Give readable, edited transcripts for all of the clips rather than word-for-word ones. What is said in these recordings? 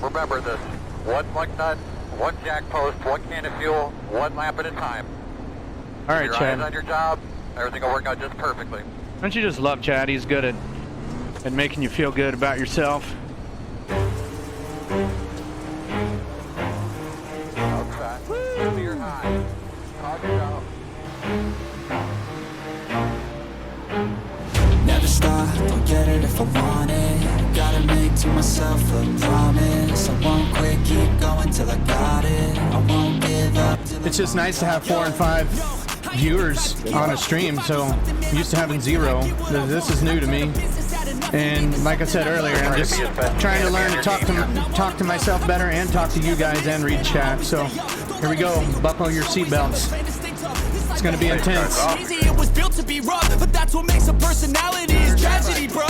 Remember this, one lug nut, one jack post, one can of fuel, one lap at a time. All right, your Chad. eyes on your job, everything will work out just perfectly. Don't you just love Chad? He's good at making you feel good about yourself. Outside. Clear high. Talk it out. Never stop, don't get it if I want it. Gotta make to myself a promise. I won't quit, keep going till I got it. I won't give up till It's just nice to have 4 and 5 viewers on a stream, so I'm used to having 0. This is new to me. And like I said earlier, I'm just trying to learn to talk to myself better and talk to you guys and read chat. So here we go. Buckle your seatbelts. It's gonna be intense. easy, it was built to be rough, but that's what makes a personality is tragedy, bro.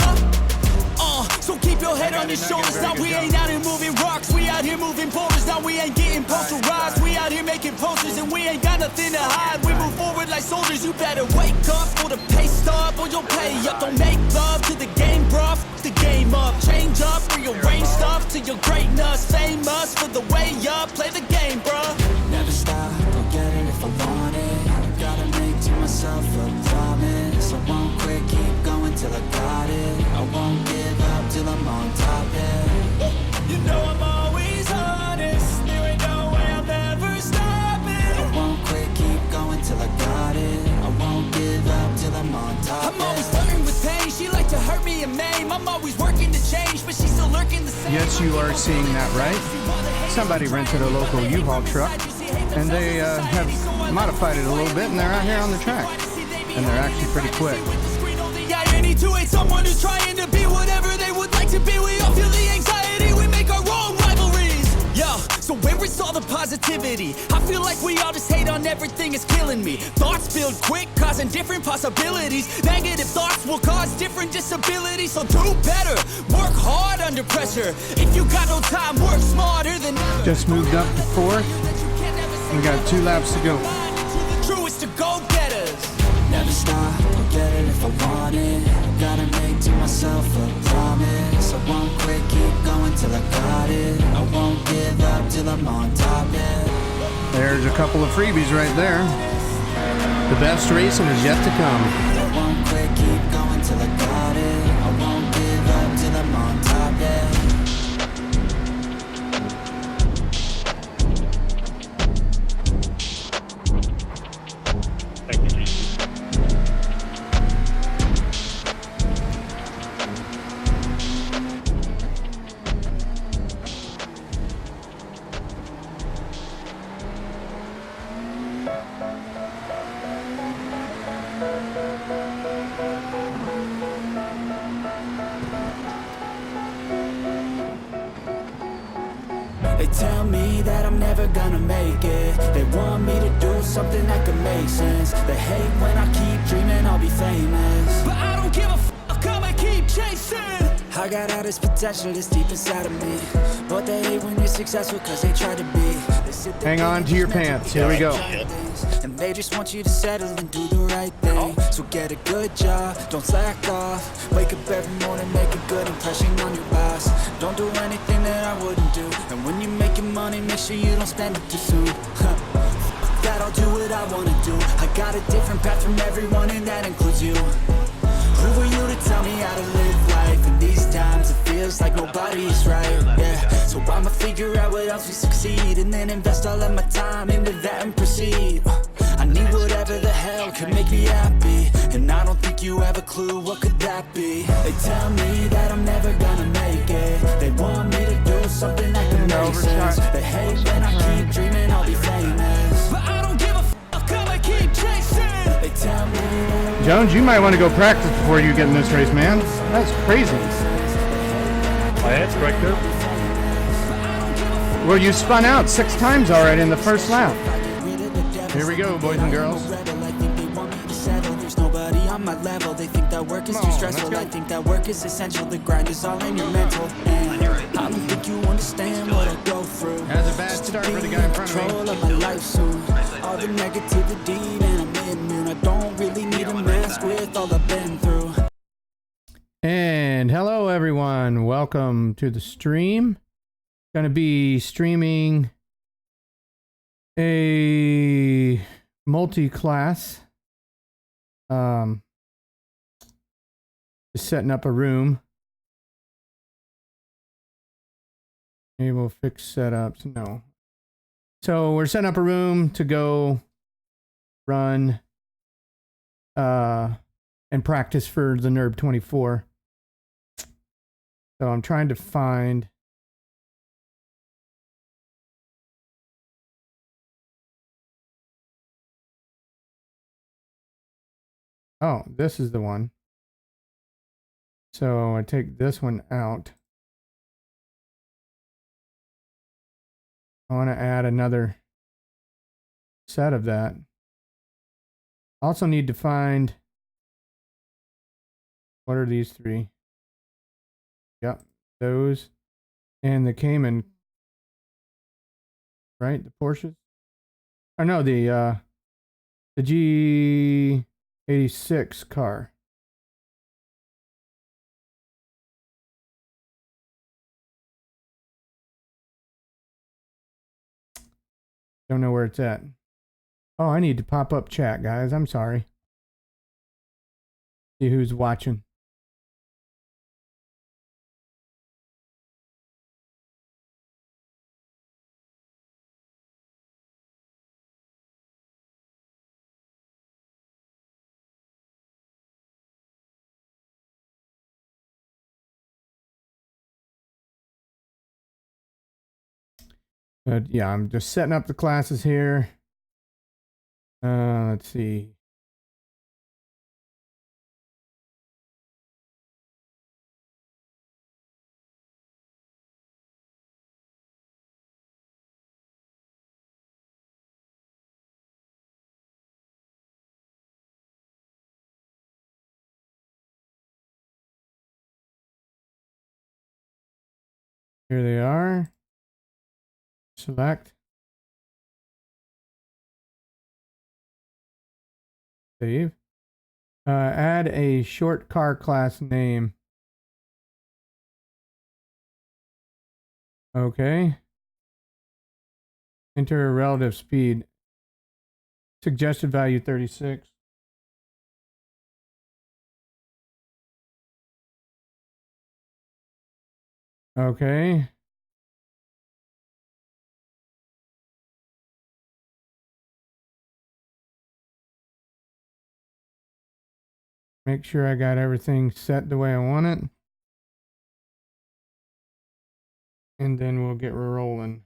So keep your head on your shoulders. Now we ain't out here moving rocks, we out here moving boulders. Now we ain't getting posterized, we out here making posters, and we ain't got nothing to hide. We move forward like soldiers. You better wake up for the pay stub, or you'll pay up. Don't make love to the game, bruh. The game up, change up, rearrange stuff to your greatness. Famous for the way up, play the game, bruh. Never stop, don't get it if I want it. Gotta make to myself a promise. I won't quit, keep going till I got it. I won't give up till I'm on top, yeah. You know I'm always honest. There ain't no way I'll ever stop it. I won't quit, keep going till I got it. I won't give up till I'm on top. I'm always flirting with pain. She like to hurt me and maim. I'm always working to change, but she's still lurking the same. Yes, you are seeing that right. Somebody rented a local U-Haul truck, and they have modified it a little bit, and they're out here on the track. And they're actually pretty quick. To hate someone who's trying to be whatever they would like to be. We all feel the anxiety, we make our own rivalries. Yo, so where is all the positivity? I feel like we all just hate on everything, it's killing me. Thoughts build quick, causing different possibilities. Negative thoughts will cause different disabilities. So do better, work hard under pressure. If you got no time, work smarter than ever. Just moved up to 4th. We got 2 laps to go. Truest to go-getters. Never stop, I'll get it if I want it. Gotta make to myself a promise. I won't quit, keep going till I got it. I won't give up till I'm on top, yeah. There's a couple of freebies right there. The best racing is yet to come. I won't quit, keep going till I got it. I won't give up till I'm on top, yeah. They tell me that I'm never gonna make it. They want me to do something that could make sense. They hate when I keep dreaming I'll be famous, but I don't give a fuck, I'ma keep chasing. I got all this potential that's deep inside of me, but they hate when you're successful cause they try to be. Hang on to your pants. Here we go. And they just want you to settle and do the right thing. So get a good job, don't slack off. Wake up every morning, make a good impression on your boss. Don't do anything that I wouldn't do. And when you're making money, make sure you don't spend it too soon. That I'll do what I wanna do. I got a different path from everyone, and that includes you. Who are you to tell me how to live life? In these times it feels like nobody's right, yeah. So I'ma figure out what else we succeed, and then invest all of my time into that and proceed. I need whatever the hell could make me happy, and I don't think you have a clue what could that be. They tell me that I'm never gonna make it. They want me to do something that can make sense. They hate when I keep dreaming I'll be famous, but I don't give a fuck, I'ma keep chasing. They tell me that Jones, you might want to go practice before you get in this race, man. That's crazy. That's correct, there. Well, you spun out 6 times already in the first lap. Here we go, boys and girls. There's nobody on my level. They think that work is too stressful. I think that work is essential. The grind is all in your mental. And I don't think you understand what I go through. Has a bad start for the guy in front of me. Control of my life soon. All the negativity, man, I'm immune. I don't really need a mask with all I've been through. And hello, everyone. Welcome to the stream. Gonna be streaming a multi-class. Just setting up a room. Enable fixed setups. No. So we're setting up a room to go run and practice for the Nurb 24. So I'm trying to find. Oh, this is the one. So I take this one out. I want to add another set of that. Also need to find, what are these three? Yep, those and the Cayman, right? The Porsches? Or no, the G86 car. Don't know where it's at. Oh, I need to pop up chat, guys. I'm sorry. See who's watching. But yeah, I'm just setting up the classes here. Let's see. Here they are. Select. Save. Add a short car class name. Okay. Enter a relative speed. Suggested value 36. Okay. Make sure I got everything set the way I want it. And then we'll get rolling.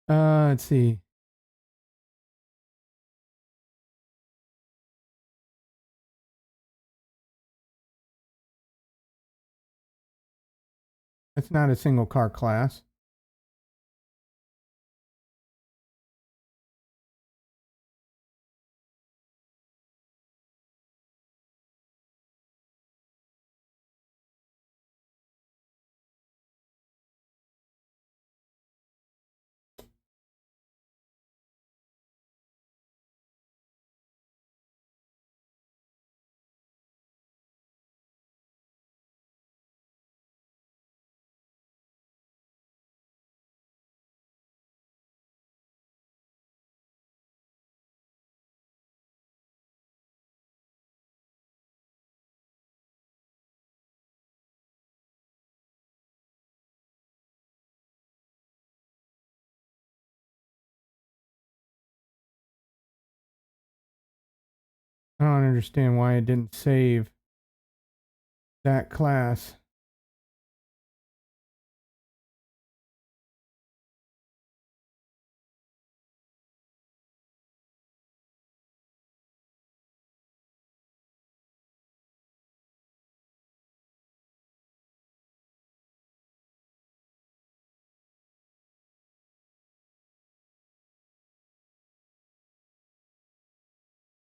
Let's see. That's not a single car class. I don't understand why it didn't save that class.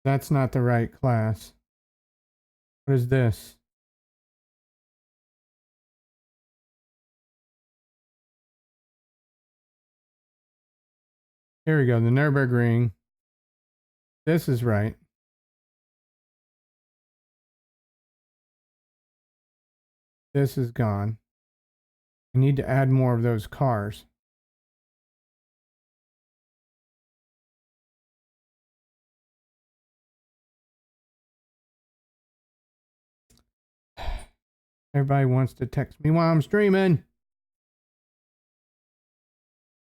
That's not the right class. What is this? Here we go, the Nurburgring. This is right. This is gone. I need to add more of those cars. Everybody wants to text me while I'm streaming.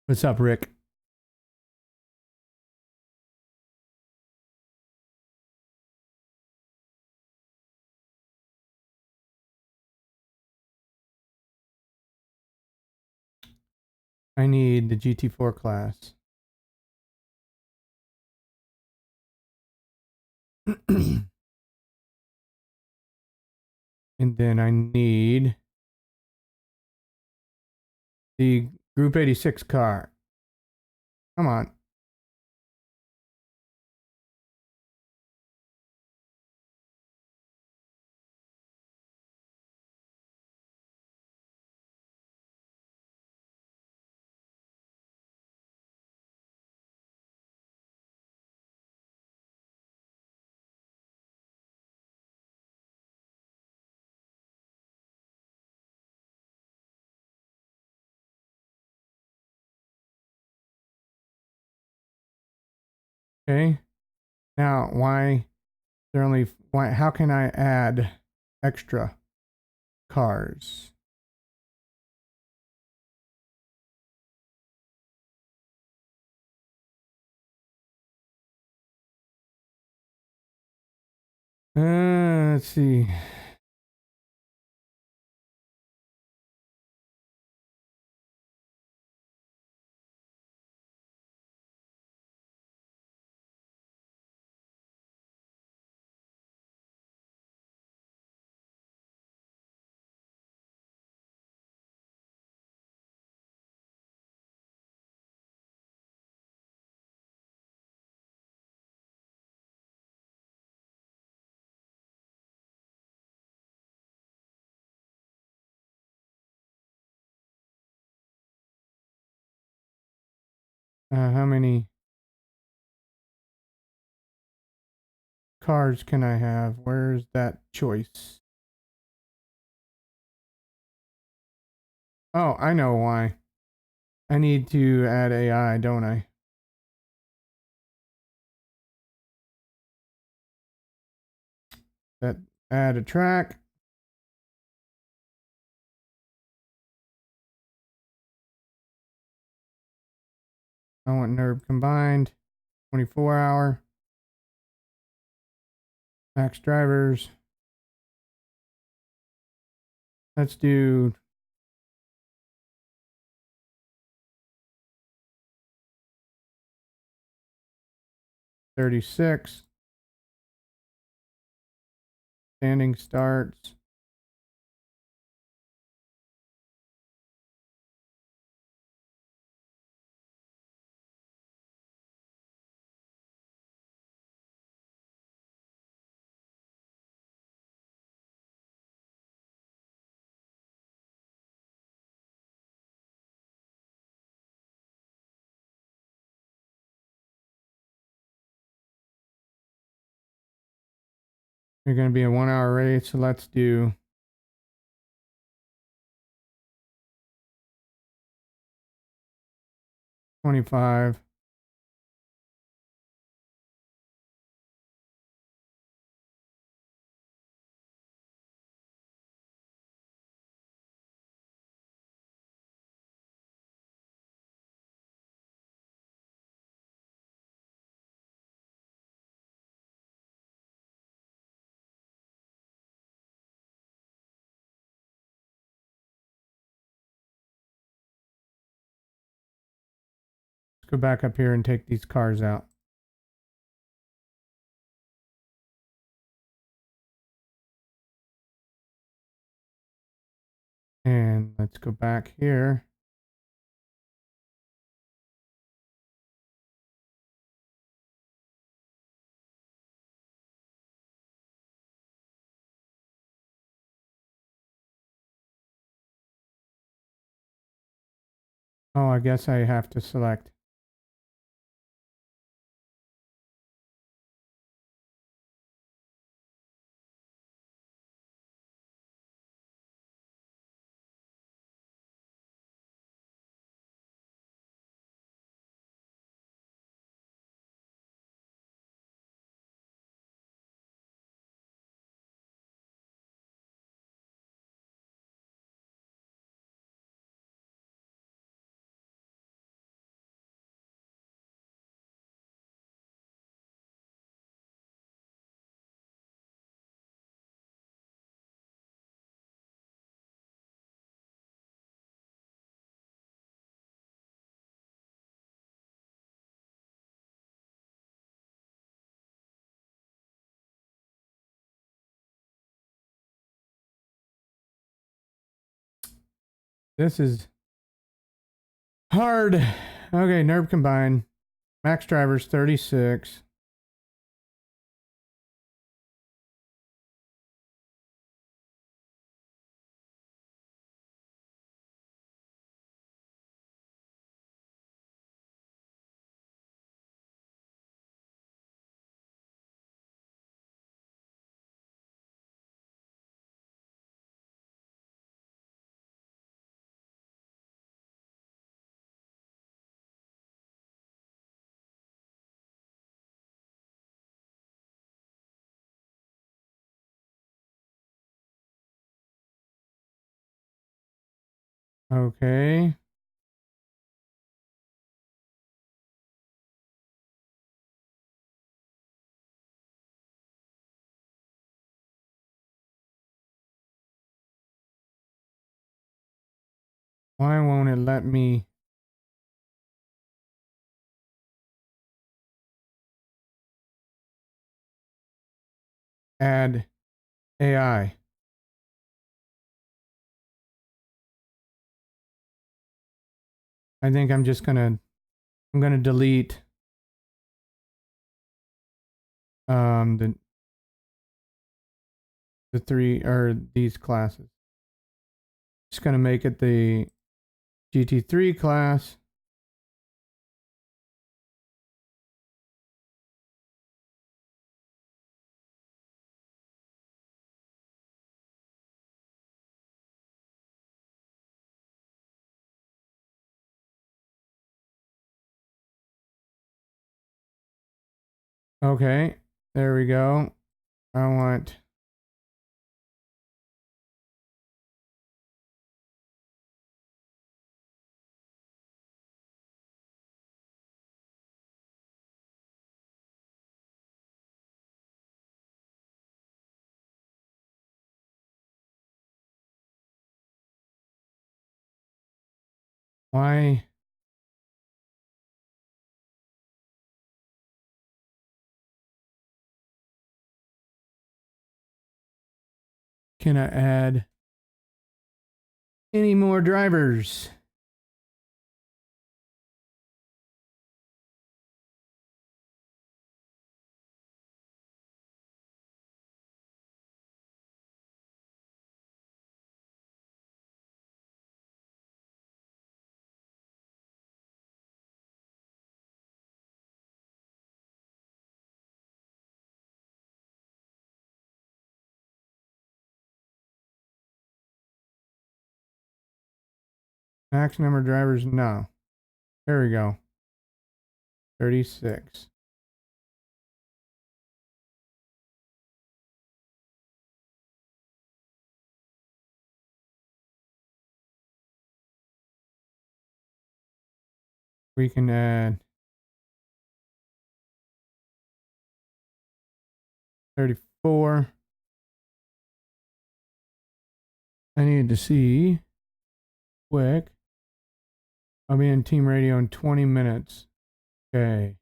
What's up, Rick? I need the GT4 class. And then I need the Group 86 car. Come on. Okay. Now, how can I add extra cars? Let's see. How many cars can I have? Where's that choice? Oh, I know why. I need to add AI, don't I? Add a track. I want Nurb combined. 24-hour. Max drivers. Let's do 36. Standing starts. You're going to be a 1-hour race, so let's do 25. Let's go back up here and take these cars out. And let's go back here. Oh, I guess I have to select. This is hard. Okay, Nurb combined. Max drivers 36. Okay. Why won't it let me add AI? I think I'm gonna delete the three or these classes. Just gonna make it the GT3 class. Okay, there we go. I want why can I add any more drivers? Max number of drivers? No. There we go. 36. We can add 34. I need to see quick. I'll be in team radio in 20 minutes. Okay.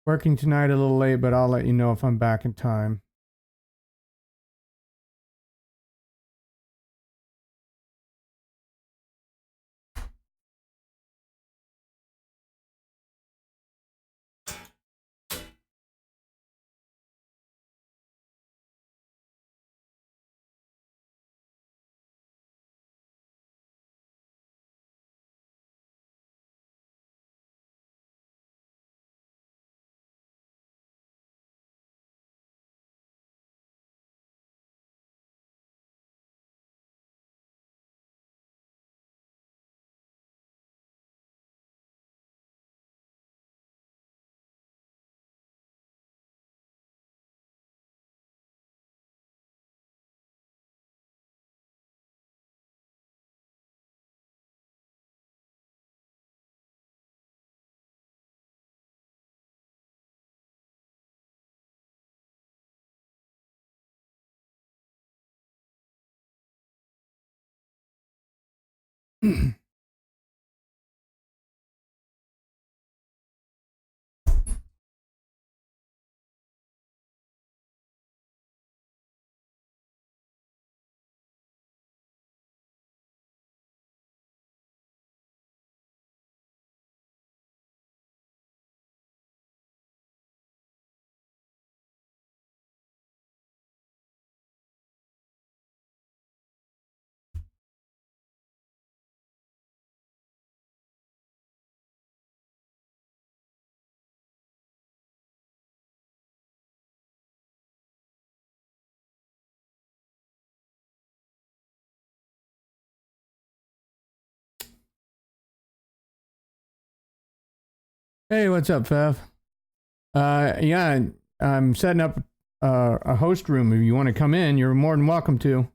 Working tonight a little late, but I'll let you know if I'm back in time. Hey, what's up, Fev? Yeah, I'm setting up a host room. If you want to come in, you're more than welcome to.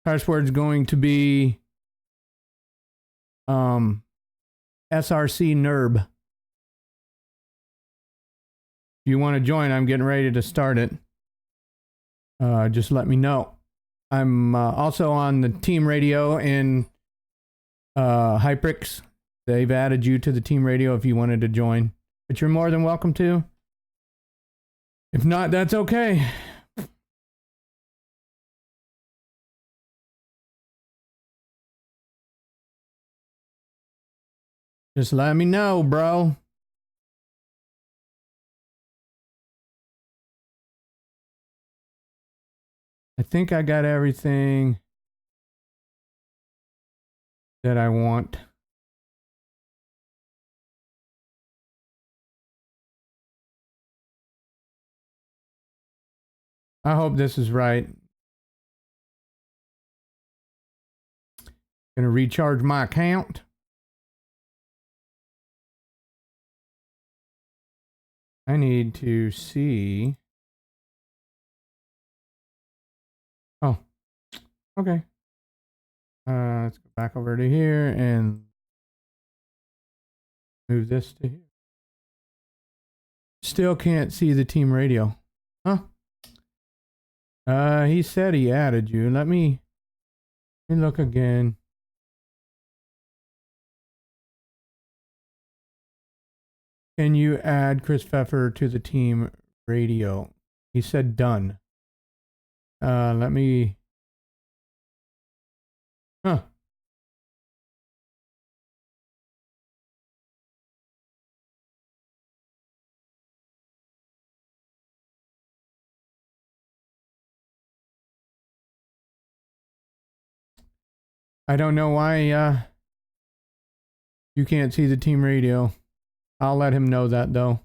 Password's going to be SRC Nurb. If you want to join, I'm getting ready to start it. Just let me know. I'm also on the team radio in Hyprix. They've added you to the team radio if you wanted to join, but you're more than welcome to. If not, that's okay. Just let me know, bro. I think I got everything that I want. I hope this is right. Gonna recharge my account. I need to see. Oh, okay. Let's go back over to here and move this to here. Still can't see the team radio. Huh? He said he added you. Let me look again. Can you add Chris Pfeffer to the team radio? He said done. Let me. Huh. I don't know why you can't see the team radio. I'll let him know that though.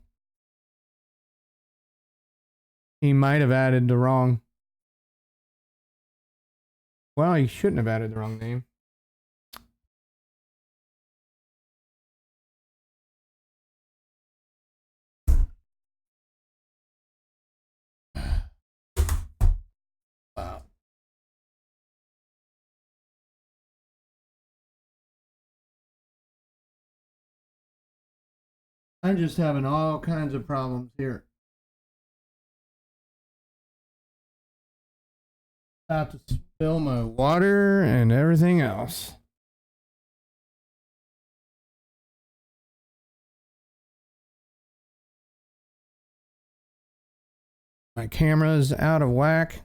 He might have added the wrong. Well, he shouldn't have added the wrong name. Wow. I'm just having all kinds of problems here. About to spill my water and everything else. My camera's out of whack.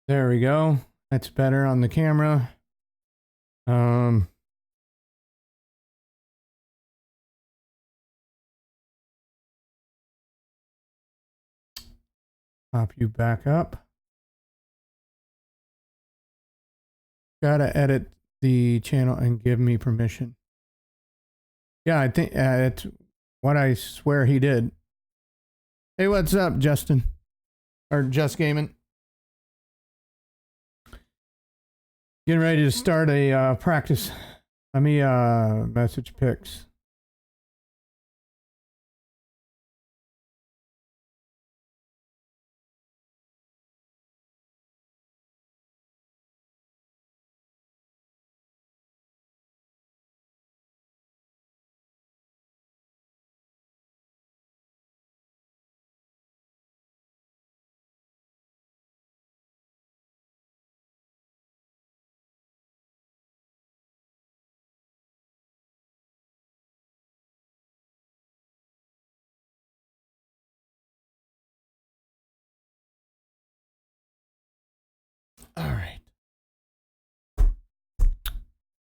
There we go. That's better on the camera. Pop you back up. Gotta edit the channel and give me permission. Yeah, I think it's what I swear he did. Hey, what's up, Justin? Or Just Gaming? Getting ready to start a practice. Let me message pics. All right.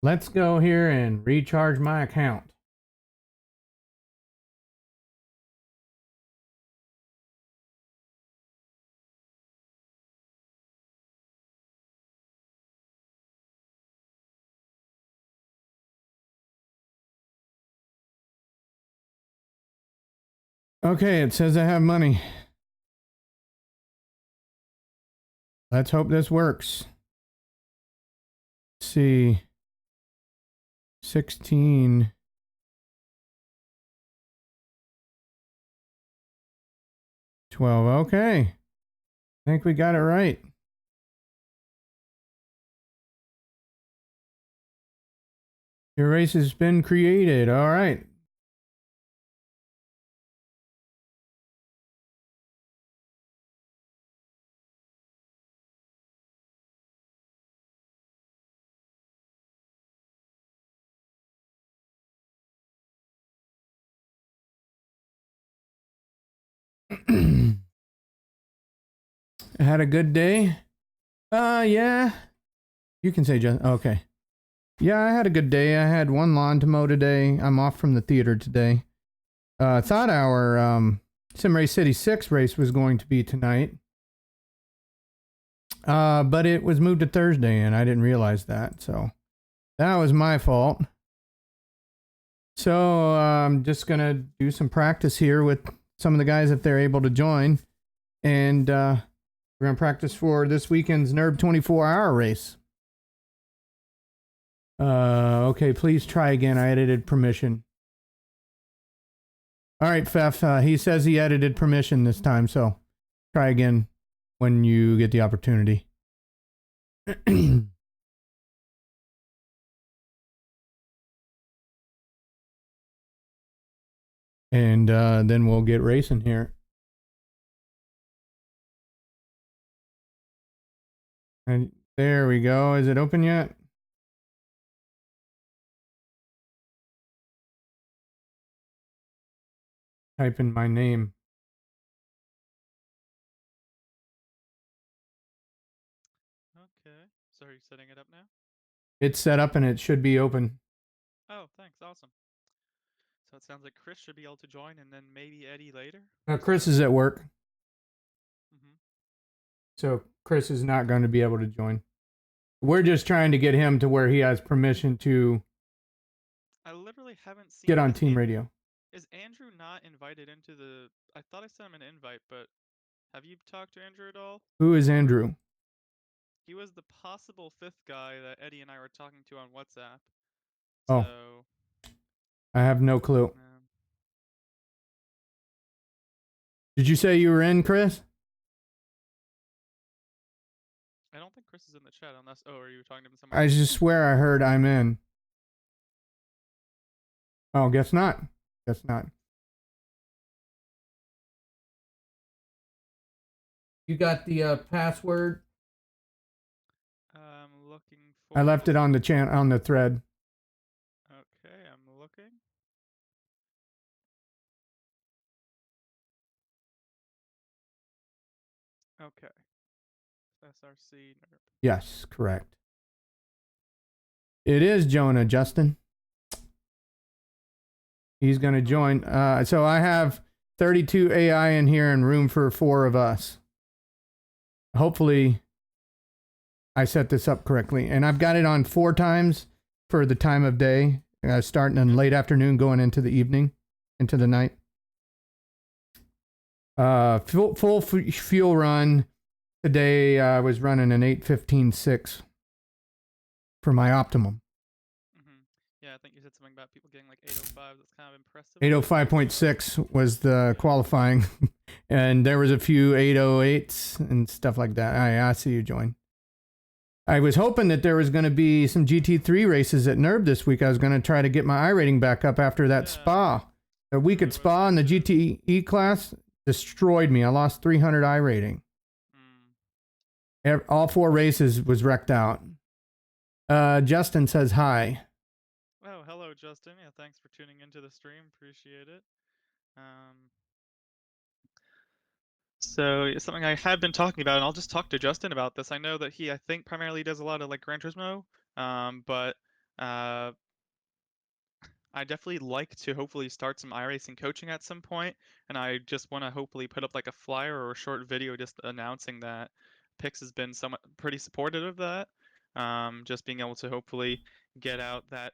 Let's go here and recharge my account. Okay, it says I have money. Let's hope this works. Let's see. 16. 12. Okay. I think we got it right. Your race has been created. All right. I had a good day. Yeah. You can say just okay. Yeah, I had a good day. I had one lawn to mow today. I'm off from the theater today. Thought our Sim Race City 6 race was going to be tonight. But it was moved to Thursday and I didn't realize that. So that was my fault. So I'm just going to do some practice here with some of the guys if they're able to join. And we're going to practice for this weekend's Nurb 24-hour race. Okay, please try again. I edited permission. All right, Fef. He says he edited permission this time, so try again when you get the opportunity. And then we'll get racing here. And there we go. Is it open yet? Type in my name. Okay. So are you setting it up now? It's set up and it should be open. Oh, thanks. Awesome. So it sounds like Chris should be able to join, and then maybe Eddie later. Chris is at work, Mm-hmm. so Chris is not going to be able to join. We're just trying to get him to where he has permission to I literally haven't seen. get on team radio. Is Andrew not invited into the? I thought I sent him an invite, but have you talked to Andrew at all? Who is Andrew? He was the possible fifth guy that Eddie and I were talking to on WhatsApp. Oh. So I have no clue. Did you say you were in, Chris? I don't think Chris is in the chat unless. Oh, are you talking to him somewhere? I just swear I heard I'm in. Oh, guess not. Guess not. You got the password? I'm looking for. I left it on the on the thread. Okay, I'm looking. Okay. SRC Nurb. Yes, correct. It is Jonah, Justin. He's going to join. So I have 32 AI in here and room for 4 of us. Hopefully I set this up correctly. And I've got it on 4 times for the time of day, starting in late afternoon, going into the evening, into the night. Full fuel run. Today I was running an 8:15.6 for my optimum. Yeah, I think you said something about people getting like 805. That's kind of impressive. 805.6 was the qualifying, and there was a few 808s and stuff like that. I see you join. I was hoping that there was going to be some GT3 races at Nurb this week. I was going to try to get my I rating back up after that Spa. The week at Spa in the GTE class destroyed me. I lost 300 I rating. All 4 races was wrecked out. Justin says hi. Oh, hello, Justin. Yeah, thanks for tuning into the stream. Appreciate it. So it's something I had been talking about, and I'll just talk to Justin about this. I know that he, I think, primarily does a lot of like Gran Turismo, but I definitely like to hopefully start some iRacing coaching at some point, and I just want to hopefully put up like a flyer or a short video just announcing that Pix has been somewhat pretty supportive of that. Just being able to hopefully get out that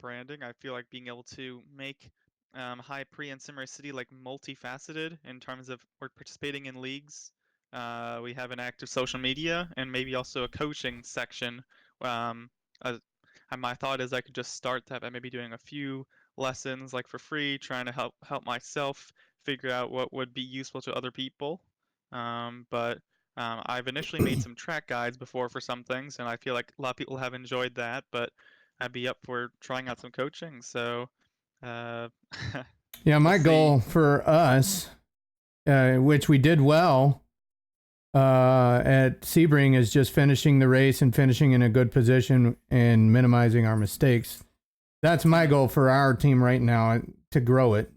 branding. I feel like being able to make High Pre and Simmer City like multifaceted in terms of we're participating in leagues. We have an active social media and maybe also a coaching section. Um, and my thought is I could just start that by maybe doing a few lessons like for free, trying to help myself figure out what would be useful to other people. But I've initially made some track guides before for some things, and I feel like a lot of people have enjoyed that. But I'd be up for trying out some coaching. So, Yeah, we'll my see. goal for us, which we did well at Sebring, is just finishing the race and finishing in a good position and minimizing our mistakes. That's my goal for our team right now, to grow it.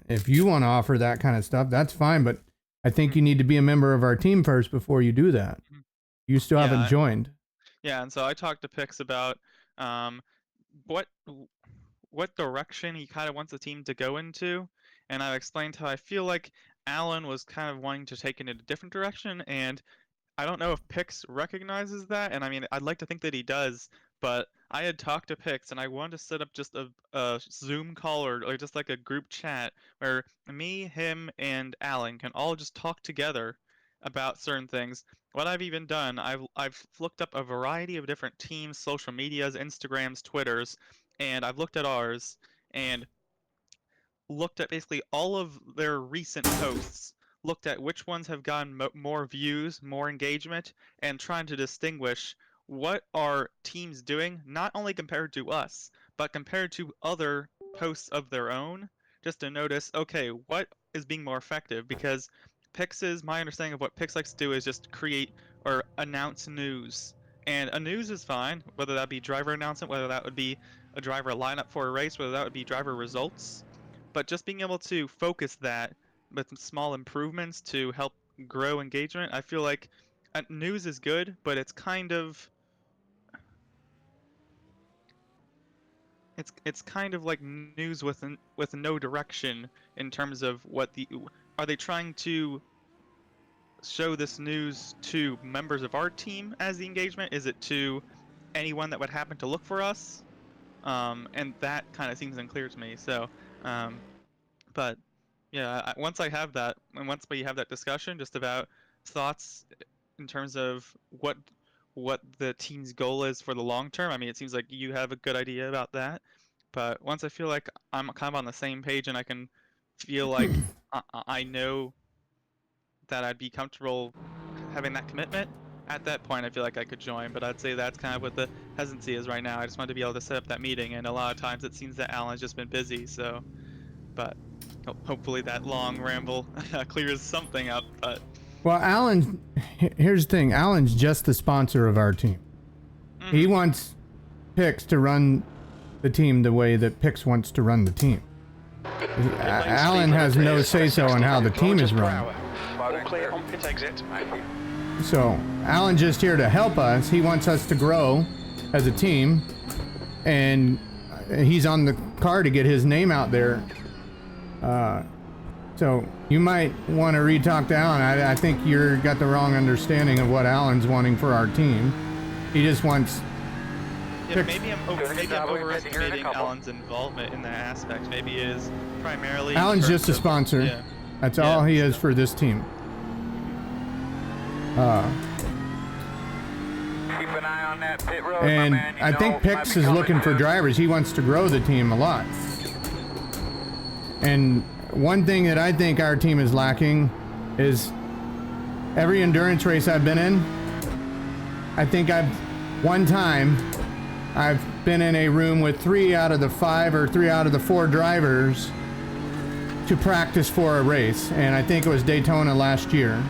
If you want to offer that kind of stuff, that's fine, but I think you need to be a member of our team first before you do that. You still haven't joined. Yeah, and so I talked to Pix about what direction he kind of wants the team to go into, and I explained how I feel like Alan was kind of wanting to take it in a different direction, and I don't know if Pix recognizes that, and I mean, I'd like to think that he does, but I had talked to Pix, and I wanted to set up just a Zoom call or just like a group chat where me, him, and Alan can all just talk together about certain things. What I've even done, I've looked up a variety of different teams, social medias, Instagrams, Twitters, and I've looked at ours and looked at basically all of their recent posts, looked at which ones have gotten more views, more engagement, and trying to distinguish what are teams doing, not only compared to us, but compared to other posts of their own, just to notice, okay, what is being more effective? Because my understanding of what Pix likes to do is just create or announce news. And a news is fine, whether that be driver announcement, whether that would be a driver lineup for a race, whether that would be driver results. But just being able to focus that with small improvements to help grow engagement, I feel like news is good, but it's kind of it's kind of like news with no direction in terms of are they trying to show this news to members of our team as the engagement? Is it to anyone that would happen to look for us? And that kind of seems unclear to me. So, but yeah, once I have that, and once we have that discussion just about thoughts in terms of what the team's goal is for the long term, I mean, it seems like you have a good idea about that. But once I feel like I'm kind of on the same page and I can feel like I know that I'd be comfortable having that commitment, at that point I feel like I could join. But I'd say that's kind of what the hesitancy is right now. I just wanted to be able to set up that meeting, and a lot of times it seems that Alan's just been busy, so but hopefully that long ramble clears something up. But Well, Alan, here's the thing. Alan's just the sponsor of our team. He wants Pix to run the team the way that Pix wants to run the team. Alan has no say-so on how the team is run. All clear on pit exit. So, Alan's just here to help us. He wants us to grow as a team, and he's on the car to get his name out there. So you might want to re-talk to Alan. I think you're got the wrong understanding of what Alan's wanting for our team. He just wants. Yeah, maybe I'm overestimating Alan's involvement in that aspect. Maybe it is primarily. Alan's just a sponsor. Yeah. That's all he is for this team. Keep an eye on that pit road, And my man. You I know, think might Pix be is coming looking for soon. drivers. He wants to grow the team a lot. And one thing that I think our team is lacking is every endurance race I've been in, I think one time I've been in a room with 3 out of the 5 or 3 out of the 4 drivers to practice for a race. And I think it was Daytona last year.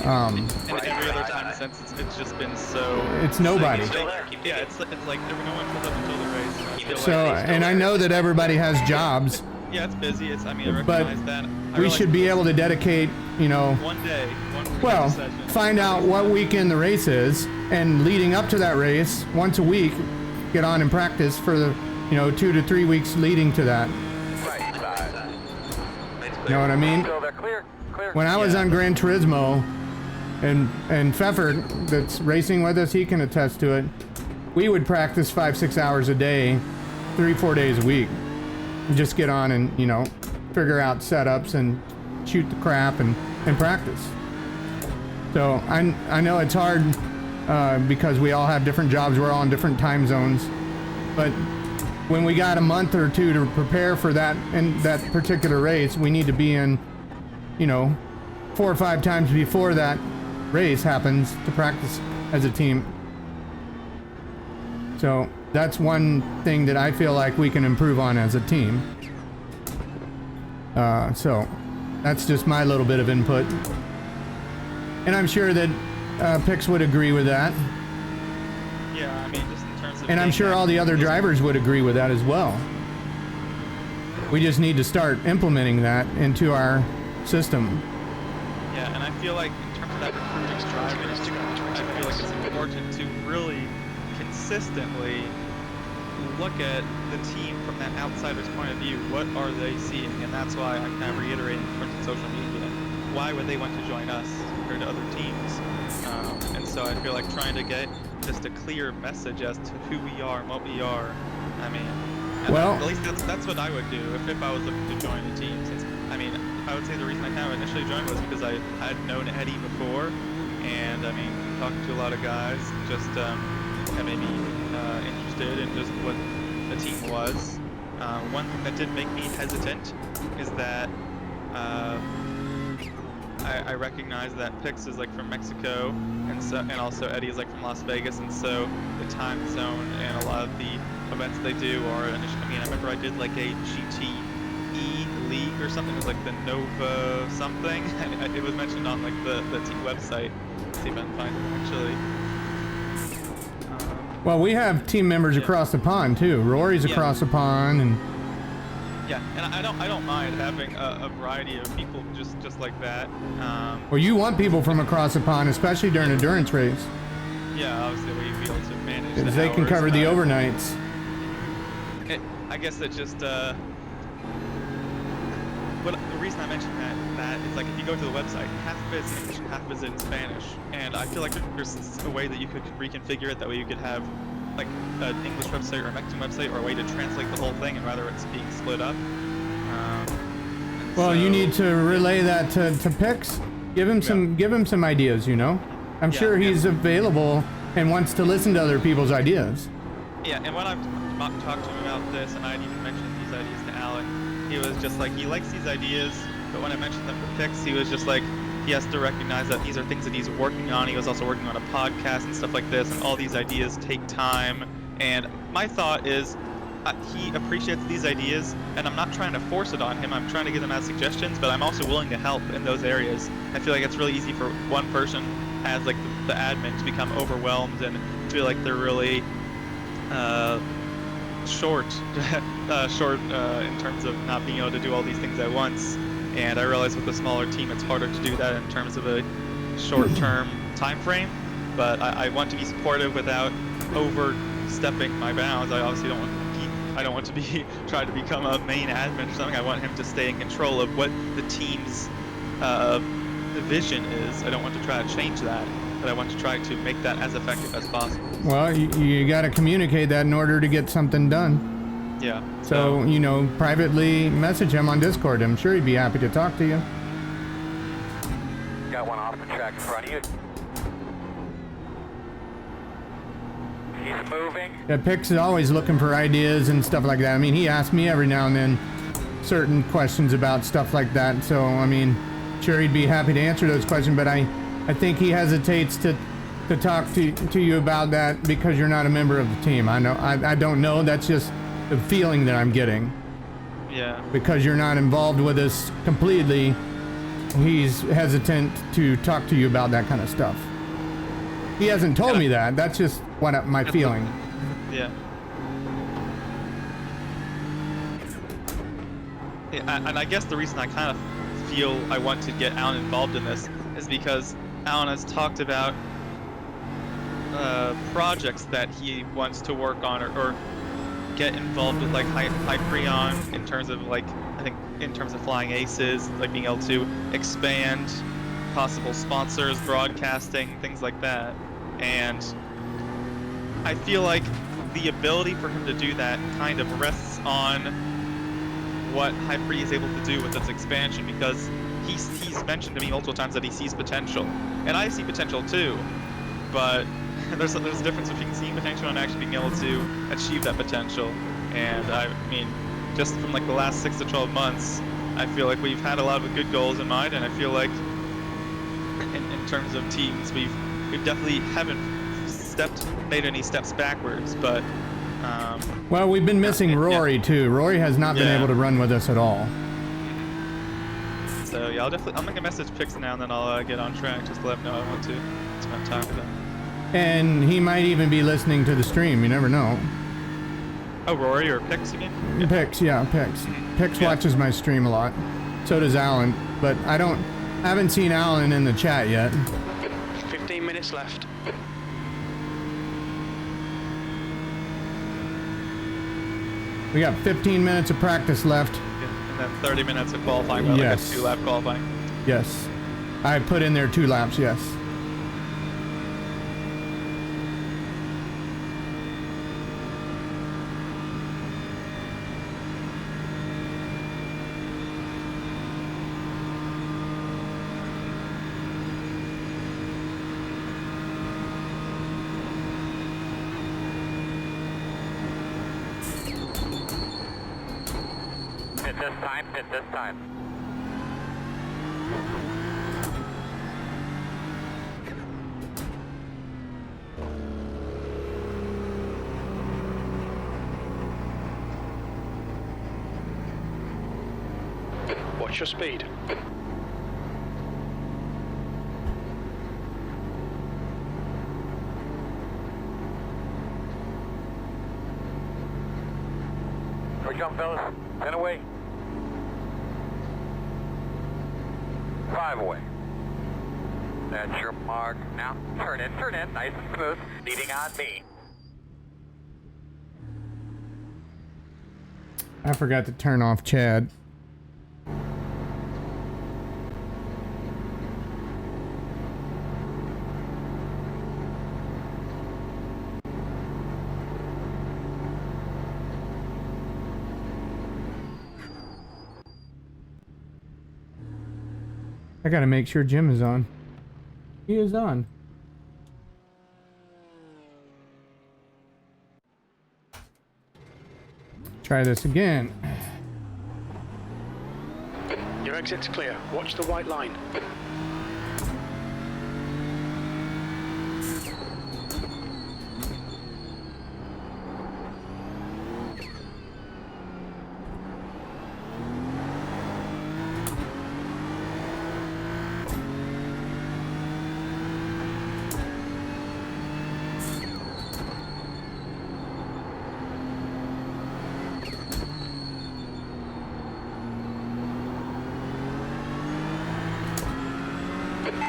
And every other time since it's just been so. It's nobody. Yeah, it's like no one pulled up until the race. So, and I know that everybody has jobs. Yeah, it's busy. I mean, I But recognize that. we should be able to dedicate, one day, one session. find out what weekend the race is, and leading up to that race, once a week, get on and practice for the, 2 to 3 weeks leading to that. You know what I mean? So they're clear. When I was on Gran Turismo, and Pfeffer, that's racing with us, he can attest to it, we would practice 5-6 hours a day 3-4 days a week. Just get on and, you know, figure out setups and shoot the crap and practice. So I know it's hard because we all have different jobs. We're all in different time zones. But when we got a month or two to prepare for that and that particular race, we need to be in, you know, 4 or 5 times before that race happens to practice as a team. So that's one thing that I feel like we can improve on as a team. So that's just my little bit of input. And I'm sure that Pix would agree with that. Yeah, I mean, just in terms of... And I'm sure all the other drivers would agree with that as well. We just need to start implementing that into our system. Yeah, and I feel like in terms of that recruiting driving, I feel like it's important to really consistently look at the team from that outsider's point of view. What are they seeing? And that's why I'm kind of reiterating in terms of social media. Why would they want to join us compared to other teams? And so I feel like trying to get just a clear message as to who we are and what we are. I mean, well, at least that's what I would do if I was looking to join a team. Since, I mean, I would say the reason I kind of initially joined was because I had known Eddie before, and I mean, talking to a lot of guys, just that made me interested in just what the team was. One thing that did make me hesitant is that I recognize that Pix is like from Mexico, and also Eddie is like from Las Vegas, and so the time zone and a lot of the events they do are. I mean, I remember I did like a GTE league or something. It was like the Nova something. And it was mentioned on like the team website. Let's see if I can find it actually. Well, we have team members across the pond too. Rory's across the pond, and yeah, and I don't mind having a variety of people just like that. well, you want people from across the pond, especially during endurance race. Yeah, obviously we be able to manage. Because they can cover the overnights. I guess it just the reason I mentioned that is like if you go to the website, half of it is in English and half of it is in Spanish, and I feel like there's a way that you could reconfigure it. That way you could have like an English website or a Mexican website, or a way to translate the whole thing, and rather it's being split up. Well, you need to relay that to Pix. Give him some ideas. You know, I'm sure he's available and wants to listen to other people's ideas. Yeah, and when I've talked to him about this, and I'd even mentioned these ideas to Alan, he was just like, he likes these ideas, but when I mentioned them to Pix, he was just like, he has to recognize that these are things that he's working on. He was also working on a podcast and stuff like this, and all these ideas take time. And my thought is, he appreciates these ideas, and I'm not trying to force it on him. I'm trying to give them as suggestions, but I'm also willing to help in those areas. I feel like it's really easy for one person as like the admin to become overwhelmed and feel like they're really short in terms of not being able to do all these things at once. And I realize with a smaller team it's harder to do that in terms of a short-term time frame, but I want to be supportive without overstepping my bounds. I obviously don't want to be try to become a main admin or something. I want him to stay in control of what the team's vision is. I don't want to try to change that, but I want to try to make that as effective as possible. Well, you got to communicate that in order to get something done. Yeah. So, you know, privately message him on Discord. I'm sure he'd be happy to talk to you. Got one off the track in front of you. He's moving. Yeah, Pix is always looking for ideas and stuff like that. I mean, he asks me every now and then certain questions about stuff like that. So, I mean, sure, he'd be happy to answer those questions, but I think he hesitates to talk to you about that because you're not a member of the team. I know. I don't know. That's just the feeling that I'm getting. Yeah. Because you're not involved with us completely, he's hesitant to talk to you about that kind of stuff. He hasn't told me that. That's just what my feeling. Yeah. Yeah, and I guess the reason I kind of feel I want to get Alan involved in this is because Alan has talked about projects that he wants to work on or get involved with, like Hyperion, in terms of like, I think in terms of flying aces, like being able to expand possible sponsors, broadcasting, things like that. And I feel like the ability for him to do that kind of rests on what Hyper-E is able to do with its expansion, because he's mentioned to me multiple times that he sees potential, and I see potential too, but there's a difference between seeing potential and actually being able to achieve that potential. And I mean, just from like the last 6 to 12 months, I feel like we've had a lot of good goals in mind, and I feel like in terms of teams, we definitely haven't made any steps backwards, but well, we've been missing Rory too. Rory has not been able to run with us at all. So yeah, I'm gonna message Pix now, and then I'll get on track just to let him know I want to spend time with him. And he might even be listening to the stream. You never know. Oh, Rory or Pix, you mean? Yeah. Pix, yeah, Pix. Pix watches my stream a lot. So does Alan, but I haven't seen Alan in the chat yet. 15 minutes left. We got 15 minutes of practice left. Yeah, and then 30 minutes of qualifying. Well, yes. Like a 2-lap qualifying. Yes. I put in there 2 laps, yes. Hit this time. Watch your speed. Here we come, fellas. 10 away. 5 away. That's your mark. Now, turn in, nice and smooth. Leading on me. I forgot to turn off Chad. I gotta make sure Jim is on. He is on. Try this again. Your exit's clear. Watch the white line.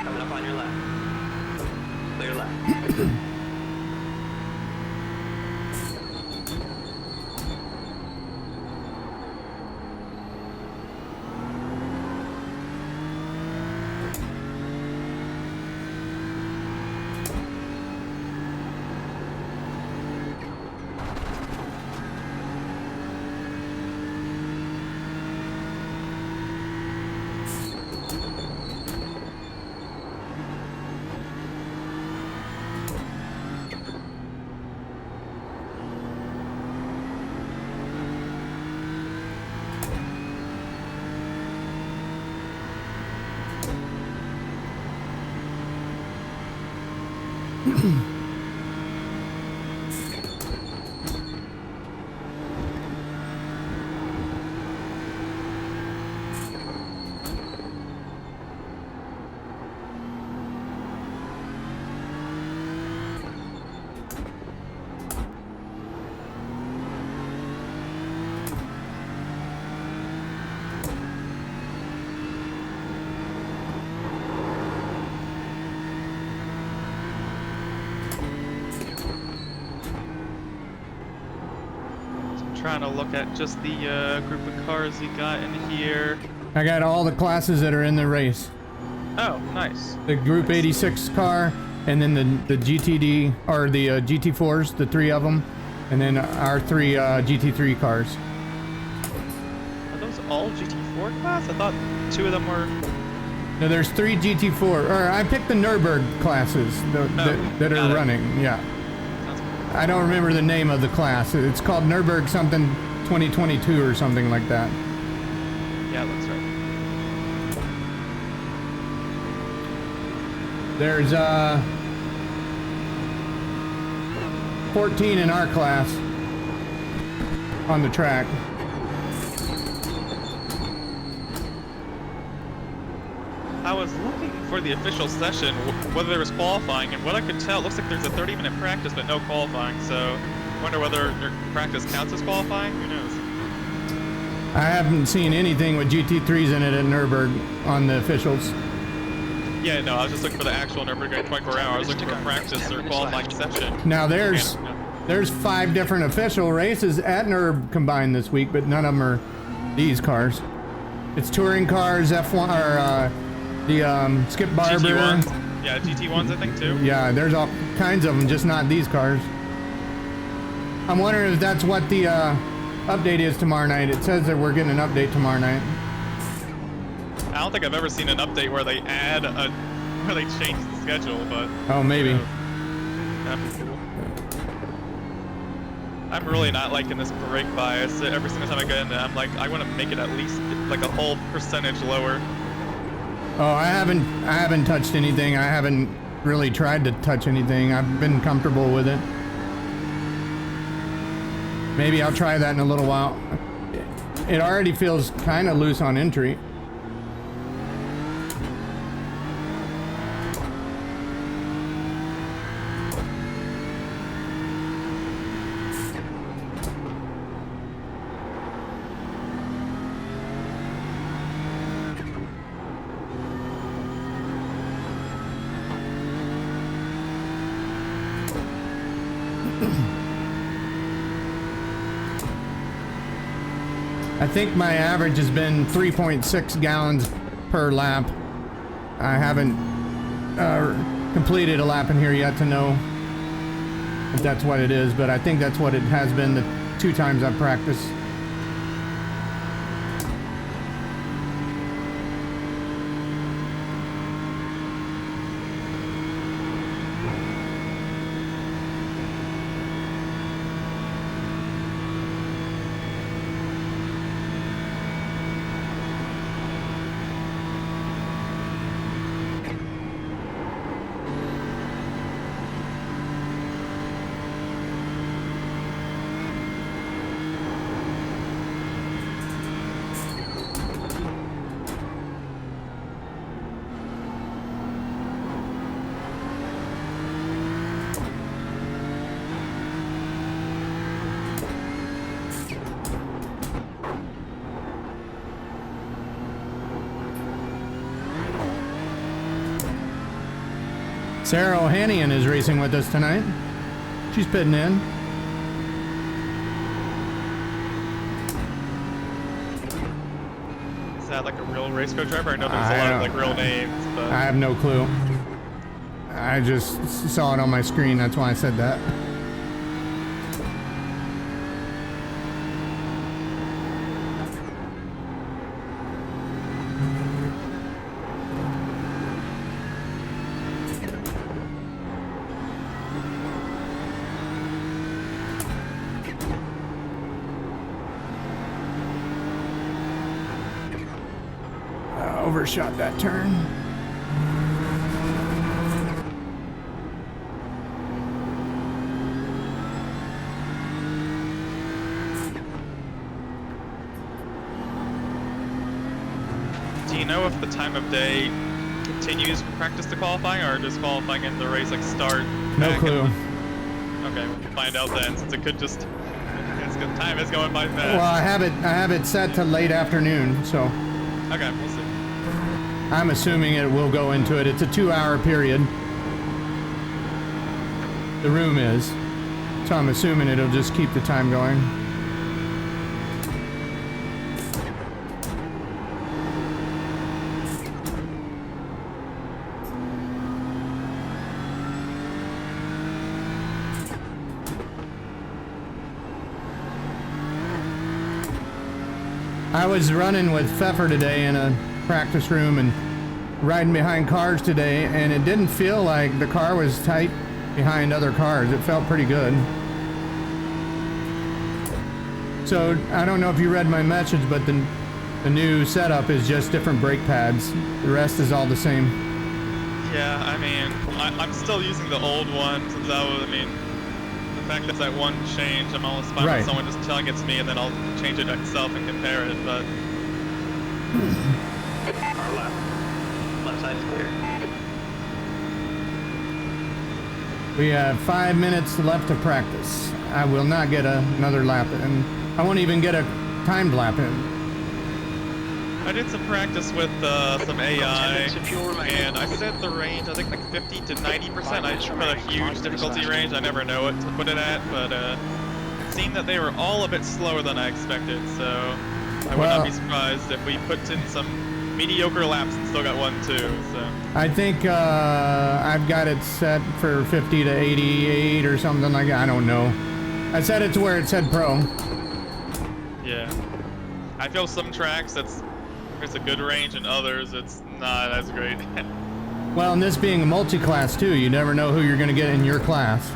Coming up on your left. Clear left. Trying to look at just the group of cars we got in here. I got all the classes that are in the race. Oh, nice. The Group 86 car, and then the GTD, or the GT4s, the 3 of them, And then our 3 GT3 cars. Are those all GT4 class? I thought 2 of them were. No, there's 3 GT4. Or I picked the Nurb classes that are running. Yeah. Sounds cool. I don't remember the name of the class. It's called Nurb something 2022 or something like that. Yeah, it looks right. There's 14 in our class on the track. I was looking for the official session, whether there was qualifying, and what I could tell, it looks like there's a 30-minute practice but no qualifying, so I wonder whether your practice counts as qualifying? Who knows? I haven't seen anything with GT3s in it at Nurburgring on the officials. Yeah, no, I was just looking for the actual Nürburgring 24 hours. I was looking for a practice or qualifying session. Now there's 5 different official races at Nurb combined this week, but none of them are these cars. It's touring cars, F1, or the Skip Barber. GT1s. Yeah, GT1s I think too. Yeah, there's all kinds of them, just not these cars. I'm wondering if that's what the update is tomorrow night. It says that we're getting an update tomorrow night. I don't think I've ever seen an update where they add where they change the schedule, but. Oh, maybe. That'd be cool. I'm really not liking this brake bias. Every single time I get in there, I'm like, I want to make it at least like a whole percentage lower. Oh, I haven't touched anything. I haven't really tried to touch anything. I've been comfortable with it. Maybe I'll try that in a little while. It already feels kind of loose on entry. I think my average has been 3.6 gallons per lap. I haven't completed a lap in here yet to know if that's what it is, but I think that's what it has been the 2 times I've practiced. Sarah Ohanian is racing with us tonight. She's pitting in. Is that like a real race car driver? I know there's a lot of like real names, but. I have no clue. I just saw it on my screen, that's why I said that. Overshot that turn. Do you know if the time of day continues from practice to qualifying, or does qualifying in the race like start? No clue. Okay, we'll find out then, since it could just. Time is going by fast. Well, I have it set to late afternoon, so. Okay, we'll see. I'm assuming it will go into it. It's a 2-hour period. The room is. So I'm assuming it'll just keep the time going. I was running with Pfeffer today in a practice room and riding behind cars today, and it didn't feel like the car was tight behind other cars. It felt pretty good. So I don't know if you read my message, but the new setup is just different brake pads. The rest is all the same. Yeah, I mean, I'm still using the old one, so that was, I mean, the fact that that one change, I'm almost fine with someone just telling it to me, and then I'll change it myself and compare it, but... Our left. Left side is clear. We have 5 minutes left to practice. I will not get another lap in. I won't even get a timed lap in. I did some practice with some AI, and I set the range, I think like 50 to 90%. I put a huge difficulty range. I never know what to put it at, but it seemed that they were all a bit slower than I expected, so I would not be surprised if we put in some mediocre laps and still got 1-2, so. I think I've got it set for 50 to 88 or something like that. I don't know. I set it to where it said pro. Yeah. I feel some tracks it's a good range, and others it's not as great. Well, and this being a multi-class too, you never know who you're going to get in your class.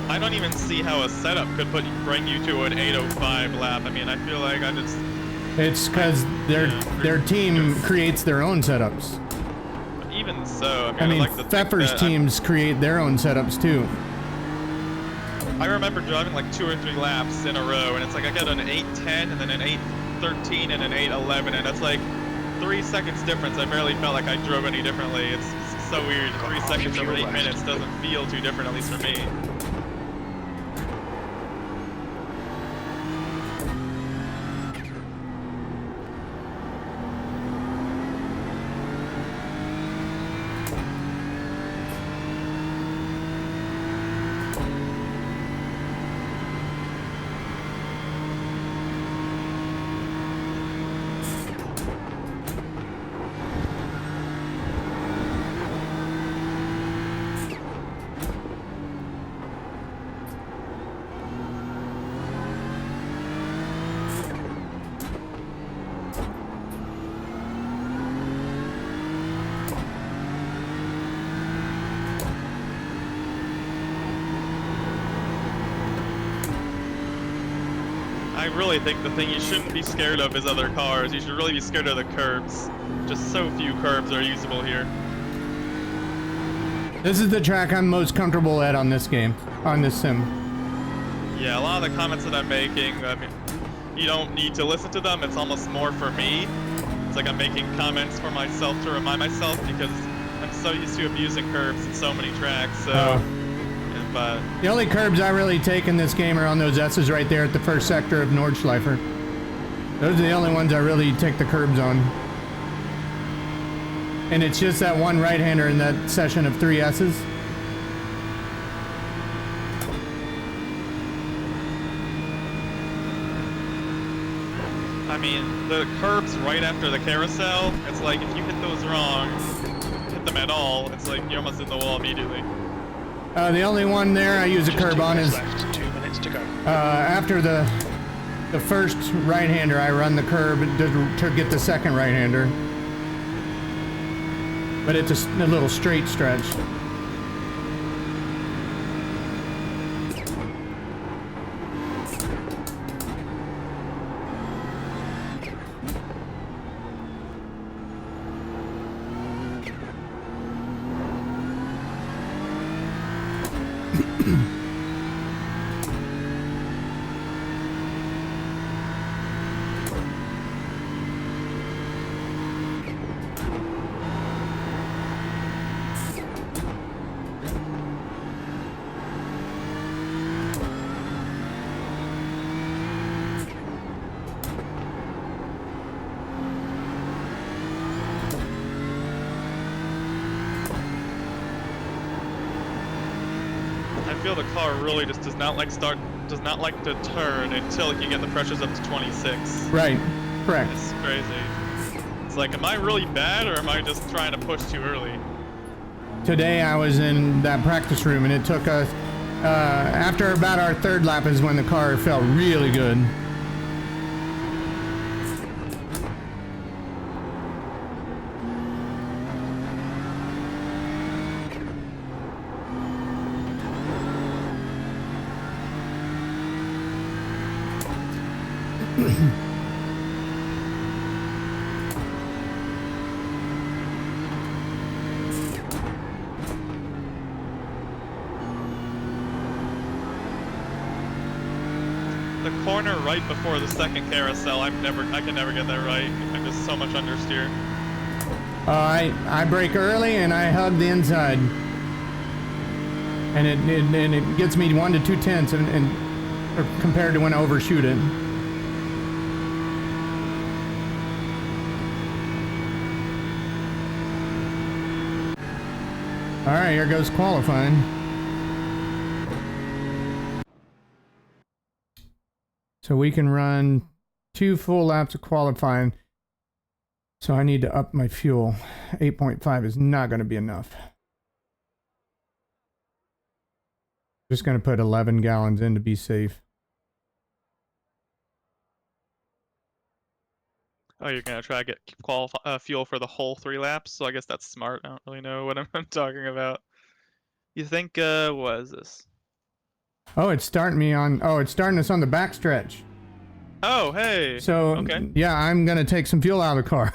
I don't even see how a setup could bring you to an 8:05 lap. I mean, I feel like It's because their team creates their own setups. Even so, I mean like to Pfeffer's teams create their own setups too. I remember driving like 2 or 3 laps in a row, and it's like I got an 8:10 and then an 8:13 and an 8:11, and that's like 3 seconds difference. I barely felt like I drove any differently. It's so weird. 3 seconds over 8 minutes doesn't feel too different, at least for me. I really think the thing you shouldn't be scared of is other cars. You should really be scared of the curbs. Just so few curbs are usable here. This is the track I'm most comfortable at on this game, on this sim. Yeah, a lot of the comments that I'm making, I mean, you don't need to listen to them. It's almost more for me. It's like I'm making comments for myself to remind myself, because I'm so used to abusing curbs in so many tracks, so... But the only curbs I really take in this game are on those S's right there at the first sector of Nordschleifer. Those are the only ones I really take the curbs on. And it's just that one right-hander in that session of 3 S's. I mean, the curbs right after the carousel, it's like if you hit those wrong, hit them at all, it's like you're almost in the wall immediately. The only one there I use a curb on is left, 2 minutes to go. After the first right-hander, I run the curb to get the second right-hander. But it's a little straight stretch. I feel the car really just does not like to turn until it can get the pressures up to 26. Right, correct. It's crazy. It's like, am I really bad or am I just trying to push too early? Today I was in that practice room and it took us, after about our third lap is when the car felt really good. The corner right before the second carousel, I can never get that right. I'm just so much understeer. I brake early and I hug the inside, and it gets me 1 to 2 tenths, and compared to when I overshoot it. All right, here goes qualifying. So we can run 2 full laps of qualifying. So I need to up my fuel. 8.5 is not going to be enough. Just going to put 11 gallons in to be safe. Oh, you're gonna try to get fuel for the whole 3 laps? So I guess that's smart. I don't really know what I'm talking about. You think, what is this? Oh, it's starting me on. Oh, it's starting us on the backstretch. Oh, hey. So, okay. yeah, I'm going to take some fuel out of the car.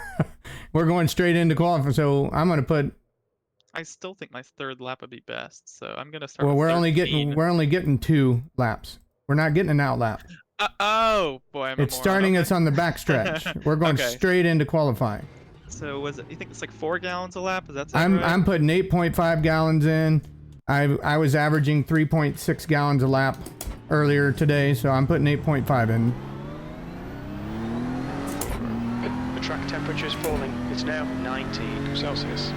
We're going straight into qualifying. So I'm going to put. I still think my 3rd lap would be best. So I'm gonna start. Well, with we're 13. only getting 2 laps. We're not getting an out lap. Oh boy, I'm a It's moron. starting Okay. us on the backstretch. We're going Okay. straight into qualifying. So was it? You think it's like 4 gallons a lap? Is that sound right? I'm putting 8.5 gallons in. I was averaging 3.6 gallons a lap earlier today, so I'm putting 8.5 in. The track temperature is falling. It's now 19 Celsius.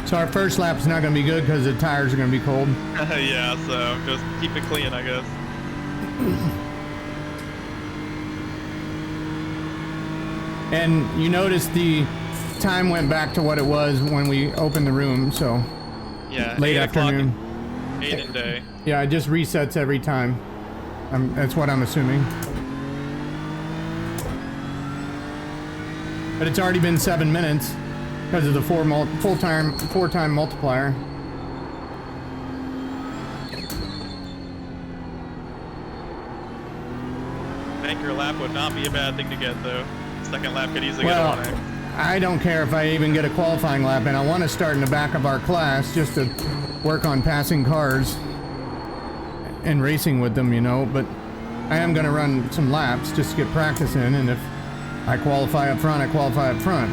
So our first lap's not going to be good because the tires are going to be cold. Yeah, so just keep it clean, I guess. And you notice the time went back to what it was when we opened the room, so Yeah. late 8 o'clock afternoon. 8 in day. Yeah, it just resets every time. That's what I'm assuming. But it's already been 7 minutes because of the four-time multiplier. Anchor lap would not be a bad thing to get though. 2nd lap could easily Well, get a 1A. I don't care if I even get a qualifying lap, and I want to start in the back of our class just to work on passing cars and racing with them, you know, but I am going to run some laps just to get practice in, and if I qualify up front, I qualify up front.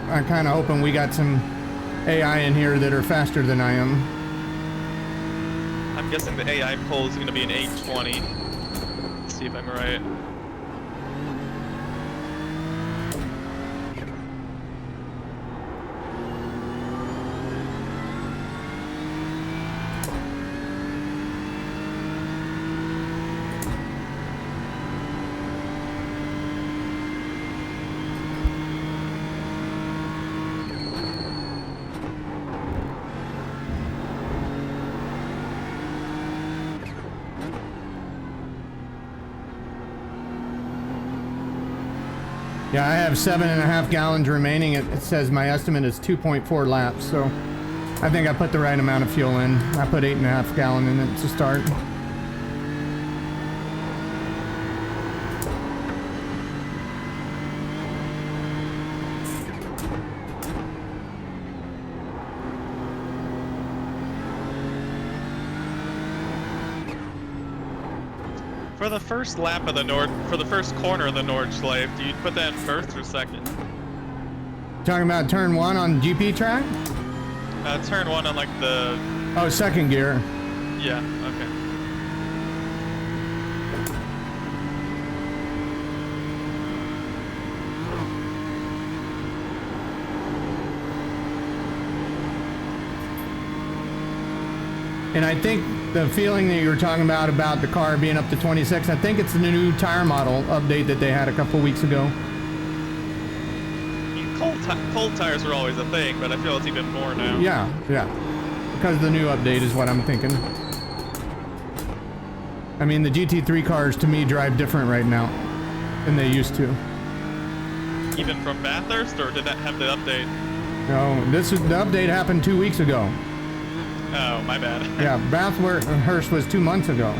I'm kind of hoping we got some AI in here that are faster than I am. I'm guessing the AI pull is going to be an 820. Let's see if I'm right. Yeah, I have 7.5 gallons remaining. It says my estimate is 2.4 laps, so I think I put the right amount of fuel in. I put 8.5 gallon in it to start. For the first lap of the for the first corner of the Nordschleife, do you put that in 1st or 2nd? Talking about turn 1 on GP track? Turn 1 on like the... Oh, second gear. Yeah, okay. And I think the feeling that you were talking about the car being up to 26, I think it's the new tire model update that they had a couple weeks ago. I mean, cold tires were always a thing, but I feel it's even more now. Yeah, yeah. Because the new update is what I'm thinking. I mean, the GT3 cars to me drive different right now than they used to. Even from Bathurst, or did that have the update? No, the update happened 2 weeks ago. Oh, my bad. Yeah, Bathurst was 2 months ago.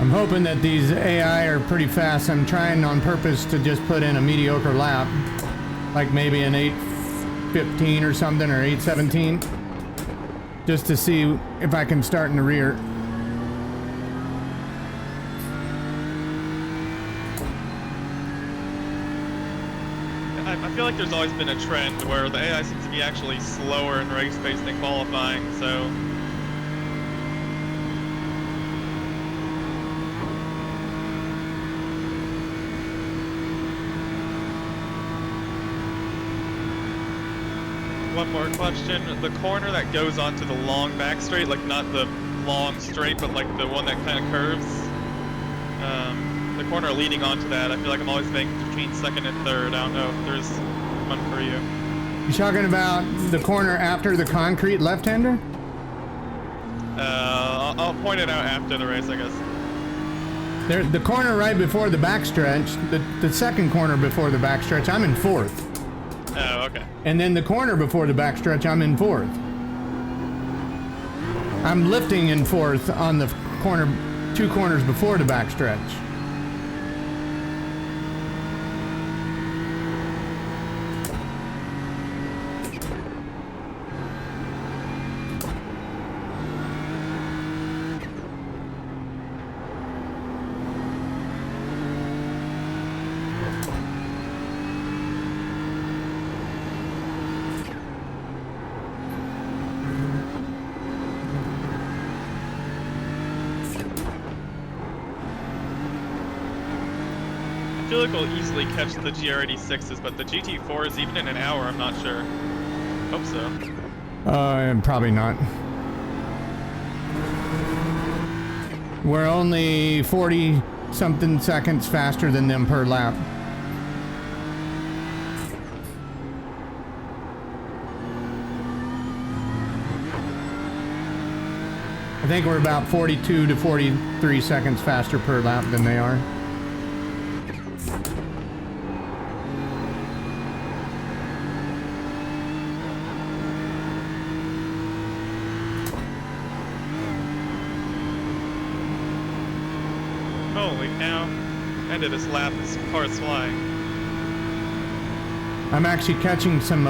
I'm hoping that these AI are pretty fast. I'm trying on purpose to just put in a mediocre lap, like maybe an 8:15 or something, or 8:17, just to see if I can start in the rear. I feel like there's always been a trend where the AI seems to be actually slower in race pace than qualifying, so... One more question. The corner that goes onto the long back straight, like not the long straight, but like the one that kind of curves, the corner leading onto that, I feel like I'm always thinking between second and third. I don't know if there's one for you. You talking about the corner after the concrete left-hander? I'll point it out after the race, I guess. The corner right before the backstretch, the second corner before the backstretch, I'm in fourth. Oh, okay. And then the corner before the backstretch, I'm in fourth. I'm lifting in fourth on the corner, 2 corners before the backstretch. I feel like we'll easily catch the GR86s, but the GT4s, even in an hour, I'm not sure. Hope so. Probably not. We're only 40-something seconds faster than them per lap. I think we're about 42 to 43 seconds faster per lap than they are. Holy cow. End of this lap, this car is flying. I'm actually catching some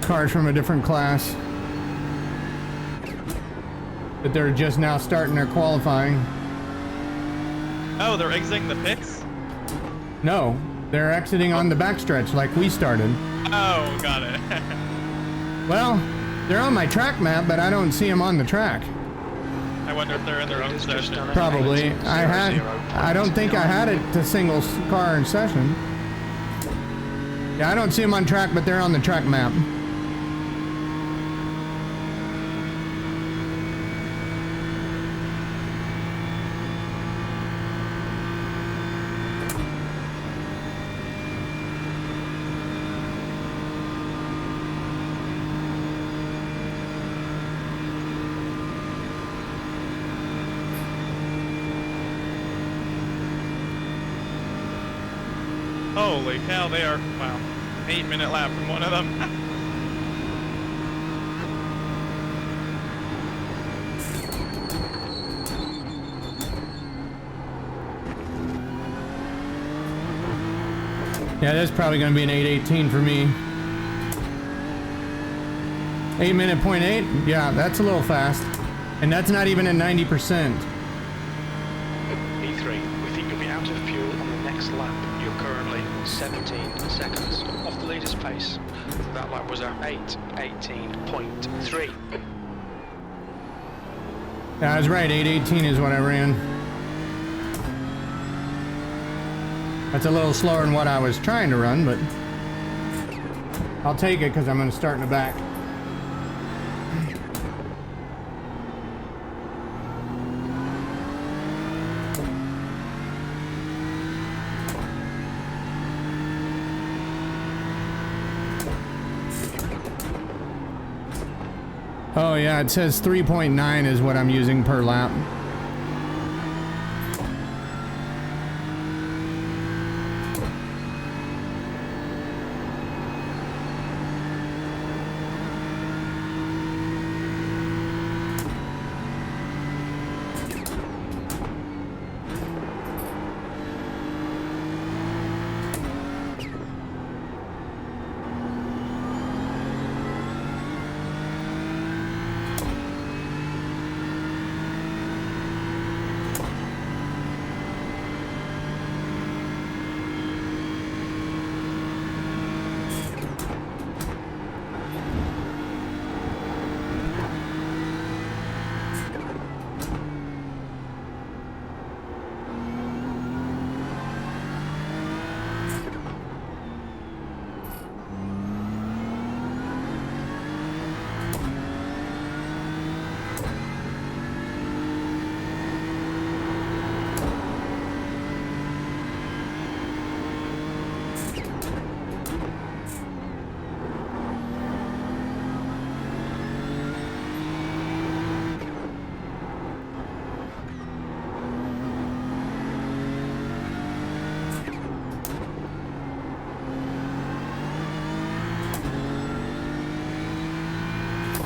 cars from a different class that they're just now starting their qualifying. Oh, they're exiting the pits? No, They're exiting on the backstretch like we started. Oh, got it. Well, they're on my track map, but I don't see them on the track. I wonder if they're in their own Leader's just session. done a Probably. 800 I don't think I had it to single car in session. Yeah, I don't see them on track, but they're on the track map. Holy cow, they are, wow, 8-minute lap from one of them. Yeah, that's probably going to be an 8:18 for me. 8-minute 0.8? Yeah, that's a little fast. And that's not even at 90%. E3, we think you'll be out of fuel on the next lap. You're currently 17 seconds off the leader's pace. That lap was at 8:18.3. Yeah, I was right. 8:18 is what I ran. That's a little slower than what I was trying to run, but I'll take it because I'm going to start in the back. Oh yeah, it says 3.9 is what I'm using per lap.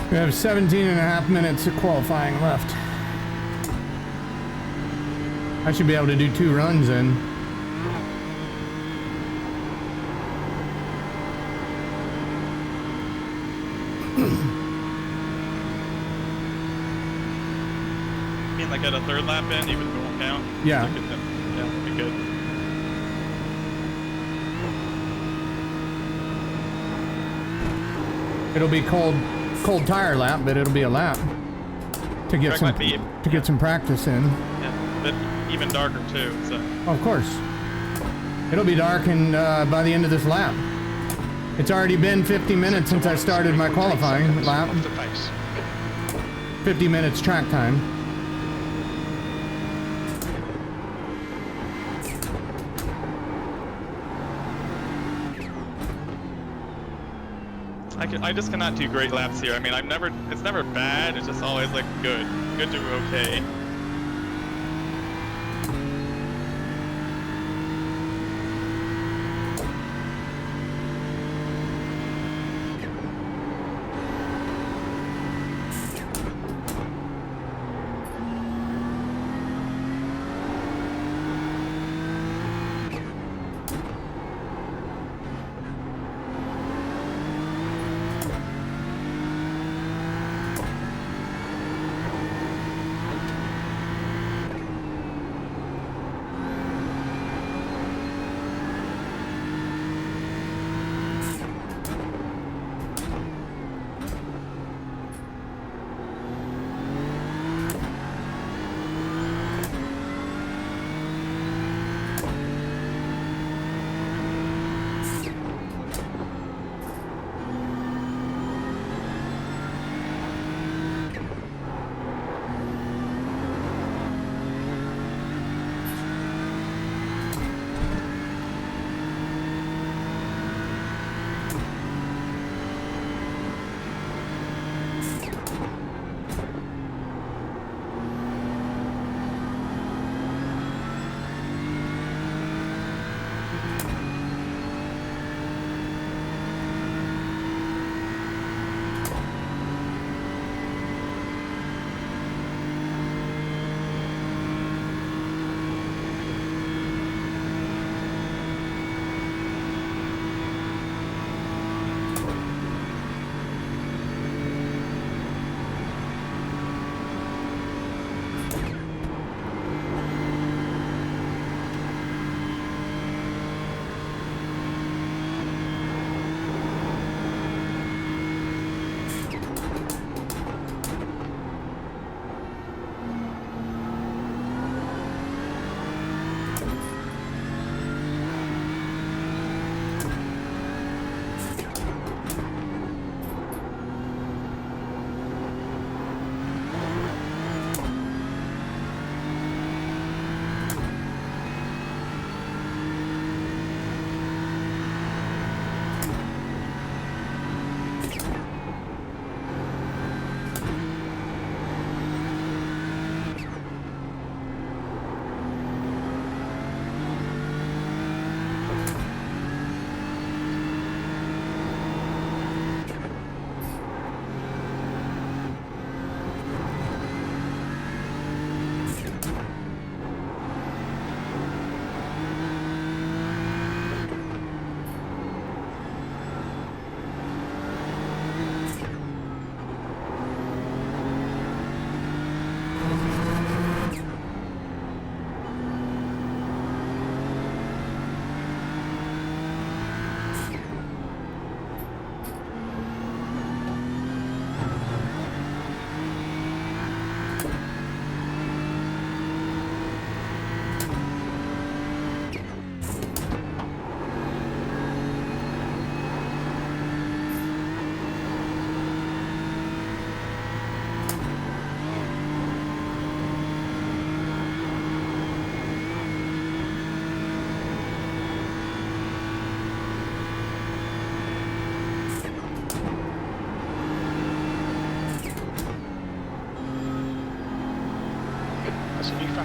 We have 17 and a half minutes of qualifying left. I should be able to do 2 runs in. I mean, like at a third lap in, even if it won't count? Yeah. Like yeah, that'd be good. It'll be cold tire lap, but it'll be a lap to get Track might be- some practice in. Yeah, but even darker too, so. Of course. It'll be dark and by the end of this lap. It's already been 50 minutes since I started my qualifying lap. Off the pace. 50 minutes track time. I just cannot do great laps here. I mean, it's never bad, it's just always like good to okay.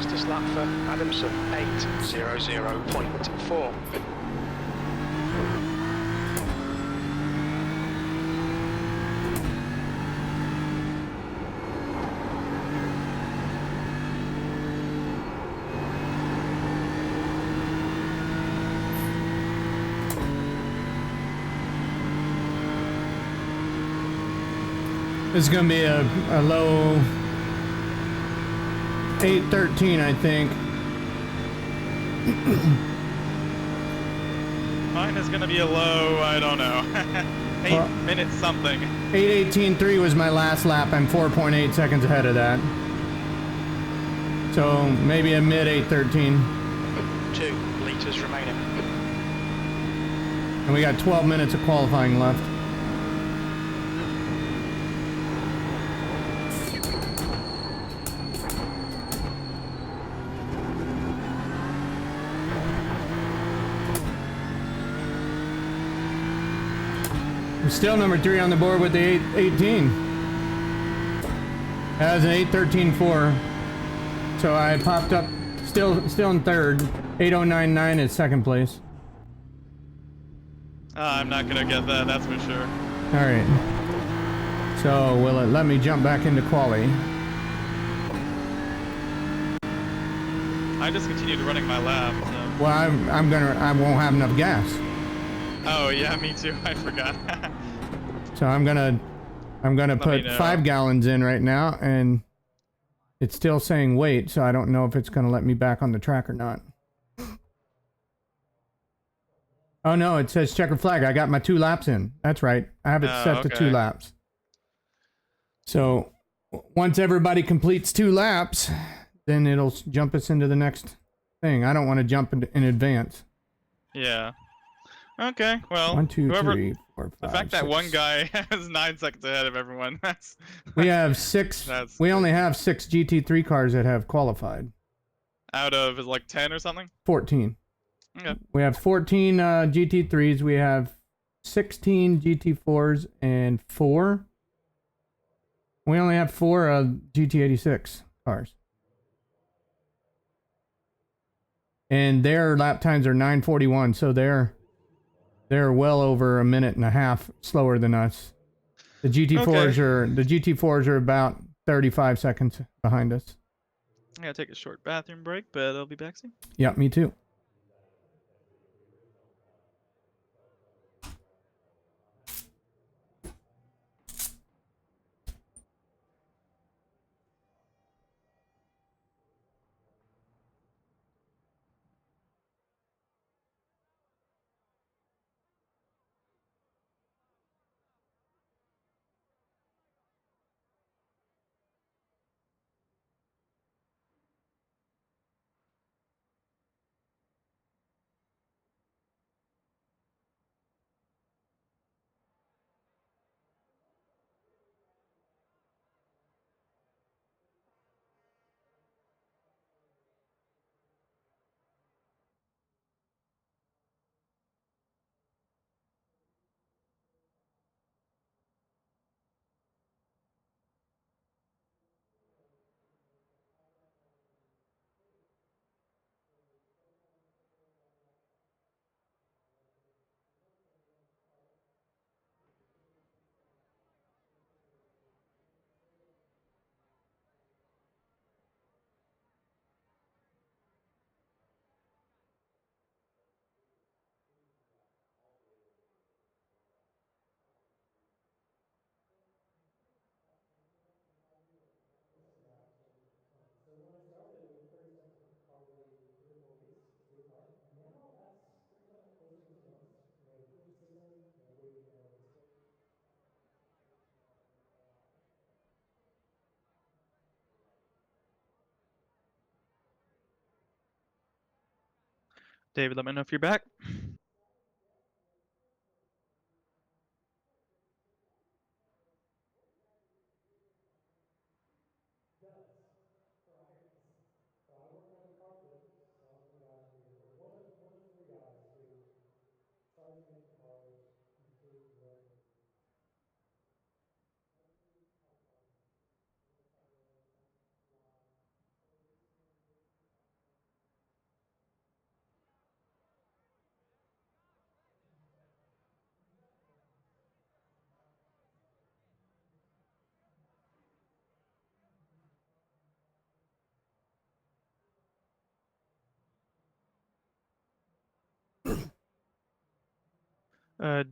fastest lap for Adamson, 8:00.4. This is gonna be a low 8:13, I think. Mine is gonna be a low, I don't know. 8 minutes something. 8:18.3 was my last lap. I'm 4.8 seconds ahead of that. So maybe a mid 8:13. 2 litres remaining. And we got 12 minutes of qualifying left. We're still number 3 on the board with the 8:18. As an 8:13.4. So I popped up, still in third. 8:09.9 is second place. I'm not gonna get that, that's for sure. All right. So will it let me jump back into quali? I just continued running my lap, so. Well, I won't have enough gas. Oh yeah, me too. I forgot. So I'm gonna put 5 gallons in right now, and it's still saying wait. So I don't know if it's gonna let me back on the track or not. Oh no, it says checker flag. I got my 2 laps in. That's right. I have it set to 2 laps. So once everybody completes 2 laps, then it'll jump us into the next thing. I don't want to jump in advance. Yeah. Okay, well, 1, 2, whoever, 3, 4, 5, the fact that 6. one guy is 9 seconds ahead of everyone, that's... We have 6, we only have 6 GT3 cars that have qualified. Out of, is it like 10 or something? 14. Okay. We have 14 GT3s, we have 16 GT4s, and 4. We only have 4 GT86 cars. And their lap times are 9:41, so they're well over a minute and a half slower than us. The GT4s are about 35 seconds behind us. I gotta take a short bathroom break, but I'll be back soon. Yeah, me too. David, let me know if you're back.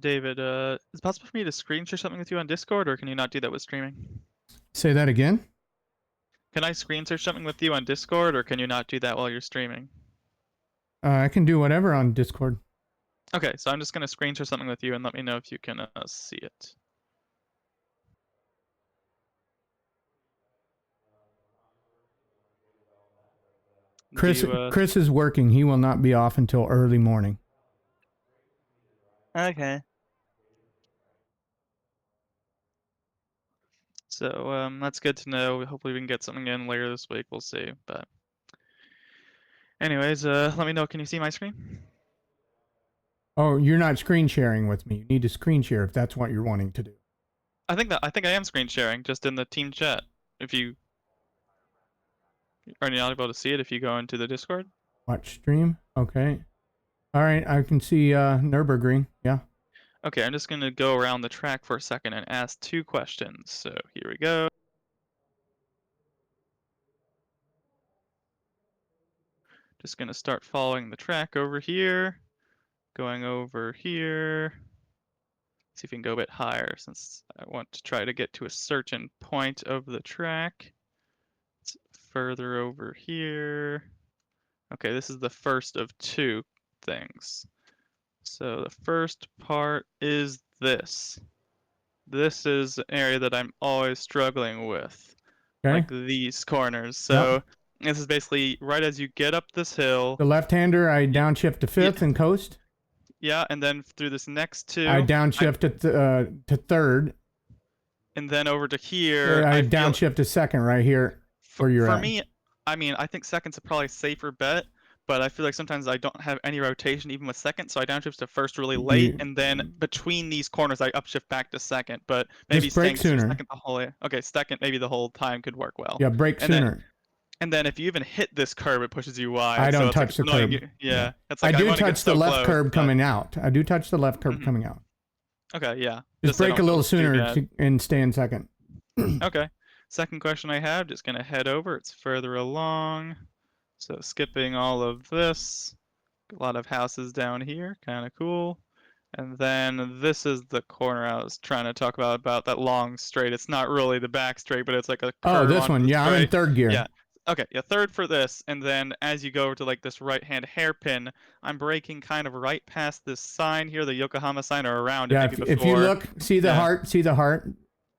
David, is it possible for me to screen share something with you on Discord, or can you not do that with streaming? Say that again. Can I screen share something with you on Discord, or can you not do that while you're streaming? I can do whatever on Discord. Okay, so I'm just gonna screen share something with you, and let me know if you can see it. Chris, Do you, Chris is working. He will not be off until early morning. Okay. So that's good to know. Hopefully we can get something in later this week. We'll see. But anyways, let me know. Can you see my screen? Oh, you're not screen sharing with me. You need to screen share if that's what you're wanting to do. I think I am screen sharing just in the team chat. If you are not able to see it, if you go into the Discord. Watch stream. Okay. All right. I can see Nurburgring. Yeah. Okay, I'm just gonna go around the track for a second and ask 2 questions. So here we go. Just gonna start following the track over here, going over here. See if we can go a bit higher since I want to try to get to a certain point of the track. It's further over here. Okay, this is the first of 2 things. So the first part is this. This is an area that I'm always struggling with, Okay. like these corners. So this is basically right as you get up this hill. The left-hander, I downshift to 5th and coast. Yeah, and then through this next 2. I downshift to 3rd. And then over to here. I downshift to 2nd right here where you're at. For me, I mean, I think 2nd's a probably safer bet. But I feel like sometimes I don't have any rotation even with 2nd, so I downshift to 1st really late, and then between these corners I upshift back to 2nd. But maybe just brake sooner. 2nd the whole way. Okay, 2nd maybe the whole time could work well. Yeah, brake sooner. And then if you even hit this curb, it pushes you wide. I don't so touch the curb. Yeah, it's like I do touch the left curb coming out. I do touch the left curb coming out. Okay, yeah. Just brake a little sooner and stay in 2nd. Okay. Second question I have, just gonna head over. It's further along. So skipping all of this. A lot of houses down here, kind of cool. And then this is the corner I was trying to talk about that long straight. It's not really the back straight, but it's like a curve. Oh, this one. Yeah, I'm in 3rd gear. Yeah. Okay, yeah, 3rd for this. And then as you go over to like this right-hand hairpin, I'm braking kind of right past this sign here, the Yokohama sign, or around yeah, it. Yeah, if you look, see the heart, see the heart?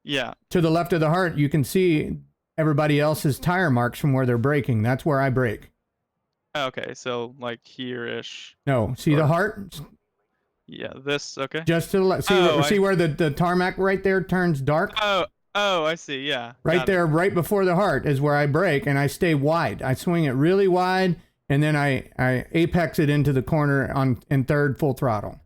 Yeah. To the left of the heart, you can see everybody else's tire marks from where they're braking. That's where I brake. Okay, so like here-ish. No, see the heart? Yeah, this, okay. Just to the left. See where the tarmac right there turns dark? Oh, I see, yeah. Right there, right before the heart is where I brake, and I stay wide. I swing it really wide, and then I apex it into the corner in 3rd full throttle.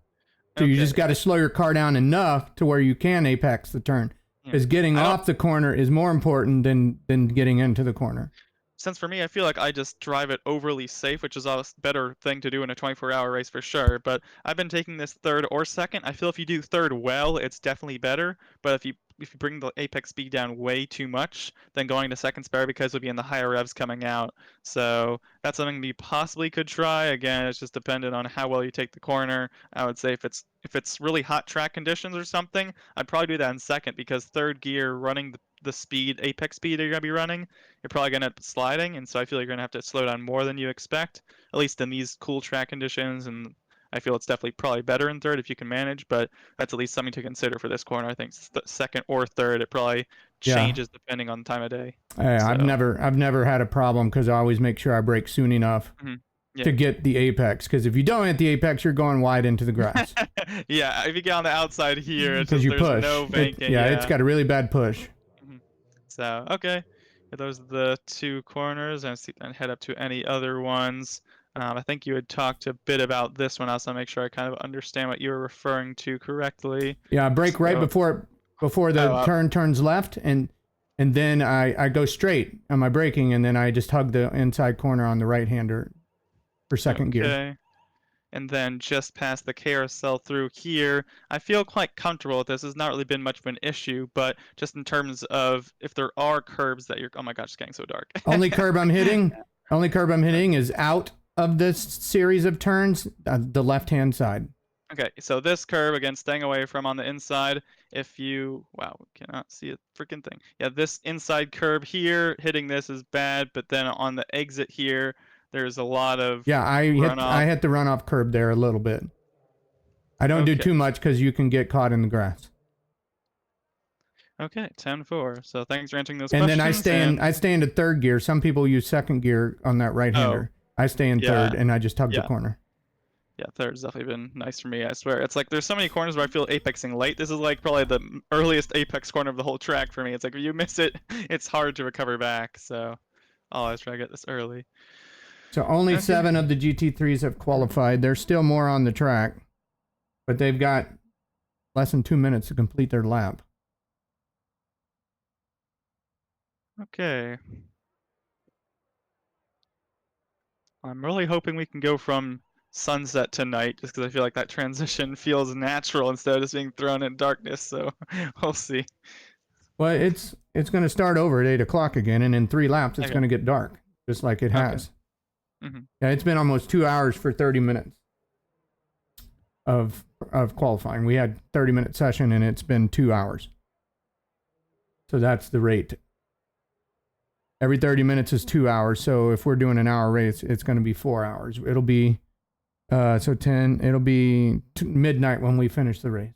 So you just got to slow your car down enough to where you can apex the turn. Because getting off the corner is more important than getting into the corner. Since for me, I feel like I just drive it overly safe, which is a better thing to do in a 24-hour race for sure. But I've been taking this 3rd or 2nd. I feel if you do 3rd well, it's definitely better. But if you bring the apex speed down way too much, then going to 2nd's better because it'll be in the higher revs coming out. So that's something you possibly could try. Again, it's just dependent on how well you take the corner. I would say if it's really hot track conditions or something, I'd probably do that in 2nd because 3rd gear running the speed, apex speed you're going to be running, you're probably going to end up sliding, and so I feel like you're going to have to slow down more than you expect, at least in these cool track conditions, and I feel it's definitely probably better in 3rd if you can manage, but that's at least something to consider for this corner. I think 2nd or 3rd, it probably changes depending on the time of day. Hey, so. I've never had a problem because I always make sure I brake soon enough to get the apex, because if you don't hit the apex, you're going wide into the grass. Yeah, if you get on the outside here, it's just you there's push. No banking. It's got a really bad push. So, okay. Those are the 2 corners, and head up to any other ones. I think you had talked a bit about this one. I also make sure I kind of understand what you were referring to correctly. Yeah, I brake right before the turn turns left, and then I go straight on my braking, and then I just hug the inside corner on the right-hander for 2nd gear. And then just past the carousel through here, I feel quite comfortable with this. Has not really been much of an issue, but just in terms of if there are curbs that you're, oh my gosh, it's getting so dark. Only curb I'm hitting is out of this series of turns, the left-hand side. Okay, so this curve, again, staying away from on the inside. If you, wow, we cannot see a freaking thing. Yeah, this inside curve here, hitting this is bad, but then on the exit here, there's a lot of Yeah, I runoff. hit the runoff curb there a little bit. I don't do Okay. too much because you can get caught in the grass. Okay, 10-4. So thanks for answering those And questions. then I stay into third gear. Some people use second gear on that right-hander. I stay in third, and I just hug the corner. Yeah, third's definitely been nice for me, I swear. It's like there's so many corners where I feel apexing late. This is like probably the earliest apex corner of the whole track for me. It's like if you miss it, it's hard to recover back. So I'll always try to get this early. So only 7 of the GT3s have qualified. There's still more on the track, but they've got less than 2 minutes to complete their lap. Okay. I'm really hoping we can go from sunset to night, just because I feel like that transition feels natural instead of just being thrown in darkness. So we'll see. Well, it's going to start over at 8 o'clock again, and in 3 laps it's going to get dark, just like it has. Yeah, it's been almost 2 hours for 30 minutes of qualifying. We had 30-minute session, and it's been 2 hours. So that's the rate. Every 30 minutes is 2 hours. So if we're doing an hour race, it's going to be 4 hours. It'll be so 10. It'll be midnight when we finish the race.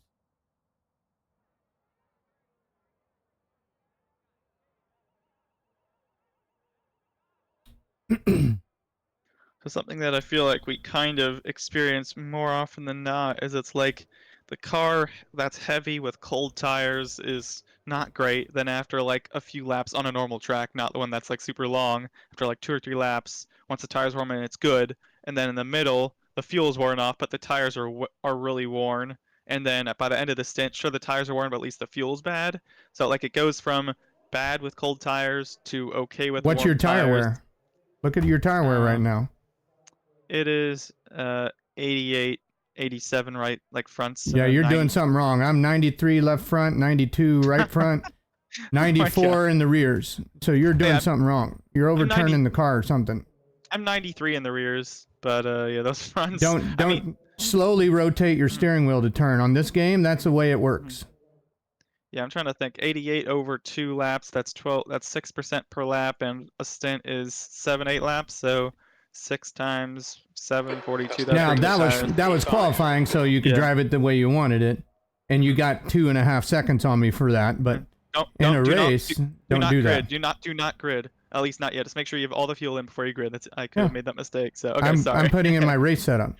So something that I feel like we kind of experience more often than not is it's like the car that's heavy with cold tires is not great. Then after like a few laps on a normal track, not the one that's like super long, after like 2 or 3 laps, once the tires warm in, it's good. And then in the middle, the fuel's worn off, but the tires are really worn. And then by the end of the stint, sure the tires are worn, but at least the fuel's bad. So like it goes from bad with cold tires to okay with What's warm your tire tires. wear? Look at your tire wear right now. It is 88, 87 right, like fronts. Yeah, you're doing something wrong. I'm 93 left front, 92 right front, 94 in the rears. So you're doing something wrong. You're overturning the car or something. I'm 93 in the rears, but yeah, those fronts. Don't slowly rotate your steering wheel to turn. On this game, that's the way it works. Yeah, I'm trying to think. 88 over 2 laps, that's 12. That's 6% per lap, and a stint is 7-8 laps, so 6 times 7, 42. Now that was qualifying, so you could drive it the way you wanted it, and you got 2.5 seconds on me for that. But in a race, don't do that. Do not grid. At least not yet. Just make sure you have all the fuel in before you grid. I could have made that mistake. So okay, sorry. I'm putting in my race setup.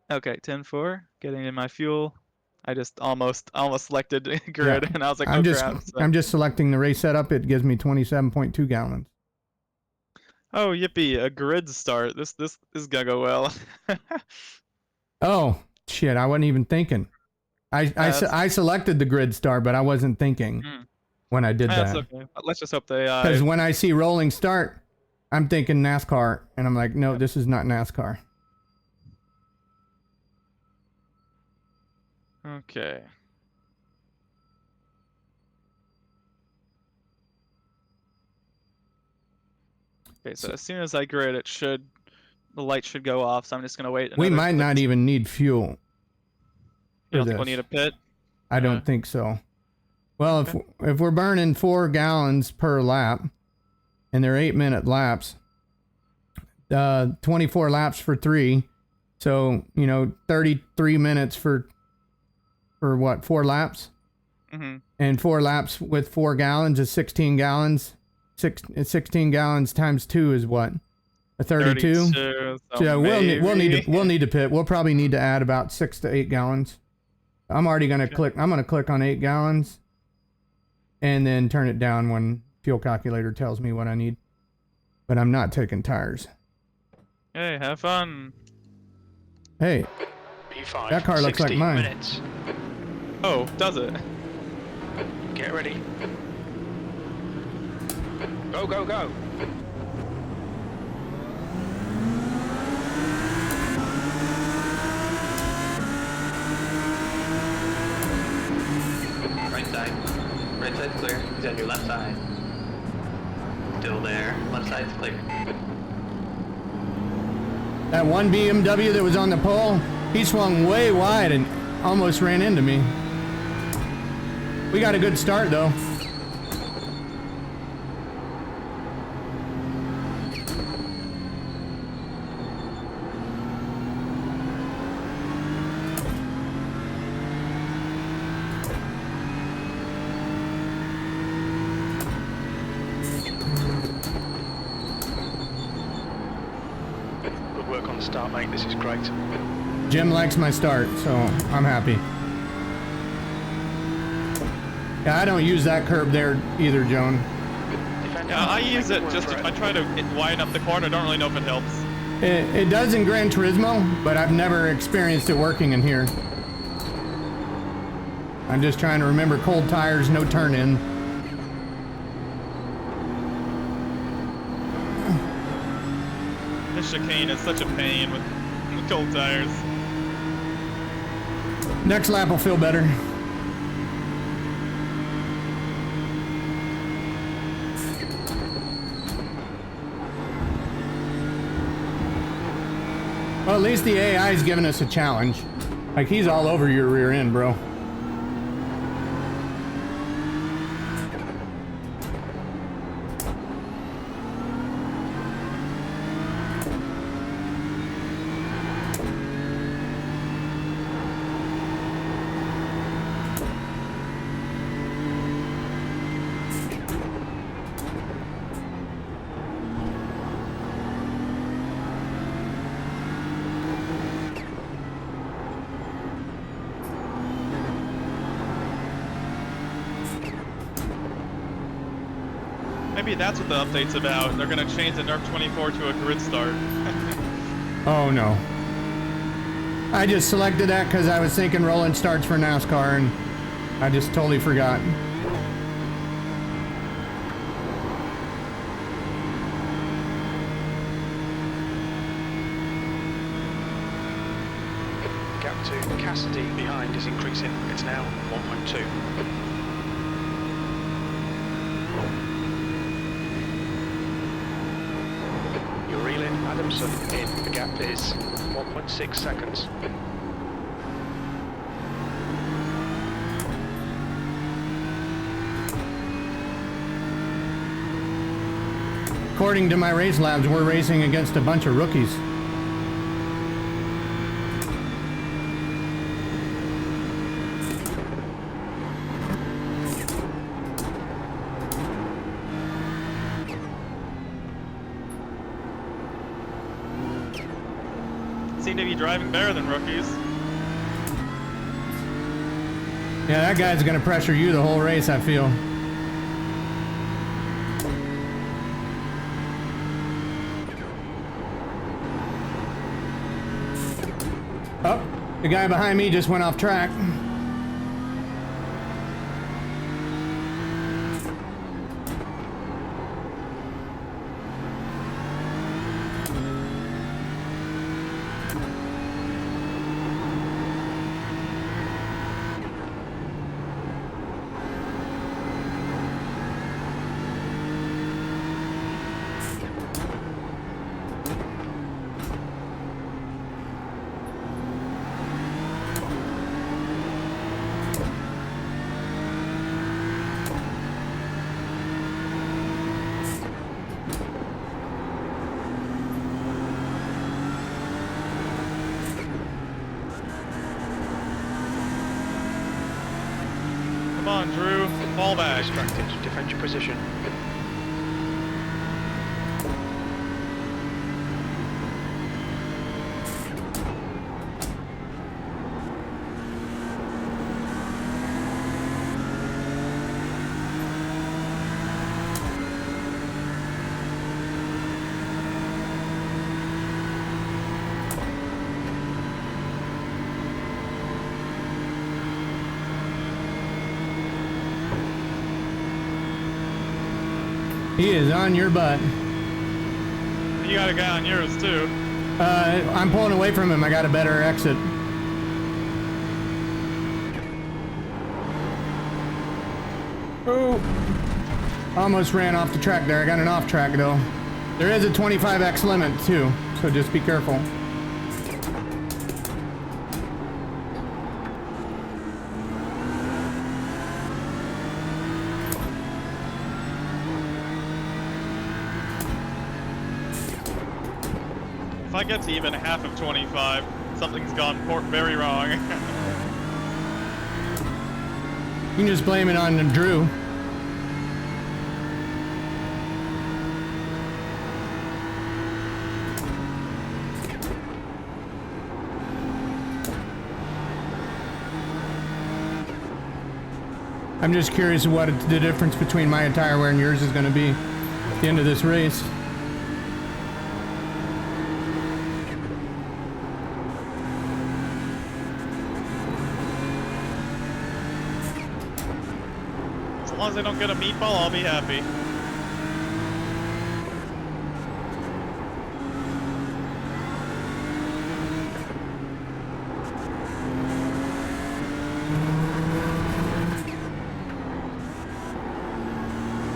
Okay, 10-4, getting in my fuel. I just almost selected grid, and I was like, I'm just selecting the race setup. It gives me 27.2 gallons. Oh, yippee! A grid start. This is gonna go well. Oh shit! I wasn't even thinking. I selected the grid start, but I wasn't thinking when I did that. Okay. Let's just hope they. Because when I see rolling start, I'm thinking NASCAR, and I'm like, no, this is not NASCAR. Okay. Okay, so as soon as I grid, the light should go off. So I'm just gonna wait. We might not even need fuel. You don't think we'll need a pit? I don't think so. Well, if we're burning 4 gallons per lap, and they're 8-minute laps, 24 laps for 3, so 33 minutes for what, 4 laps? And 4 laps with 4 gallons is 16 gallons. 16 gallons times 2 is what? A 32? So we'll need to pit. We'll probably need to add about 6 to 8 gallons. I'm already gonna click. I'm gonna click on 8 gallons, and then turn it down when fuel calculator tells me what I need. But I'm not taking tires. Hey, have fun. Hey, P5, that car looks like mine. Minutes. Oh, does it? Get ready. Go, go, go. Right side. Right side's clear. He's on your left side. Still there. Left side's clear. That one BMW that was on the pole, He swung way wide and almost ran into me. We got a good start though. Good work on the start, mate. This is great. Jim likes my start, so I'm happy. Yeah, I don't use that curb there either, Joan. Yeah, I use it just to, I try to widen up the corner. I don't really know if it helps. It does in Gran Turismo, but I've never experienced it working in here. I'm just trying to remember cold tires, no turn in. This chicane is such a pain with cold tires. Next lap will feel better. Well, at least the AI is giving us a challenge. Like, he's all over your rear end, bro. Maybe that's what the update's about. They're gonna change the Nurb 24 to a grid start. Oh no. I just selected that because I was thinking rolling starts for NASCAR and I just totally forgot. Gap to Cassidy behind is increasing. It's now 1.2. Adamson in. The gap is 1.6 seconds. According to my race labs, we're racing against a bunch of rookies. Seem to be driving better than rookies. Yeah, that guy's gonna pressure you the whole race, I feel. Oh, the guy behind me just went off track. Come on, Drew. Fall back. Distracted. Defend your position. He is on your butt. You got a guy on yours too. I'm pulling away from him. I got a better exit. Oh, almost ran off the track there. I got an off track though. There is a 25x limit too, so just be careful. If I get to even half of 25, something's gone very wrong. You can just blame it on Drew. I'm just curious what the difference between my tire wear and yours is going to be at the end of this race. As long as I don't get a meatball, I'll be happy.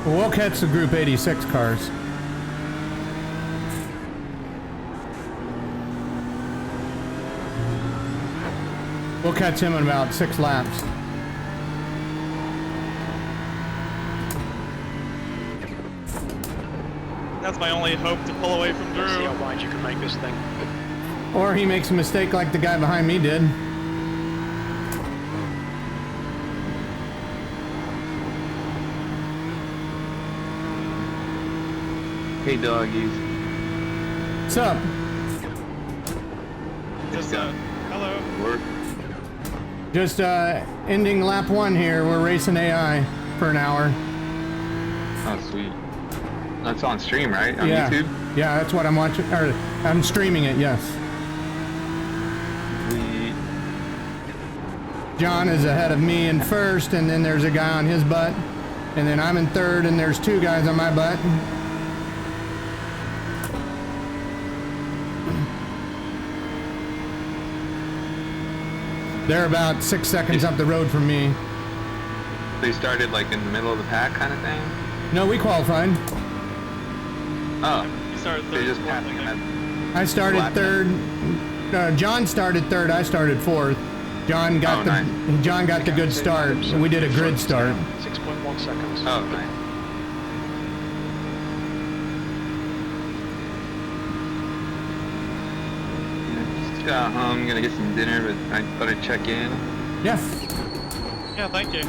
Well, we'll catch the Group 86 cars. We'll catch him in about 6 laps. That's my only hope to pull away from Let's see Drew. how wide you can make this thing. Or he makes a mistake like the guy behind me did. Hey doggies. What's up? Just, hello. Work. Just ending lap 1 here. We're racing AI for an hour. Oh, sweet. That's on stream, right? On Yeah. YouTube? Yeah, that's what I'm watching. Or I'm streaming it, yes. Sweet. John is ahead of me in first, and then there's a guy on his butt. And then I'm in third, and there's 2 guys on my butt. They're about 6 seconds up the road from me. They started like in the middle of the pack kind of thing? No, we qualified. Oh. You started They're third. just fourth, I passing think. them. I started Lap third. John started third. I started fourth. John got nice. John got the good start. And we did a grid start. 6.1 seconds. Oh, nice. I'm gonna get some dinner, but I thought I'd check in. Yeah. Yeah, thank you.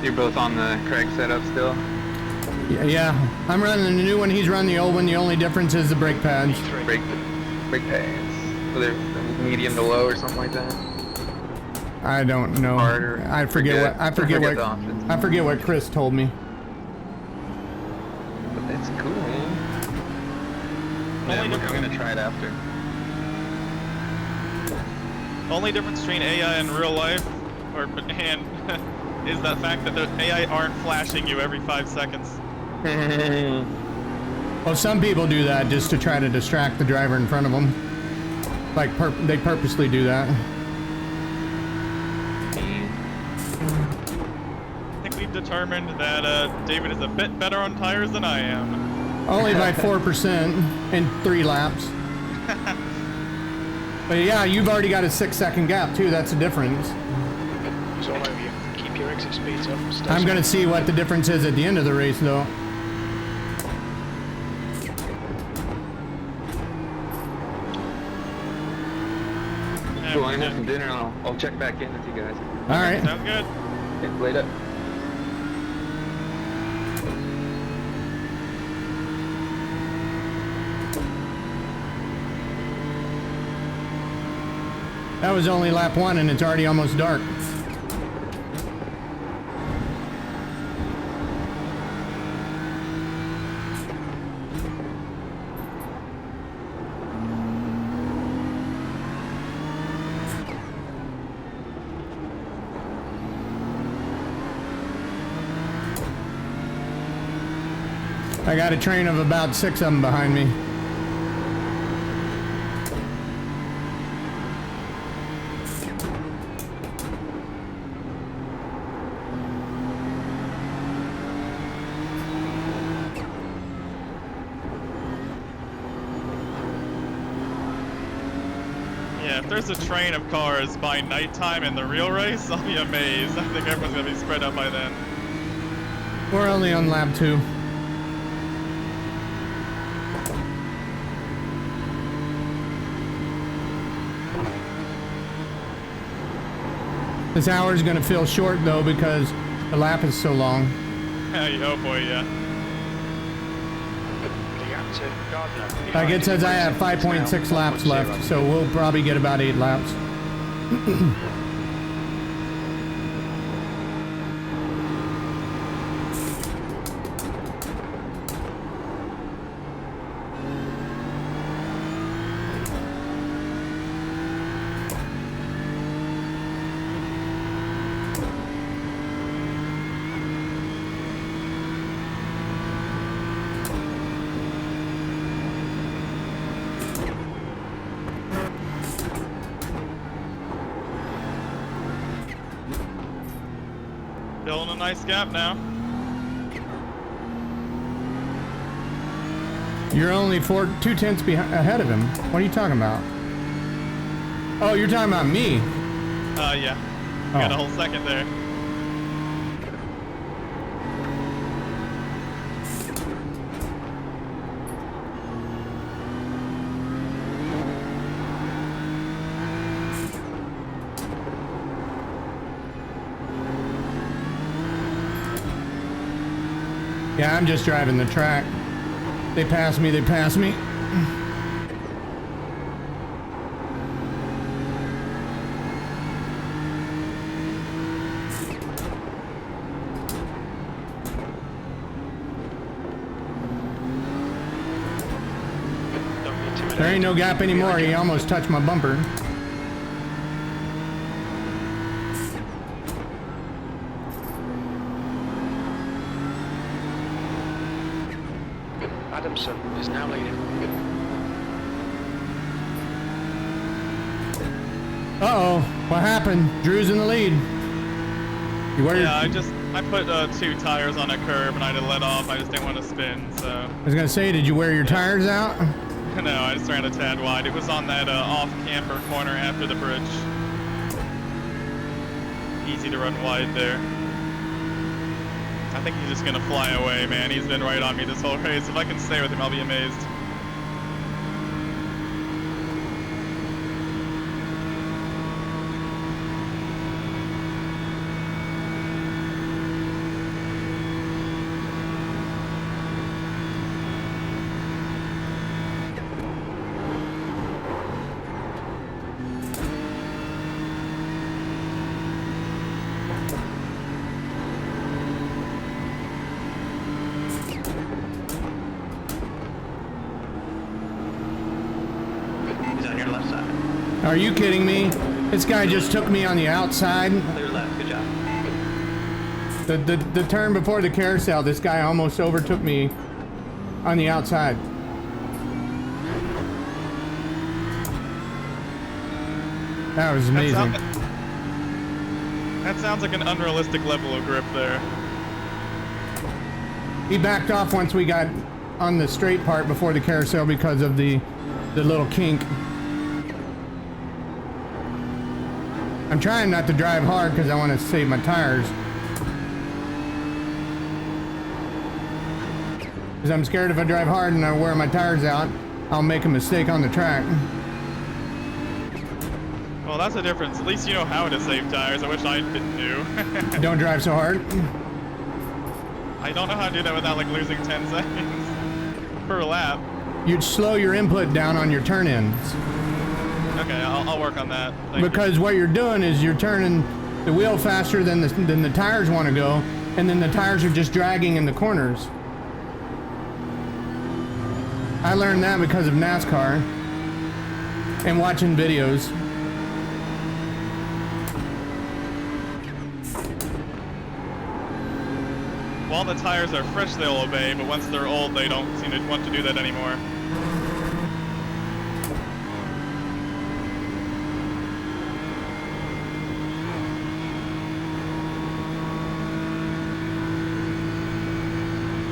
You're both on the Craig setup still? Yeah. I'm running the new one. He's running the old one. The only difference is the brake pads. Brake pads. So they're medium to low or something like that? I don't know. Harder. I forget what Forget the options. I forget what Chris told me. But that's cool, man. Yeah, I'm gonna try it after. Only difference between AI and real life, is that fact that the AI aren't flashing you every 5 seconds. Well, some people do that just to try to distract the driver in front of them. Like they purposely do that. I think we've determined that David is a bit better on tires than I am. Only by 4% in 3 laps. But yeah, you've already got a 6-second gap too. That's the difference. It's all over you. Keep your exit speeds up. Stay I'm slow. gonna see what the difference is at the end of the race though. Yeah, Cool, I'm gonna yeah. have some dinner and I'll check back in with you guys. All right. Sounds good. Okay, later. That was only lap 1 and it's already almost dark. I got a train of about 6 of them behind me. Yeah, if there's a train of cars by nighttime in the real race, I'll be amazed. I think everyone's gonna be spread out by then. We're only on lap 2. This hour's gonna feel short though because the lap is so long. Oh boy, yeah. Like it says I have 5.6 laps left, so we'll probably get about 8 laps. Filling a nice gap now. You're only 2/10 ahead of him. What are you talking about? Oh, you're talking about me. Yeah. Got a whole second there. Yeah, I'm just driving the track. They pass me, they pass me. There ain't no gap anymore. He almost touched my bumper. Adamson is now leading. Uh-oh, what happened? Drew's in the lead. You were? Yeah, I put 2 tires on a curb and I had to let off. I just didn't want to spin, so. I was gonna say, did you wear your tires out? No, I just ran a tad wide. It was on that off-camber corner after the bridge. Easy to run wide there. I think he's just gonna fly away, man. He's been right on me this whole race. If I can stay with him, I'll be amazed. He's on your left side. Are you kidding me? This guy just took me on the outside. Clear left, good job. The turn before the carousel, this guy almost overtook me on the outside. That was amazing. That sounds like an unrealistic level of grip there. He backed off once we got on the straight part before the carousel because of the little kink. I'm trying not to drive hard because I want to save my tires. Because I'm scared if I drive hard and I wear my tires out, I'll make a mistake on the track. Well, that's the difference. At least you know how to save tires. I wish I didn't do. Don't drive so hard. I don't know how to do that without like losing 10 seconds per lap. You'd slow your input down on your turn-ins. Okay, I'll work on that. Because what you're doing is you're turning the wheel faster than the tires want to go, and then the tires are just dragging in the corners. I learned that because of NASCAR and watching videos. While the tires are fresh, they'll obey, but once they're old, they don't seem to want to do that anymore.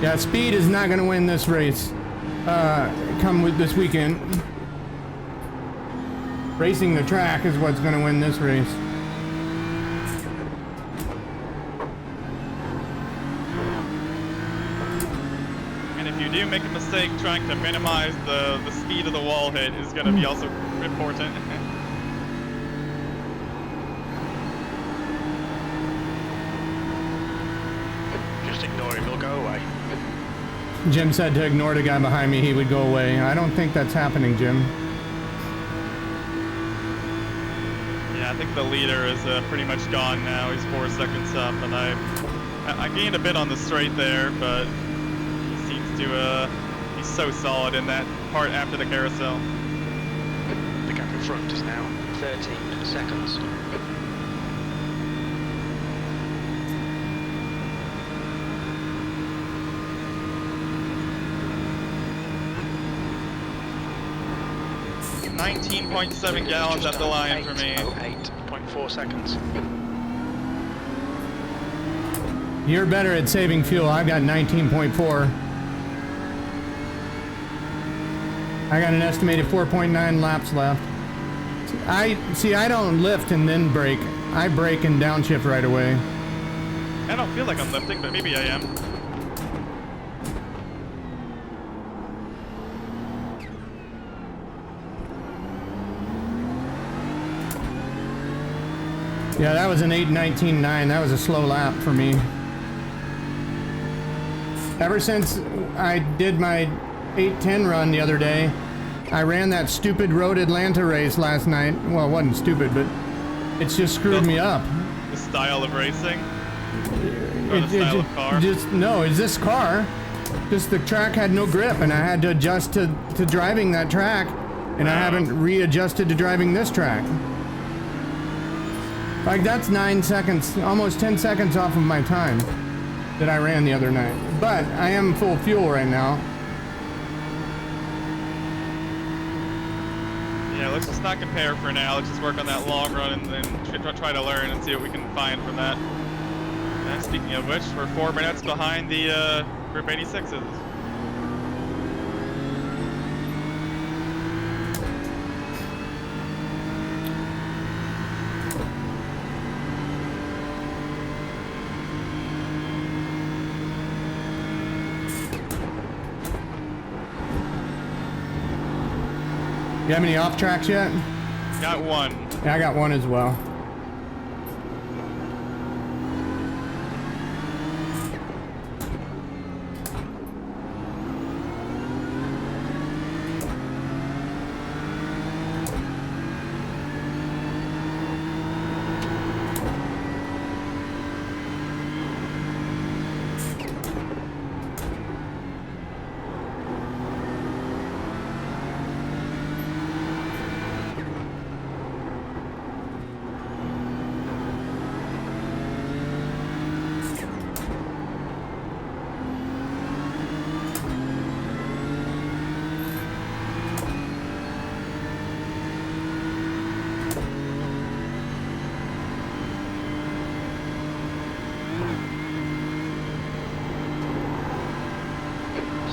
Yeah, speed is not going to win this race. Come with this weekend. Racing the track is what's going to win this race. And if you do make a mistake, trying to minimize the speed of the wall hit is going to be also important. Just ignore him, he'll go away. Jim said to ignore the guy behind me, he would go away. I don't think that's happening, Jim. Yeah, I think the leader is pretty much gone now. He's 4 seconds up, and I gained a bit on the straight there, but he seems to he's so solid in that part after the carousel. The gap in front is now 13 seconds. $19.7 gallons at the line for me. 8.4 seconds. You're better at saving fuel. I've got 19.4. I got an estimated 4.9 laps left. I don't lift and then brake. I brake and downshift right away. I don't feel like I'm lifting, but maybe I am. Yeah, that was an 8:19.9. That was a slow lap for me. Ever since I did my 8:10 run the other day, I ran that stupid Road Atlanta race last night. Well, it wasn't stupid, but it's just screwed me up. The style of racing? Or the style of car? It's this car. Just the track had no grip, and I had to adjust to driving that track, and I haven't readjusted to driving this track. Like, that's 9 seconds, almost 10 seconds off of my time that I ran the other night. But I am full fuel right now. Yeah, let's just not compare for now. Let's just work on that long run and then try to learn and see what we can find from that. And speaking of which, we're 4 minutes behind the Group 86s. You have any off tracks yet? Got one. Yeah, I got one as well.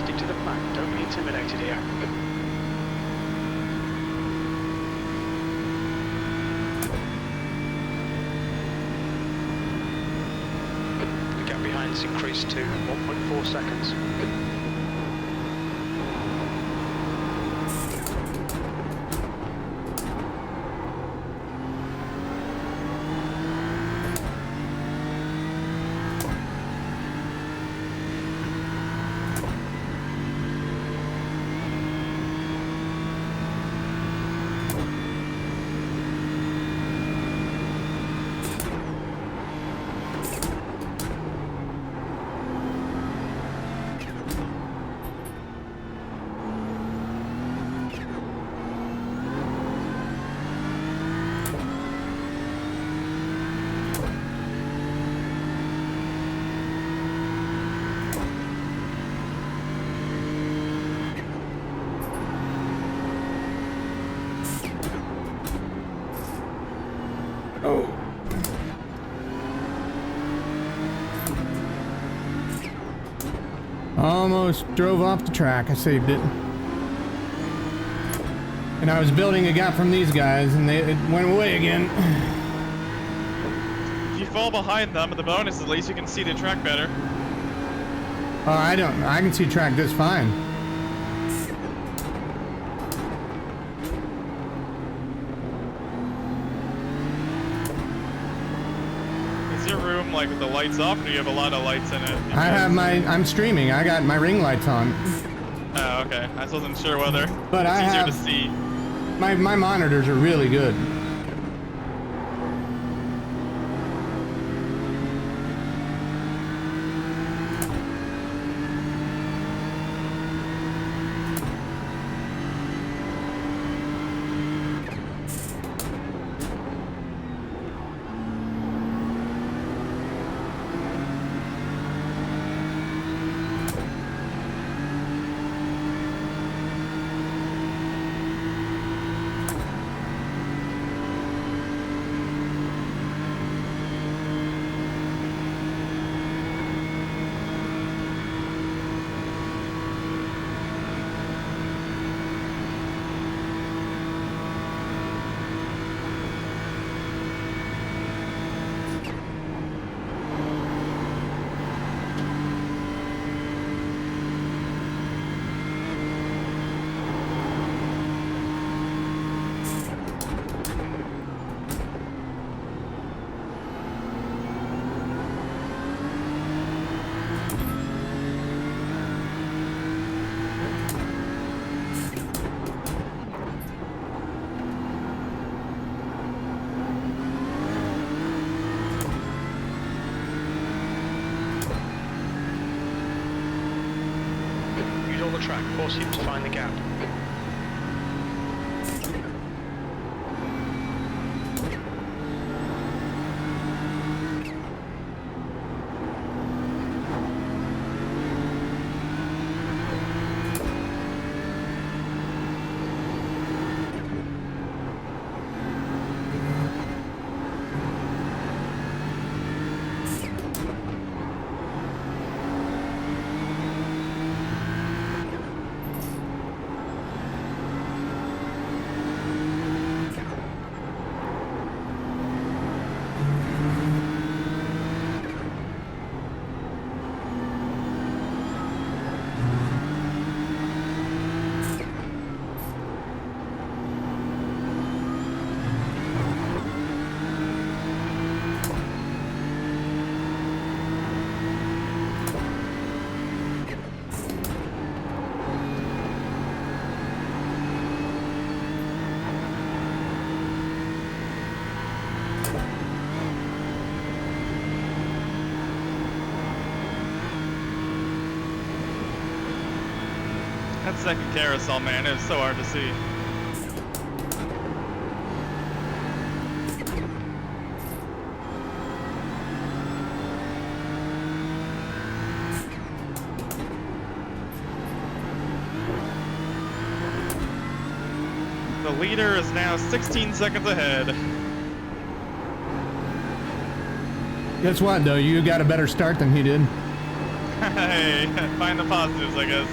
Stick to the plan, don't be intimidated here. The gap behind has increased to 1.4 seconds. Almost drove off the track. I saved it. And I was building a gap from these guys, and it went away again. If you fall behind them, the bonus is at least you can see the track better. Oh, I can see track just fine. Is your room like with the lights off, or do you have a lot of lights in it? I'm streaming. I got my ring lights on. Oh, okay. I wasn't sure whether But it's I easier have, to see. my monitors are really good. The track, force him to find the gap. That second carousel, man, it was so hard to see. The leader is now 16 seconds ahead. Guess what, though? You got a better start than he did. Hey, find the positives, I guess.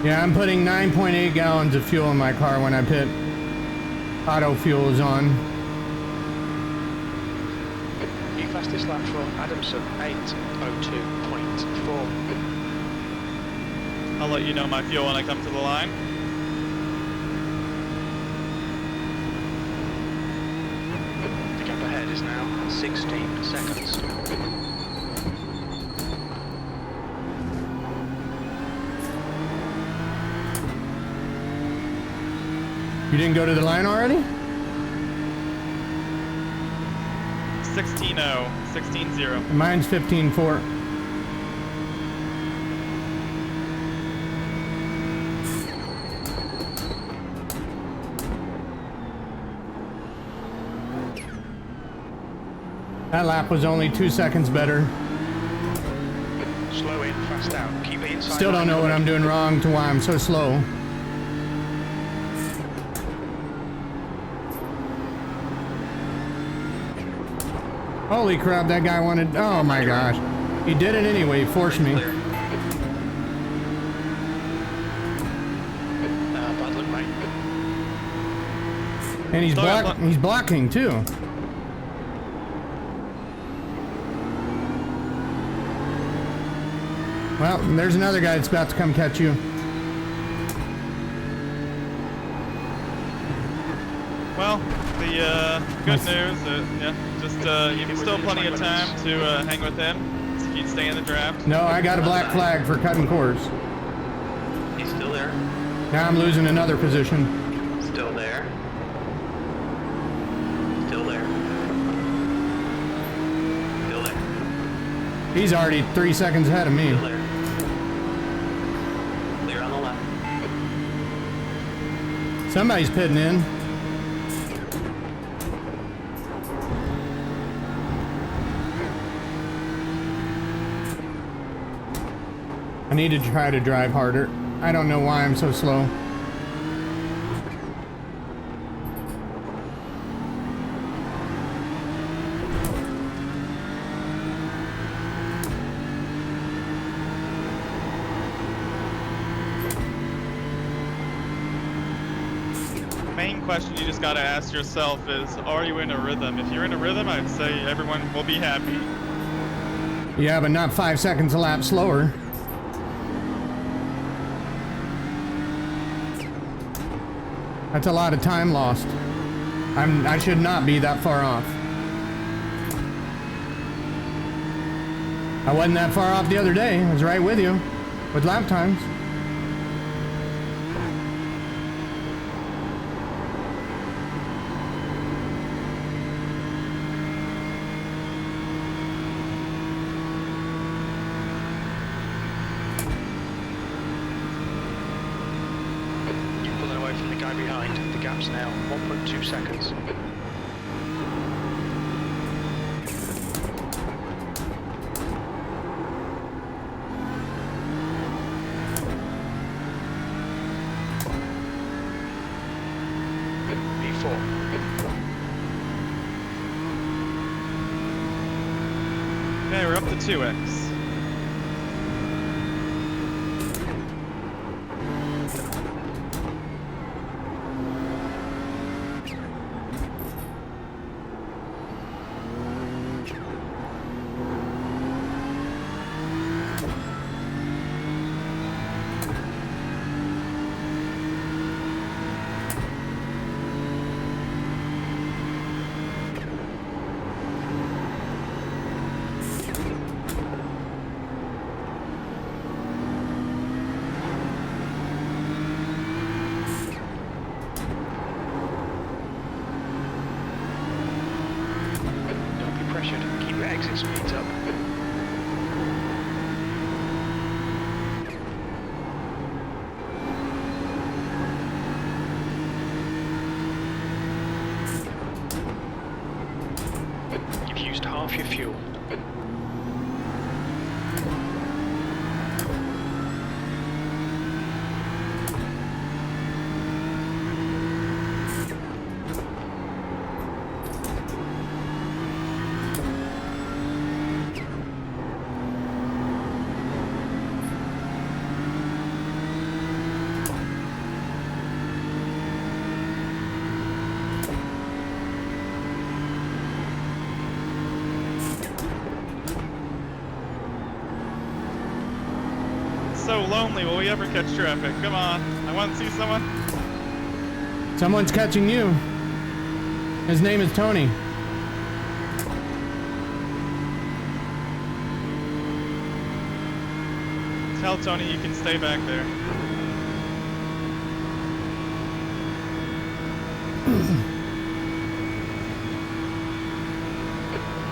Yeah, I'm putting 9.8 gallons of fuel in my car when I pit. Auto fuel is on. New fastest lap for Adamson, 8:02.4. I'll let you know my fuel when I come to the line. The gap ahead is now 16 seconds. You didn't go to the line already? 16-0, 16-0. Mine's 15.4. That lap was only 2 seconds better. Slow in, fast out. Keep it inside. Still don't know what I'm doing wrong to why I'm so slow. Holy crap, that guy wanted... Oh my gosh. He did it anyway, forced me. Clear. Bad luck, mate. And he's blocking too. Well, there's another guy that's about to come catch you. Well, the good news is, yeah, just you've still plenty of time to hang with him if you stay in the draft. No, I got a black flag for cutting course. He's still there. Now I'm losing another position. Still there. Still there. Still there. He's already 3 seconds ahead of me. Still there. Clear on the left. Somebody's pitting in. I need to try to drive harder. I don't know why I'm so slow. Main question you just gotta ask yourself is, are you in a rhythm? If you're in a rhythm, I'd say everyone will be happy. Yeah, but not 5 seconds a lap slower. That's a lot of time lost. I should not be that far off. I wasn't that far off the other day. I was right with you with lap times. Behind. The gap's now 1.2 seconds. B4. Okay, we're up to 2x. Keep your exit speeds up. You've used half your fuel. So lonely, will we ever catch traffic? Come on, I want to see someone. Someone's catching you. His name is Tony. Tell Tony you can stay back there.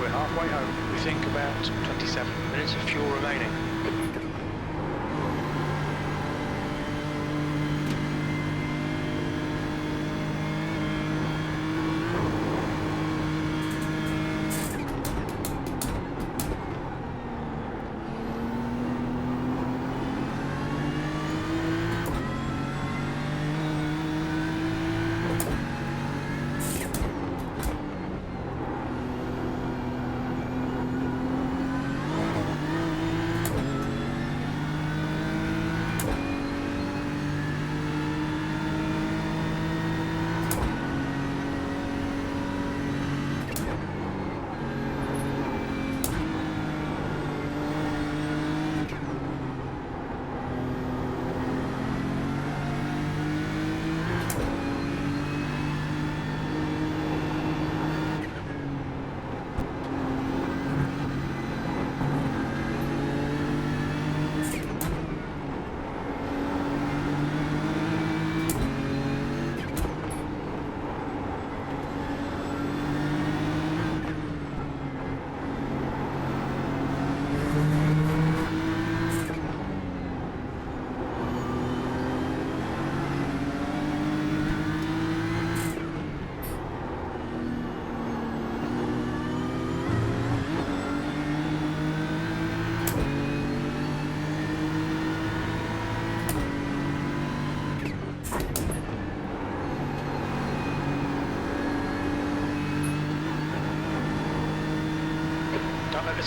We're halfway home. We think about 27 minutes of fuel remaining.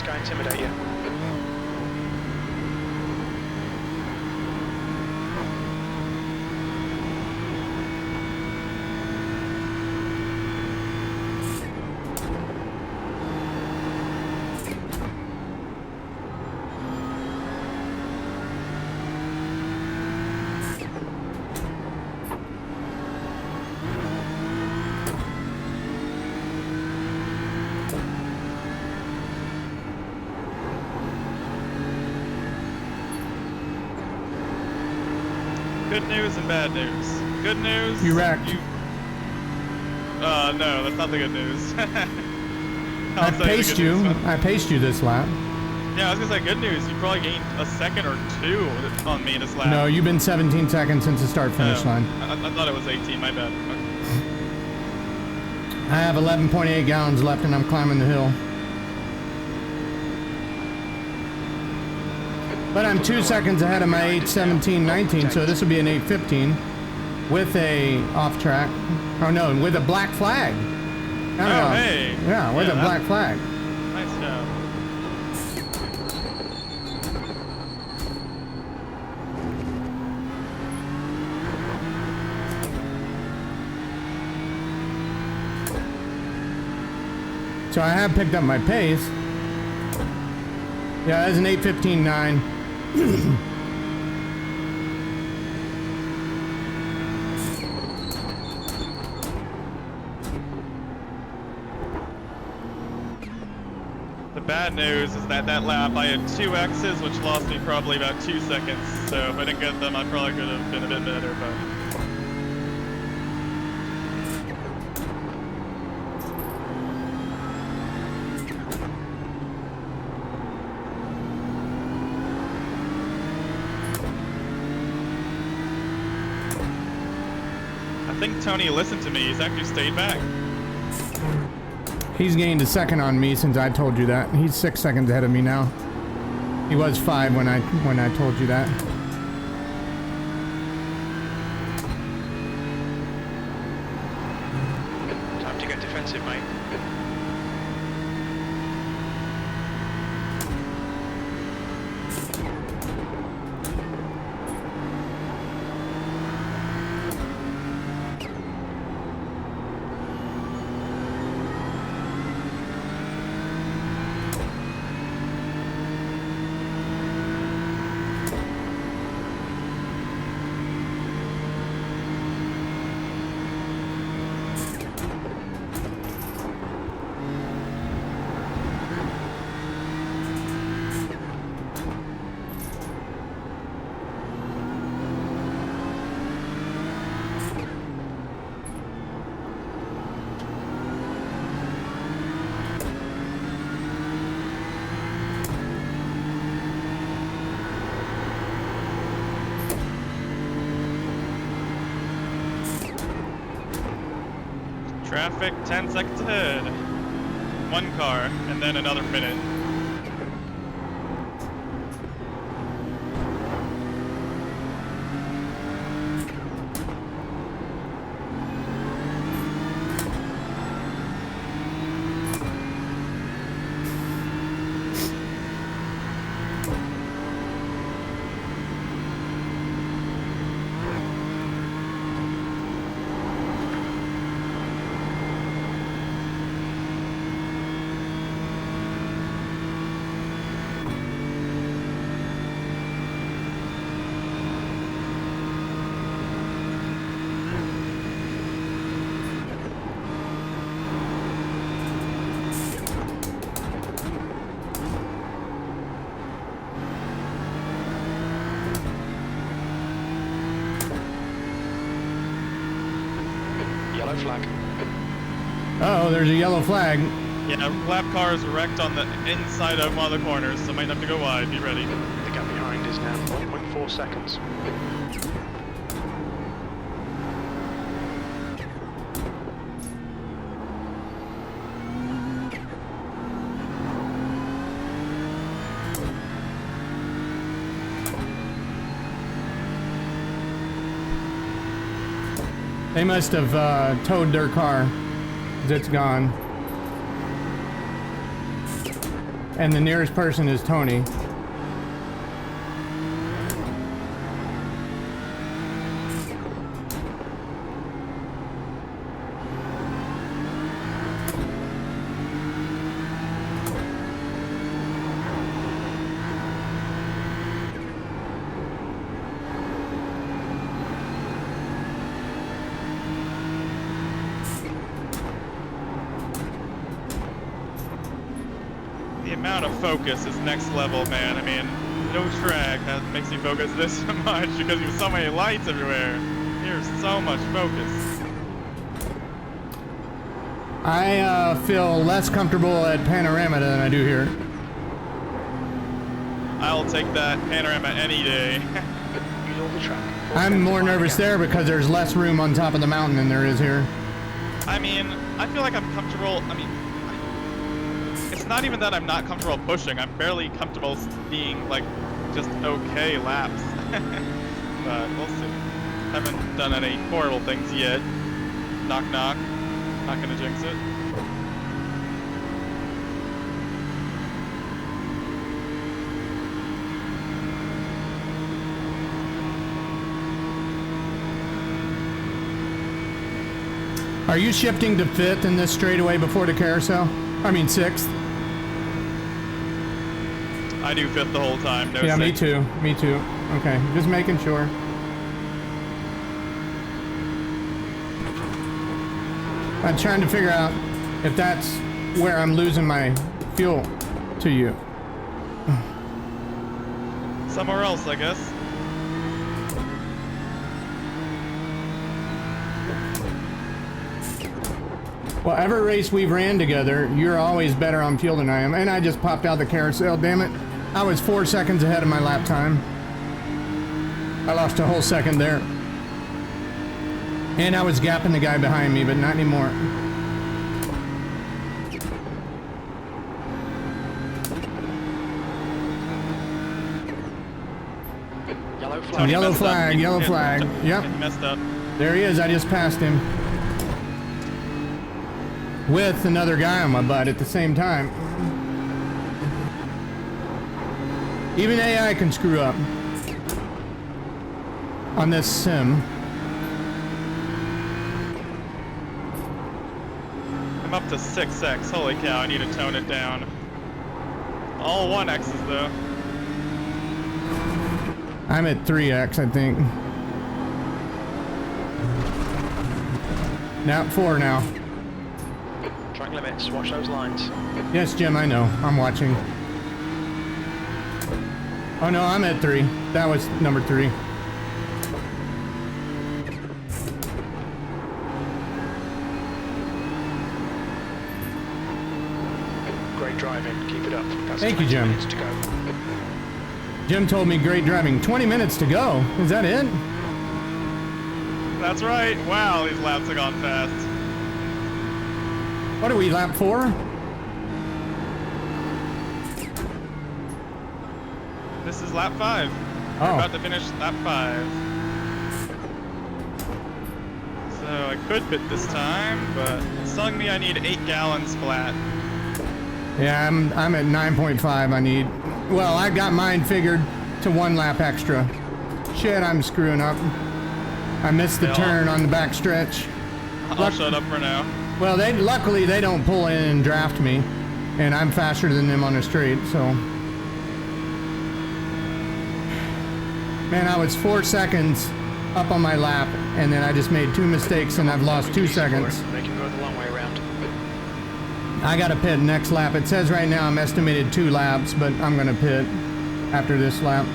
this guy intimidate you? Good news and bad news. Good news. You wrecked. No, that's not the good news. I paced you. I paced you this lap. Yeah, I was gonna say good news. You probably gained a second or two on me this lap. No, you've been 17 seconds since the start-finish line. I thought it was 18. My bad. I have 11.8 gallons left, and I'm climbing the hill. But I'm 2 seconds ahead of my 8:17.19, so this will be an 8:15 with a off track. Oh no, with a black flag. Oh, hey. Yeah, with a black flag. Nice job. So I have picked up my pace. Yeah, that's an 8:15.9. The bad news is that lap I had 2 X's, which lost me probably about 2 seconds. So if I didn't get them, I probably could have been a bit better. But I think Tony listened to me. He's actually stayed back. He's gained a second on me since I told you that. He's 6 seconds ahead of me now. He was 5 when I told you that. Time to get defensive, mate. Traffic 10 seconds ahead. 1 car, and then another minute. Yellow flag. Oh, there's a yellow flag. Yeah, lap car is wrecked on the inside of one of the corners, so might have to go wide. Be ready. The gap behind is now 1.4 seconds. They must have towed their car. 'Cause it's gone. and the nearest person is Tony. The amount of focus is next level, man. I mean, no track that makes me focus this much because there's so many lights everywhere. There's so much focus. I feel less comfortable at Panorama than I do here. I'll take that panorama any day. Use all the track. I'm more nervous there because there's less room on top of the mountain than there is here. I mean, I feel like I'm comfortable. I mean, it's not even that I'm not comfortable pushing. I'm barely comfortable being like just okay laps. But we'll see. Haven't done any horrible things yet. Knock knock. Not gonna jinx it. Are you shifting to 5th in this straightaway before the carousel? I mean 6th. I do 5th the whole time. No Yeah, me 6th. too. Me too. Okay, just making sure. I'm trying to figure out if that's where I'm losing my fuel to you. Somewhere else, I guess. Well, every race we've ran together, you're always better on fuel than I am. And I just popped out the carousel, damn it. I was 4 seconds ahead of my lap time. I lost a whole second there. And I was gapping the guy behind me, but not anymore. Yellow flag. Tony Yellow messed flag, up. yellow He- flag. he Yep. messed up. There he is. I just passed him. With another guy on my butt at the same time. Even AI can screw up on this sim. I'm up to 6x. Holy cow, I need to tone it down. All 1x's though. I'm at 3x, I think. Now 4 now. Track limits. Watch those lines. Yes, Jim, I know. I'm watching. Oh no, I'm at 3. That was number 3. Great driving. Keep it up. That's Thank you, 20 Jim. minutes to go. Jim told me great driving. 20 minutes to go. Is that it? That's right. Wow, these laps have gone fast. What are we, lap 4? This is lap 5. Oh. We're about to finish lap 5. So I could pit this time, but it's telling me I need 8 gallons flat. Yeah, I'm at 9.5 I need. Well, I got mine figured to 1 lap extra. Shit, I'm screwing up. I missed the Yeah. turn on the back stretch. I'll shut up for now. Well, luckily they don't pull in and draft me, and I'm faster than them on the straight, so. Man, I was 4 seconds up on my lap, and then I just made 2 mistakes and I've lost 2 seconds. They can go the long way around. I gotta pit next lap. It says right now I'm estimated 2 laps, but I'm gonna pit after this lap.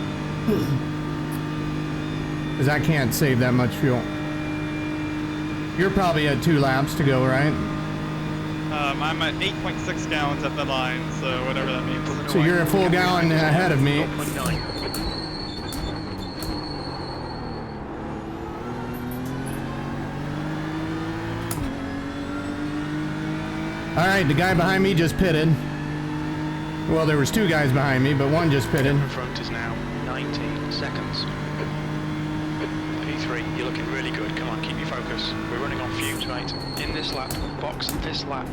Because I can't save that much fuel. You're probably at 2 laps to go, right? I'm at 8.6 gallons at the line, so whatever that means. So you're a full gallon ahead of me. 0.9. All right, the guy behind me just pitted. Well, there was 2 guys behind me, but one just pitted. In front is now 19 seconds. P3, you're looking really good. Come on, keep your focus. We're running on fumes, mate. In this lap, box this lap.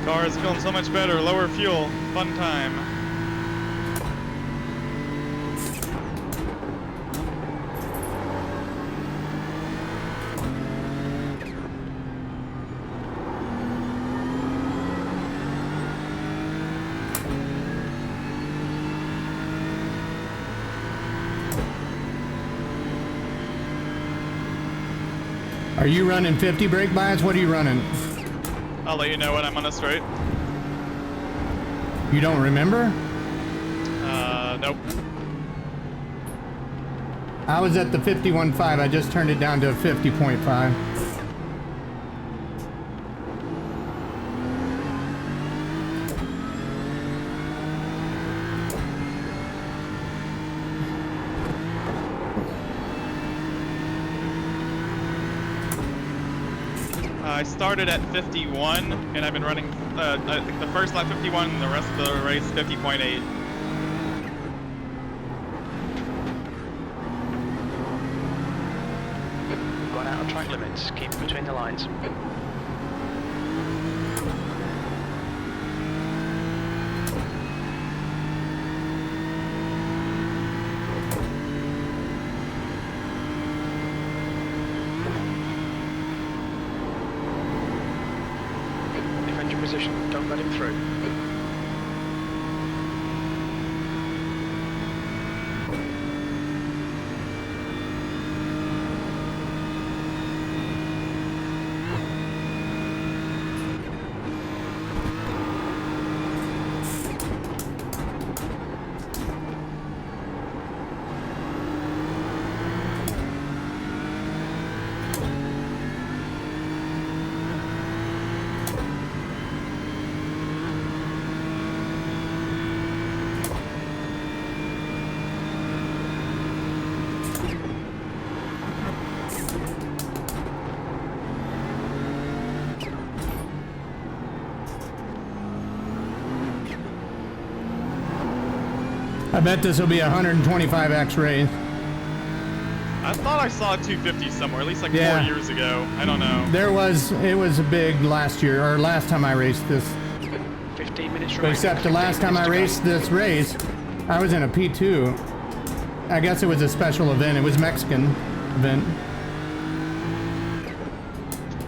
Car is feeling so much better. Lower fuel. Fun time. Are you running 50 brake bias? What are you running? I'll let you know when I'm on a straight. You don't remember? Nope. I was at the 51.5. I just turned it down to a 50.5. I started at 51, and I've been running, I think the first lap 51, and the rest of the race 50.8. Going out of track limits, keep it between the lines. Defend your position, don't let him through. I bet this will be a 125x race. I thought I saw a 250 somewhere, at least like Yeah. 4 years ago. I don't know. It was big last year, or last time I raced this. 15 minutes But remaining. except the 15 last time I minutes raced to go. this race, I was in a P2. I guess it was a special event. It was Mexican event.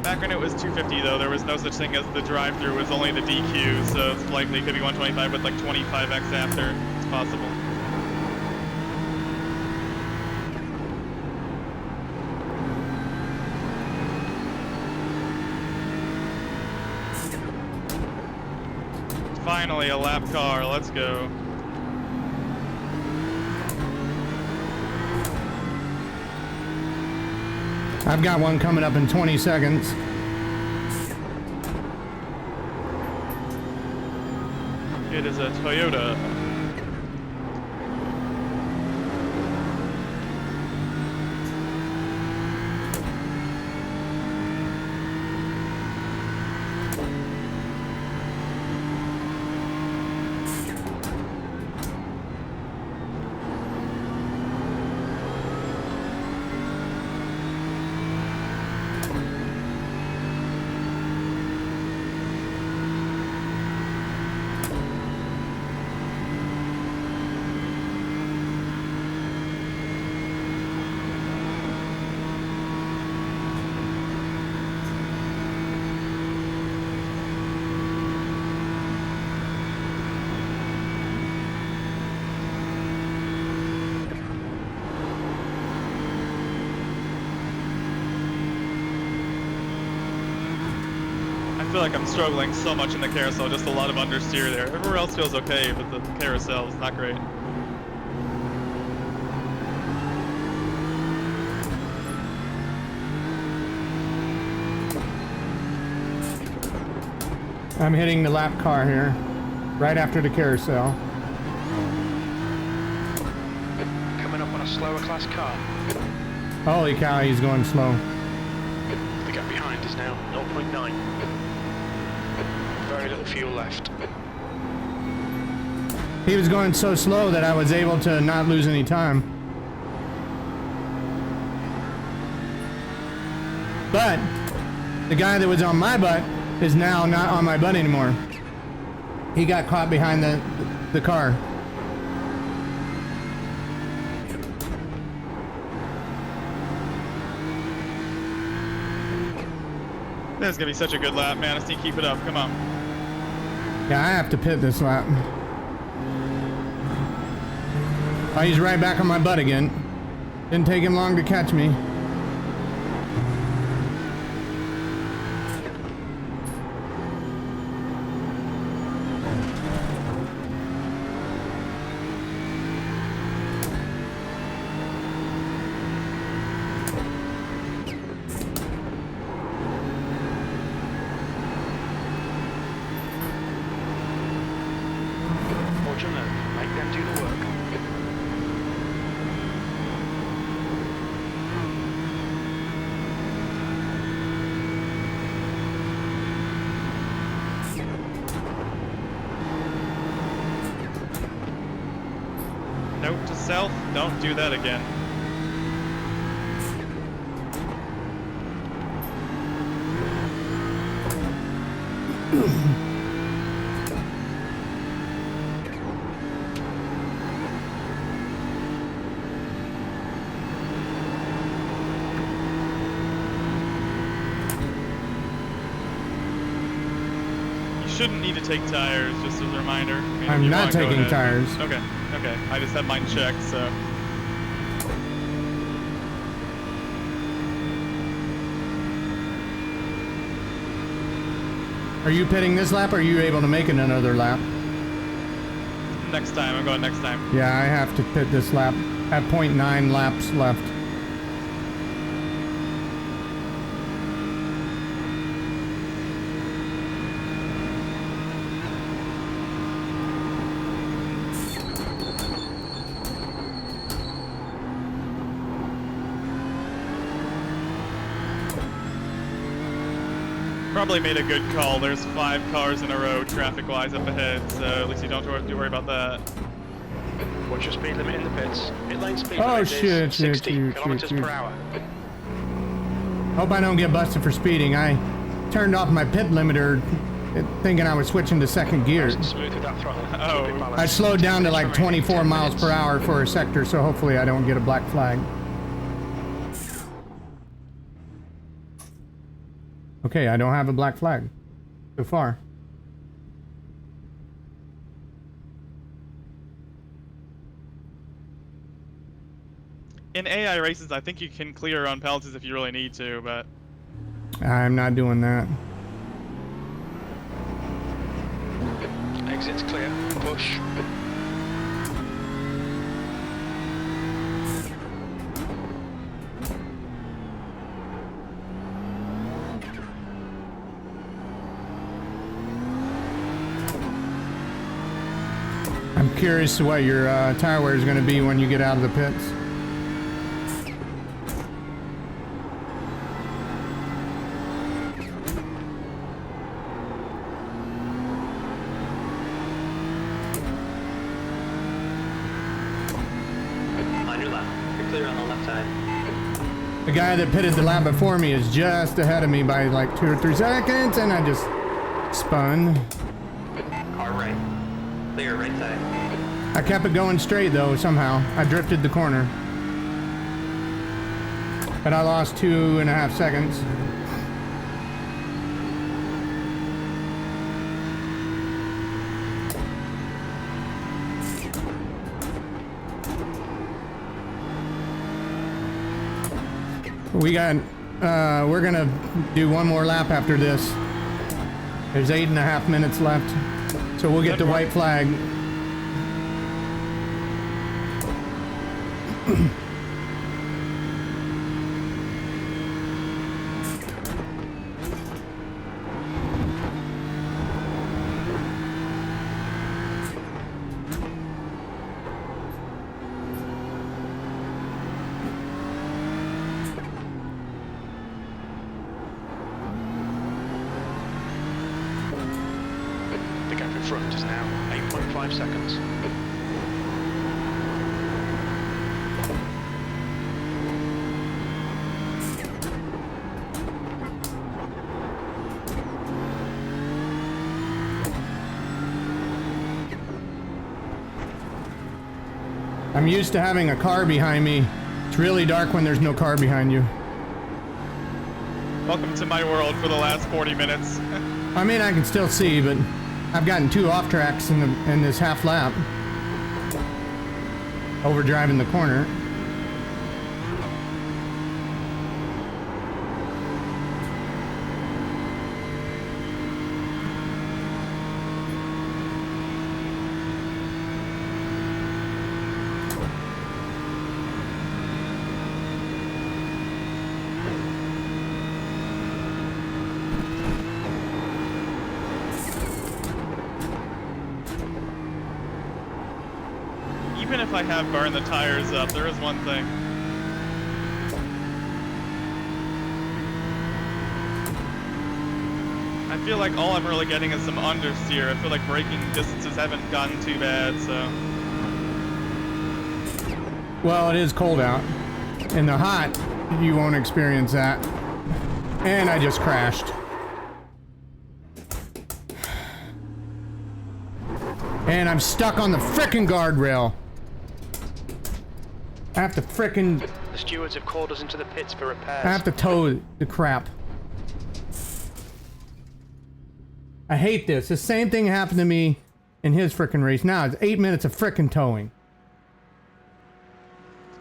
Back when it was 250 though, there was no such thing as the drive-through, it was only the DQ, so it's likely it could be 125 with like 25x after. It's possible. Finally, a lap car. Let's go. I've got one coming up in 20 seconds. It is a Toyota. I feel like I'm struggling so much in the carousel, just a lot of understeer there. Everywhere else feels okay, but the carousel is not great. I'm hitting the lap car here, right after the carousel. Coming up on a slower class car. Holy cow, he's going slow. The gap behind is now 0.9. Very little fuel left. He was going so slow that I was able to not lose any time. But the guy that was on my butt is now not on my butt anymore. He got caught behind the car. This is gonna be such a good lap, man. Let's keep it up. Come on. Yeah, I have to pit this lap. Oh, he's right back on my butt again. Didn't take him long to catch me. Fortunate. Make them do the work. Note to self, don't do that again. You shouldn't need to take tires, just as a reminder. I mean, if I'm you not wanna go taking ahead. tires. Okay, okay. I just had mine checked, so. Are you pitting this lap, or are you able to make it another lap? Next time, I'm going next time. Yeah, I have to pit this lap at 0.9 laps left. Probably made a good call. There's 5 cars in a row traffic-wise up ahead, so at least you don't have to worry about that. What's your speed limit in the pits? Pit lane speed Oh, limit shit, is 60 shit, kilometers shit. per hour. Hope I don't get busted for speeding. I turned off my pit limiter thinking I was switching to second gear. Nice and smooth with that throttle. Oh. Keep it balanced. I slowed down to 10 like minutes remaining, 24 10 miles minutes. per hour for a sector, so hopefully I don't get a black flag. Okay, I don't have a black flag so far. In AI races, I think you can clear on penalties if you really need to, but I'm not doing that. Exits clear. Push. I'm curious what your tire wear is going to be when you get out of the pits. On your left. You're clear on the left side. The guy that pitted the lap before me is just ahead of me by like 2 or 3 seconds, and I just spun. Car right. Clear right side. I kept it going straight though, somehow. I drifted the corner. But I lost 2.5 seconds. We got, we're gonna do one more lap after this. There's 8.5 minutes left. So we'll get the white flag. The gap in front is now 8.5 seconds. I'm used to having a car behind me. It's really dark when there's no car behind you. Welcome to my world for the last 40 minutes. I mean, I can still see, but I've gotten 2 off tracks in this half lap. Overdriving the corner. Even if I have burned the tires up, there is one thing. I feel like all I'm really getting is some understeer. I feel like braking distances haven't gotten too bad, so... Well, it is cold out. In the hot, you won't experience that. And I just crashed. And I'm stuck on the frickin' guardrail. I have to frickin'... The stewards have called us into the pits for repairs. I have to tow the crap. I hate this. The same thing happened to me in his frickin' race. Now it's 8 minutes of frickin' towing.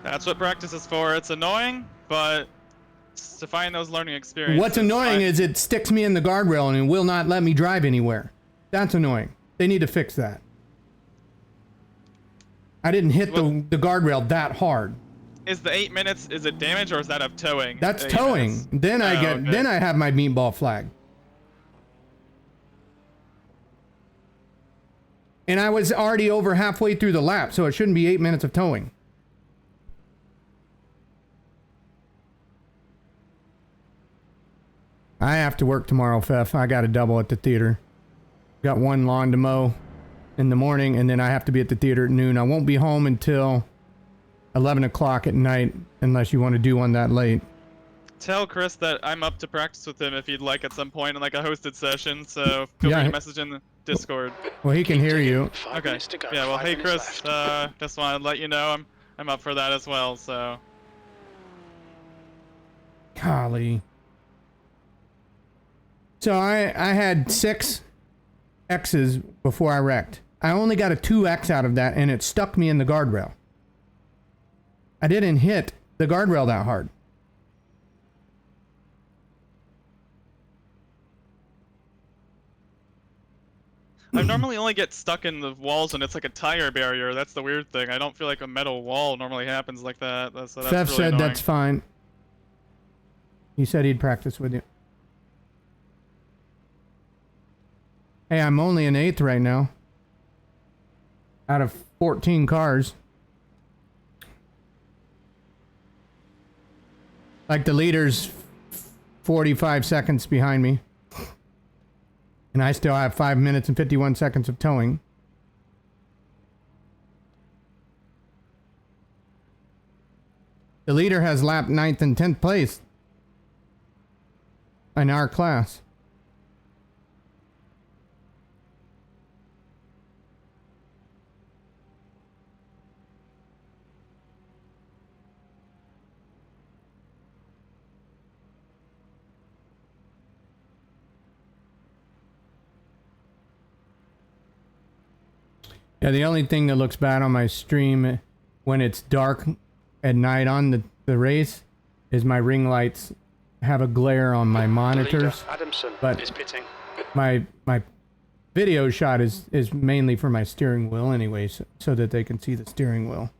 That's what practice is for. It's annoying, but it's to find those learning experiences. What's annoying is it sticks me in the guardrail and it will not let me drive anywhere. That's annoying. They need to fix that. I didn't hit the guardrail that hard. Is the 8 minutes, is it damage or is that of towing? That's 8 towing. minutes? Then I get okay. then I have my meatball flag. And I was already over halfway through the lap, so it shouldn't be 8 minutes of towing. I have to work tomorrow, Fef. I got a double at the theater. Got 1 lawn to mow in the morning, and then I have to be at the theater at noon. I won't be home until 11 o'clock at night, unless you want to do one that late. Tell Chris that I'm up to practice with him if he'd like at some point in like a hosted session, so feel free to message in the Discord. Well, he can hear you. 5 Okay. minutes to go. Yeah, well, 5 hey minutes Chris, left. just wanted to let you know I'm up for that as well, so. Golly. So I had 6 X's before I wrecked. I only got a 2X out of that, and it stuck me in the guardrail. I didn't hit the guardrail that hard. I normally only get stuck in the walls when it's like a tire barrier. That's the weird thing. I don't feel like a metal wall normally happens like that. So that's Seth really said annoying. that's fine. He said he'd practice with you. Hey, I'm only an 8th right now. Out of 14 cars. Like the leader's 45 seconds behind me. And I still have 5 minutes and 51 seconds of towing. The leader has lapped 9th and 10th place in our class. Yeah, the only thing that looks bad on my stream when it's dark at night on the race is my ring lights have a glare on my monitors. Adamson But is pitting. my video shot is mainly for my steering wheel anyways, so that they can see the steering wheel.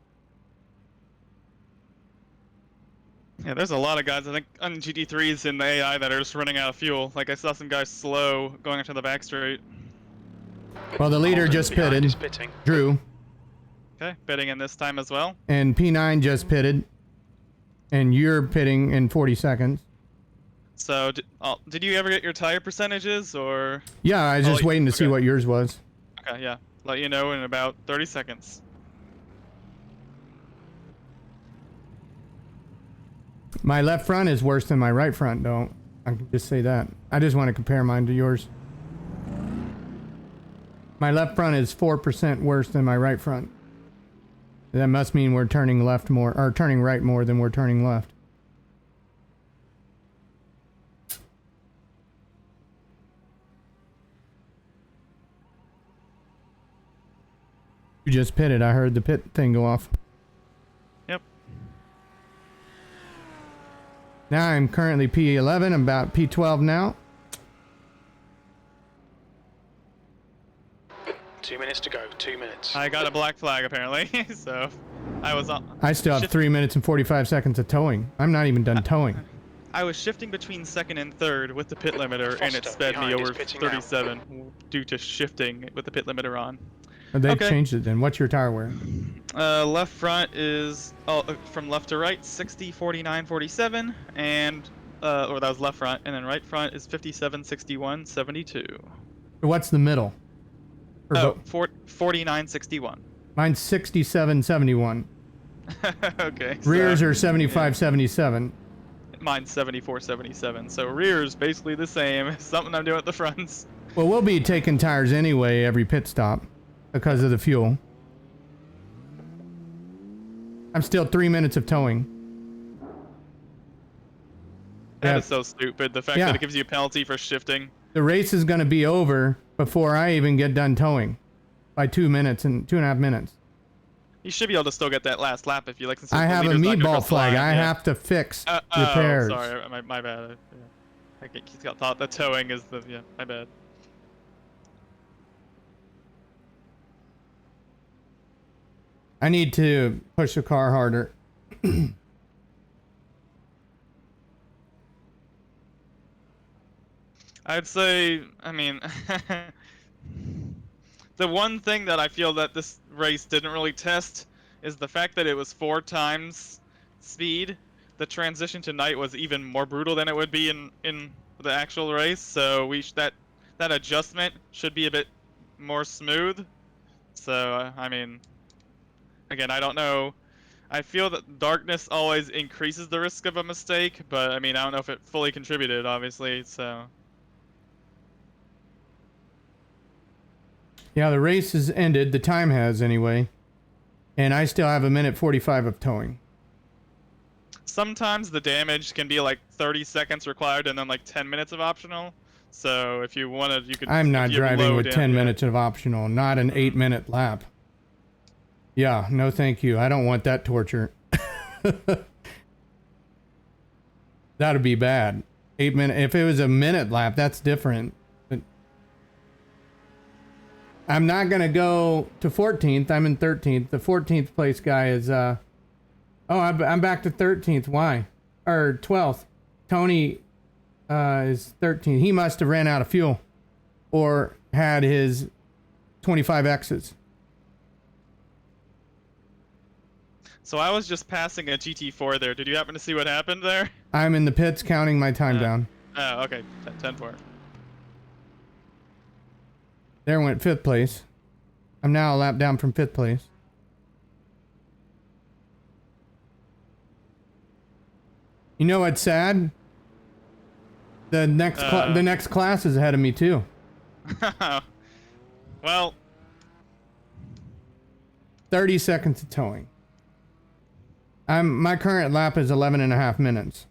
Yeah, there's a lot of guys, I think, on GT3s in the AI that are just running out of fuel. Like, I saw some guys slow going into the back straight. Well, the leader Holden just behind pitted, is pitting. Drew, Okay, bidding in this time as well. and P9 just pitted, and you're pitting in 40 seconds. So, did you ever get your tire percentages, or...? Yeah, I was just Oh, waiting to see okay. what yours was. Okay, yeah. Let you know in about 30 seconds. My left front is worse than my right front, though. I can just say that. I just want to compare mine to yours. My left front is 4% worse than my right front. That must mean we're turning left more, or turning right more than we're turning left. You just pitted. I heard the pit thing go off. Yep. Now I'm currently P11. I'm about P12 now. 2 minutes to go. 2 minutes. I got a black flag apparently, so I was on. I still have 3 minutes and 45 seconds of towing. I'm not even done towing. I was shifting between second and third with the pit limiter, and it Foster, sped me behind, is over pitching 37 due to shifting with the pit limiter on. They've Okay. changed it then. What's your tire wear? Left front is from left to right 60, 49, 47, and or that was left front, and then right front is 57, 61, 72. What's the middle? Or Oh, 49, 61. Mine's 67, 71. Okay. Rears so, are 75, 77. Mine's 74, 77. So rears basically the same. Something I'm doing at the fronts. Well, we'll be taking tires anyway every pit stop because of the fuel. I'm still 3 minutes of towing. That Yeah. is so stupid. The fact Yeah. that it gives you a penalty for shifting. The race is going to be over before I even get done towing by 2 minutes and 2.5 minutes. You should be able to still get that last lap if you like. Since I the have a leader's not gonna meatball cross the flag. line, I yeah. have to fix Oh, repairs. sorry, my bad. I thought the towing is the my bad. I need to push the car harder. I'd say, I mean, the one thing that I feel that this race didn't really test is the fact that it was 4 times speed. The transition to night was even more brutal than it would be in the actual race. So that adjustment should be a bit more smooth. So I mean, again, I don't know. I feel that darkness always increases the risk of a mistake, but I mean, I don't know if it fully contributed, obviously. So. Yeah, the race has ended. The time has anyway. And I still have 1:45 of towing. Sometimes the damage can be like 30 seconds required and then like 10 minutes of optional. So if you wanted, you could. I'm not if you driving load with in, 10 yeah. minutes of optional, not an 8-minute lap. Yeah, no thank you. I don't want that torture. That'd be bad. 8 minute. If it was a minute lap, that's different. But I'm not gonna go to 14th. I'm in 13th. The 14th place guy is oh, I'm back to 13th. Why? Or 12th. Tony is 13th. He must have ran out of fuel or had his 25Xs. So I was just passing a GT4 there. Did you happen to see what happened there? I'm in the pits counting my time down. Oh, okay. 10-4. There went 5th place. I'm now a lap down from 5th place. You know what's sad? The next class is ahead of me too. Well, 30 seconds of towing. My current lap is 11.5 minutes.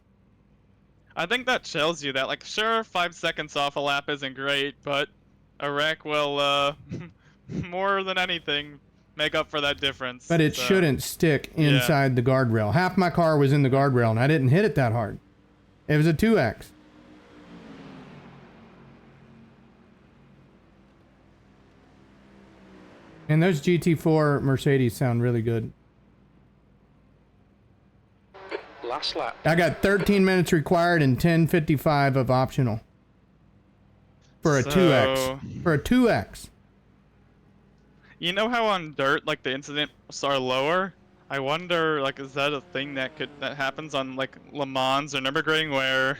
I think that tells you that, like, sure, 5 seconds off a lap isn't great, but a wreck will, more than anything, make up for that difference. But it so. shouldn't stick inside the guardrail. Half my car was in the guardrail and I didn't hit it that hard. It was a 2X. And those GT4 Mercedes sound really good. Last lap. I got 13 minutes required and 10:55 of optional. For a 2X. For a 2X. You know how on dirt, like, the incidents are lower? I wonder, like, is that a thing that happens on, like, Le Mans or Nürburgring where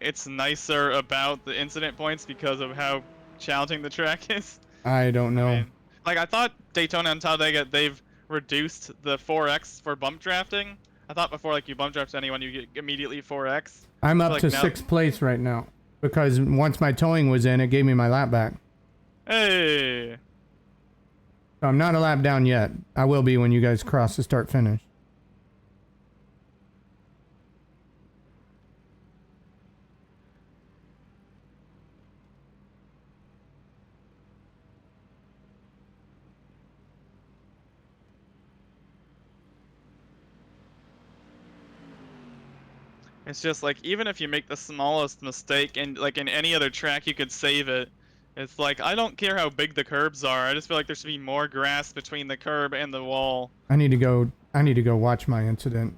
it's nicer about the incident points because of how challenging the track is? I don't know. I mean, like, I thought Daytona and Talladega, they've reduced the 4X for bump drafting. I thought before, like, you bump draft anyone, you get immediately 4X. I'm up like to now- 6th place right now. Because once my towing was in, it gave me my lap back. Hey! So I'm not a lap down yet. I will be when you guys cross the start finish. It's just like, even if you make the smallest mistake and like in any other track you could save it, it's like, I don't care how big the curbs are, I just feel like there should be more grass between the curb and the wall. I need to go watch my incident.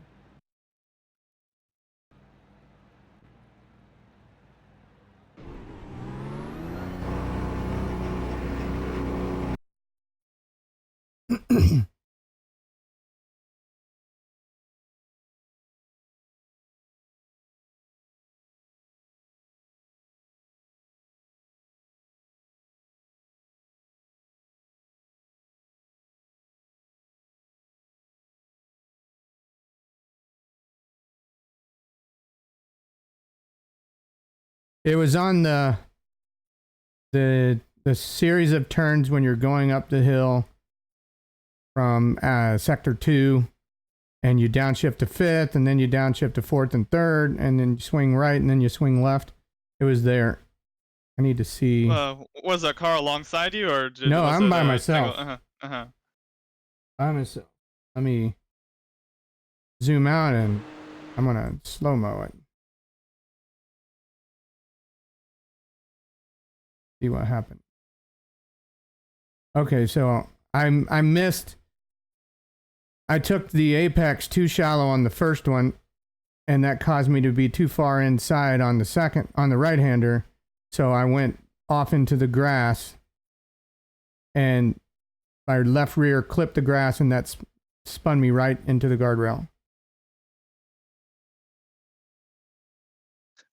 It was on the series of turns when you're going up the hill from sector 2, and you downshift to 5th, and then you downshift to 4th and 3rd, and then you swing right, and then you swing left. It was there. I need to see. Was a car alongside you, or no? I'm by myself. By myself. Let me zoom out, and I'm gonna slow mo it. See what happened. Okay, so I missed. I took the apex too shallow on the first one, and that caused me to be too far inside on the second, on the right-hander. So I went off into the grass, and my left rear clipped the grass, and that spun me right into the guardrail.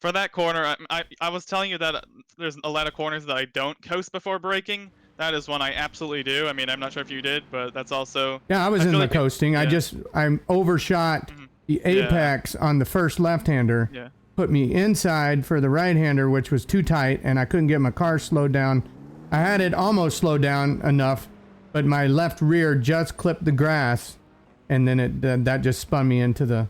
For that corner, I was telling you that there's a lot of corners that I don't coast before braking. That is one I absolutely do. I mean, I'm not sure if you did, but that's also... Yeah, I was in the coasting. Yeah. I overshot the apex on the first left-hander. Yeah. Put me inside for the right-hander, which was too tight, and I couldn't get my car slowed down. I had it almost slowed down enough, but my left rear just clipped the grass, and then that just spun me into the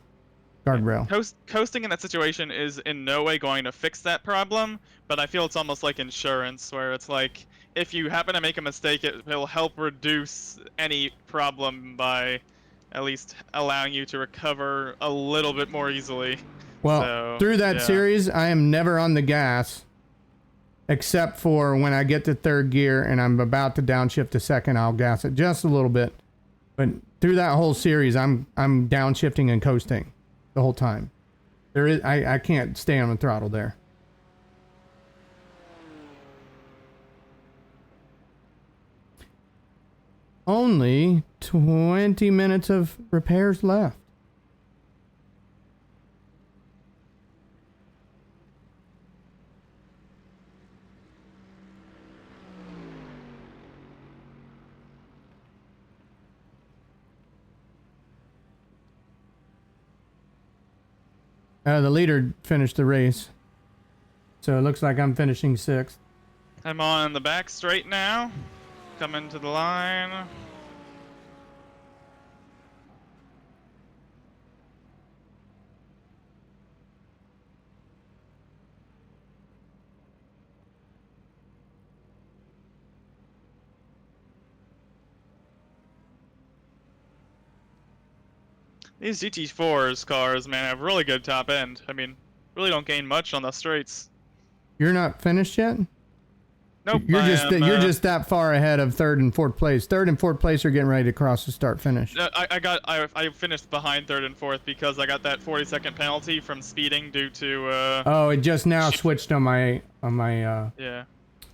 guardrail. Coasting in that situation is in no way going to fix that problem, but I feel it's almost like insurance, where it's like, if you happen to make a mistake, it will help reduce any problem by at least allowing you to recover a little bit more easily. Well, so, through that series, I am never on the gas, except for when I get to third gear and I'm about to downshift to second, I'll gas it just a little bit. But through that whole series, I'm downshifting and coasting the whole time. I can't stay on the throttle there. Only 20 minutes of repairs left. The leader finished the race, so it looks like I'm finishing 6th. I'm on the back straight now. Coming to the line. These GT4's cars, man, have really good top end. I mean, really don't gain much on the straights. You're not finished yet? Nope. You're just that far ahead of 3rd and 4th place. 3rd and 4th place are getting ready to cross the start finish. I finished behind 3rd and 4th because I got that 40-second penalty from speeding due to Oh, it just now switched on my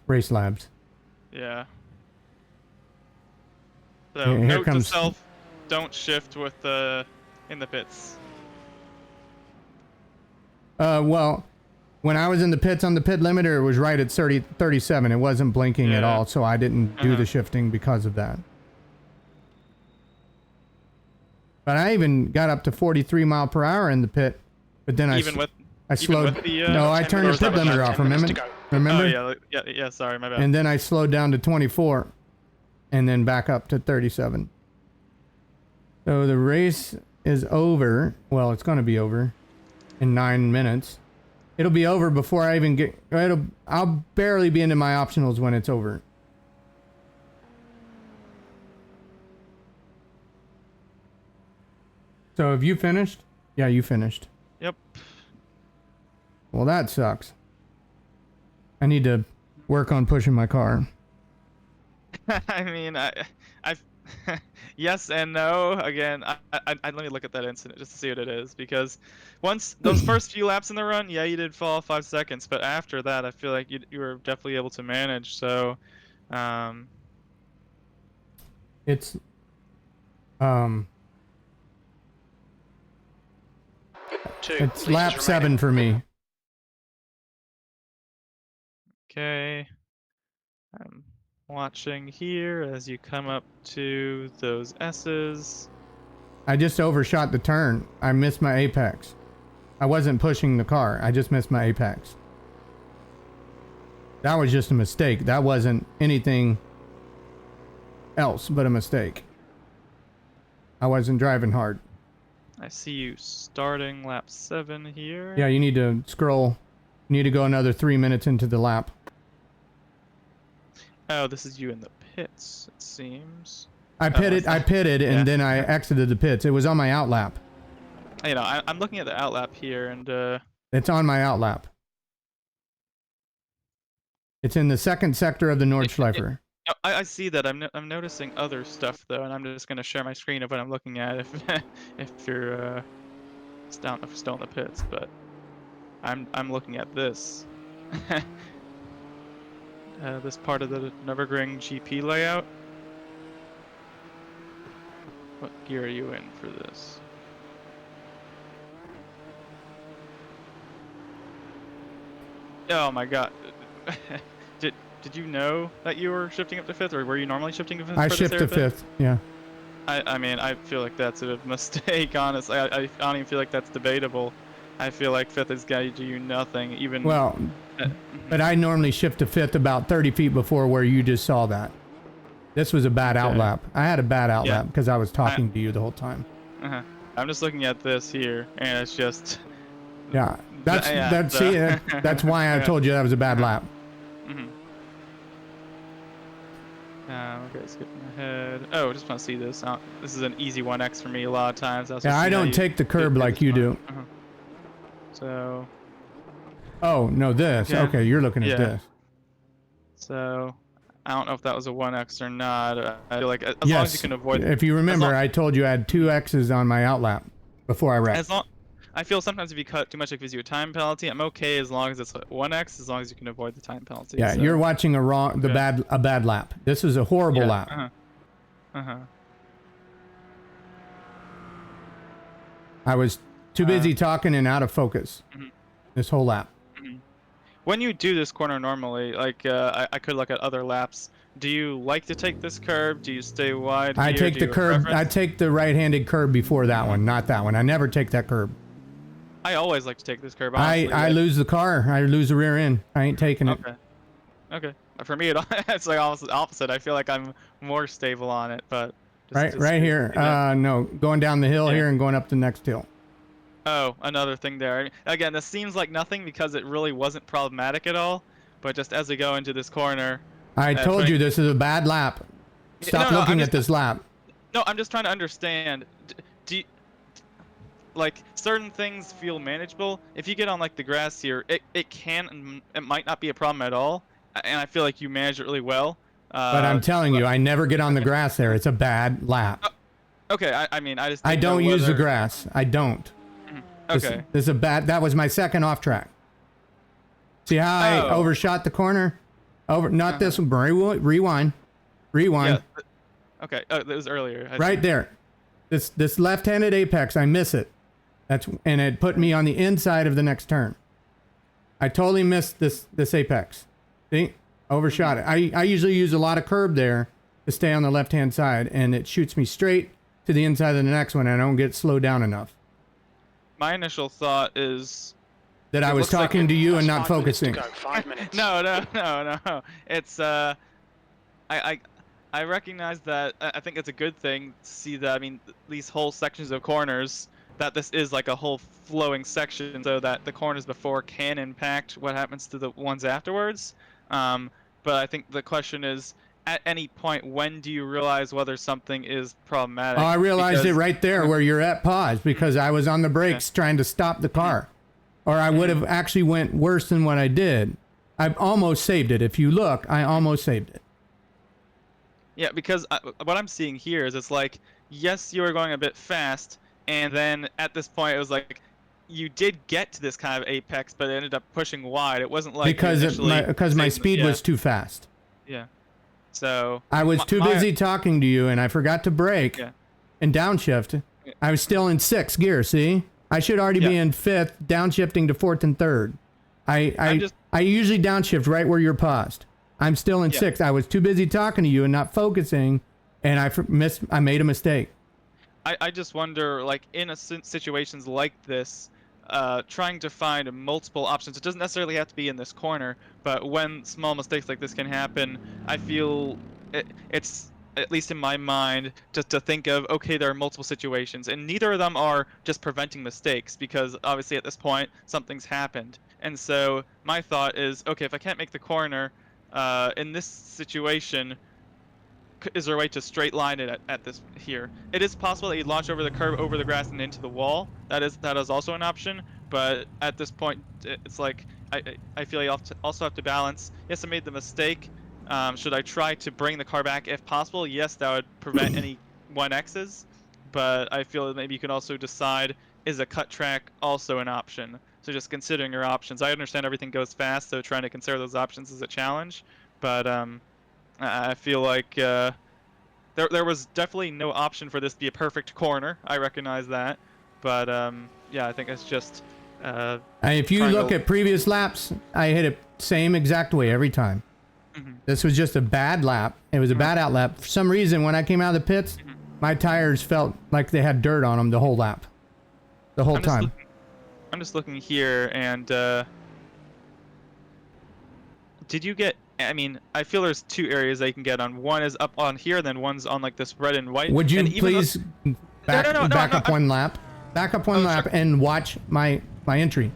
race labs. Yeah. So Here note comes... to self, don't shift with in the pits. Well, when I was in the pits on the pit limiter, it was right at 37. It wasn't blinking at all, so I didn't do the shifting because of that. But I even got up to 43 mile per hour in the pit, but then I slowed. No, I turned the pit limiter off. Remember? Oh yeah, sorry, my bad. And then I slowed down to 24. and then back up to 37. So the race is over. Well, it's going to be over in 9 minutes. It'll be over before I even get... I'll barely be into my optionals when it's over. So have you finished? Yeah, you finished. Yep. Well, that sucks. I need to work on pushing my car. I mean, I yes and no. Again, let me look at that incident just to see what it is, because once those first few laps in the run, yeah, you did fall 5 seconds, but after that, I feel like you were definitely able to manage. So, It's it's lap 7 for me. okay. I'm watching here as you come up to those S's. I just overshot the turn. I missed my apex. I wasn't pushing the car. I just missed my apex. That was just a mistake. That wasn't anything else but a mistake. I wasn't driving hard. I see you starting lap 7 here. Yeah, you need to scroll. You need to go another 3 minutes into the lap. Oh, this is you in the pits, it seems. I pitted, and then I exited the pits. It was on my outlap. You know, I'm looking at the outlap here, and It's on my outlap. It's in the second sector of the Nordschleifer. I see that. I'm noticing other stuff though, and I'm just gonna share my screen of what I'm looking at if if you're still in the pits. But I'm looking at this. This part of the Nürburgring GP layout. What gear are you in for this? Oh my god. Did you know that you were shifting up to 5th, or were you normally shifting to 5th? I shift to 5th, yeah. I mean, I feel like that's a mistake, honestly. I don't even feel like that's debatable. I feel like 5th is going to do you nothing, even... Well, but I normally shift to 5th about 30 feet before where you just saw that. This was a bad outlap. I had a bad outlap because I was talking to you the whole time. I'm just looking at this here, and it's just... Yeah, that's why I told you that was a bad lap. Okay, skipping ahead. Oh, I just want to see this. This is an easy 1x for me a lot of times. Yeah, I don't take the curb like you do. So... Oh, no, this. Yeah. Okay, you're looking at this. So, I don't know if that was a 1x or not. I feel like as long as you can avoid... If you remember, I told you I had 2 X's on my outlap before I wrecked. I feel sometimes if you cut too much, it gives you a time penalty. I'm okay as long as it's 1x, as long as you can avoid the time penalty. Yeah, so. You're watching a bad lap. This was a horrible lap. I was too busy talking and out of focus this whole lap. When you do this corner normally, like I could look at other laps. Do you like to take this curb? Do you stay wide? I take the curb. I take the right-handed curb before that one, not that one. I never take that curb. I always like to take this curb. Honestly, I lose the car. I lose the rear end. I ain't taking it. Okay. For me, it's like almost the opposite. I feel like I'm more stable on it, but right here. No, going down the hill here and going up the next hill. Oh, another thing there. Again, this seems like nothing because it really wasn't problematic at all. But just as we go into this corner, I told you this is a bad lap. Stop looking at this lap. No, I'm just trying to understand. Do you, like certain things feel manageable? If you get on like the grass here, it might not be a problem at all, and I feel like you manage it really well. But I'm telling you, I never get on the grass there. It's a bad lap. Okay, I mean, I just I don't use the grass. I don't. Okay. This is a bad. That was my second off track. See how I overshot the corner? Not this one. Rewind. Yeah. Okay. Oh, that was earlier. Right there. This left-handed apex, I miss it. And it put me on the inside of the next turn. I totally missed this apex. See? Overshot it. I usually use a lot of curb there to stay on the left-hand side, and it shoots me straight to the inside of the next one, and I don't get slowed down enough. My initial thought is that I was talking to you and not focusing. To go. 5 minutes. No. It's I I recognize that. I think it's a good thing to see that. I mean, these whole sections of corners, that this is like a whole flowing section, so that the corners before can impact what happens to the ones afterwards. Um, but I think the question is, at any point, when do you realize whether something is problematic? Oh, I realized it Because- right there where you're at pause because I was on the brakes trying to stop the car. Or I would have actually went worse than what I did. I almost saved it. If you look, I almost saved it. Yeah, because what I'm seeing here is it's like, yes, you were going a bit fast, and then at this point it was like, you did get to this kind of apex, but it ended up pushing wide. It wasn't like Because my speed was too fast. Yeah. So I was too busy talking to you, and I forgot to brake and downshift. I was still in 6th gear. See, I should already be in 5th, downshifting to 4th and 3rd. I usually downshift right where you're paused. I'm still in 6th. I was too busy talking to you and not focusing, and I made a mistake. I just wonder, like, in situations like this, trying to find multiple options. It doesn't necessarily have to be in this corner, but when small mistakes like this can happen, I feel it's, at least in my mind, just to think of, okay, there are multiple situations, and neither of them are just preventing mistakes, because obviously at this point, something's happened. And so my thought is, okay, if I can't make the corner, in this situation, is there a way to straight line it at this here? It is possible that you launch over the curb, over the grass, and into the wall. That is also an option. But at this point, it's like I feel you also have to balance. Yes, I made the mistake. Should I try to bring the car back if possible? Yes, that would prevent any 1Xs. But I feel that maybe you can also decide, is a cut track also an option? So just considering your options. I understand everything goes fast, so trying to consider those options is a challenge. But I feel like there was definitely no option for this to be a perfect corner. I recognize that, but yeah, I think it's just. If you look at previous laps, I hit it same exact way every time. This was just a bad lap. It was a bad out lap. For some reason, when I came out of the pits, my tires felt like they had dirt on them the whole lap, the whole time. I'm just looking here, and did you get? I mean, I feel there's 2 areas that you can get on. One is up on here, then one's on like this red and white. Would you please back up one lap? Back up one lap and watch my entry.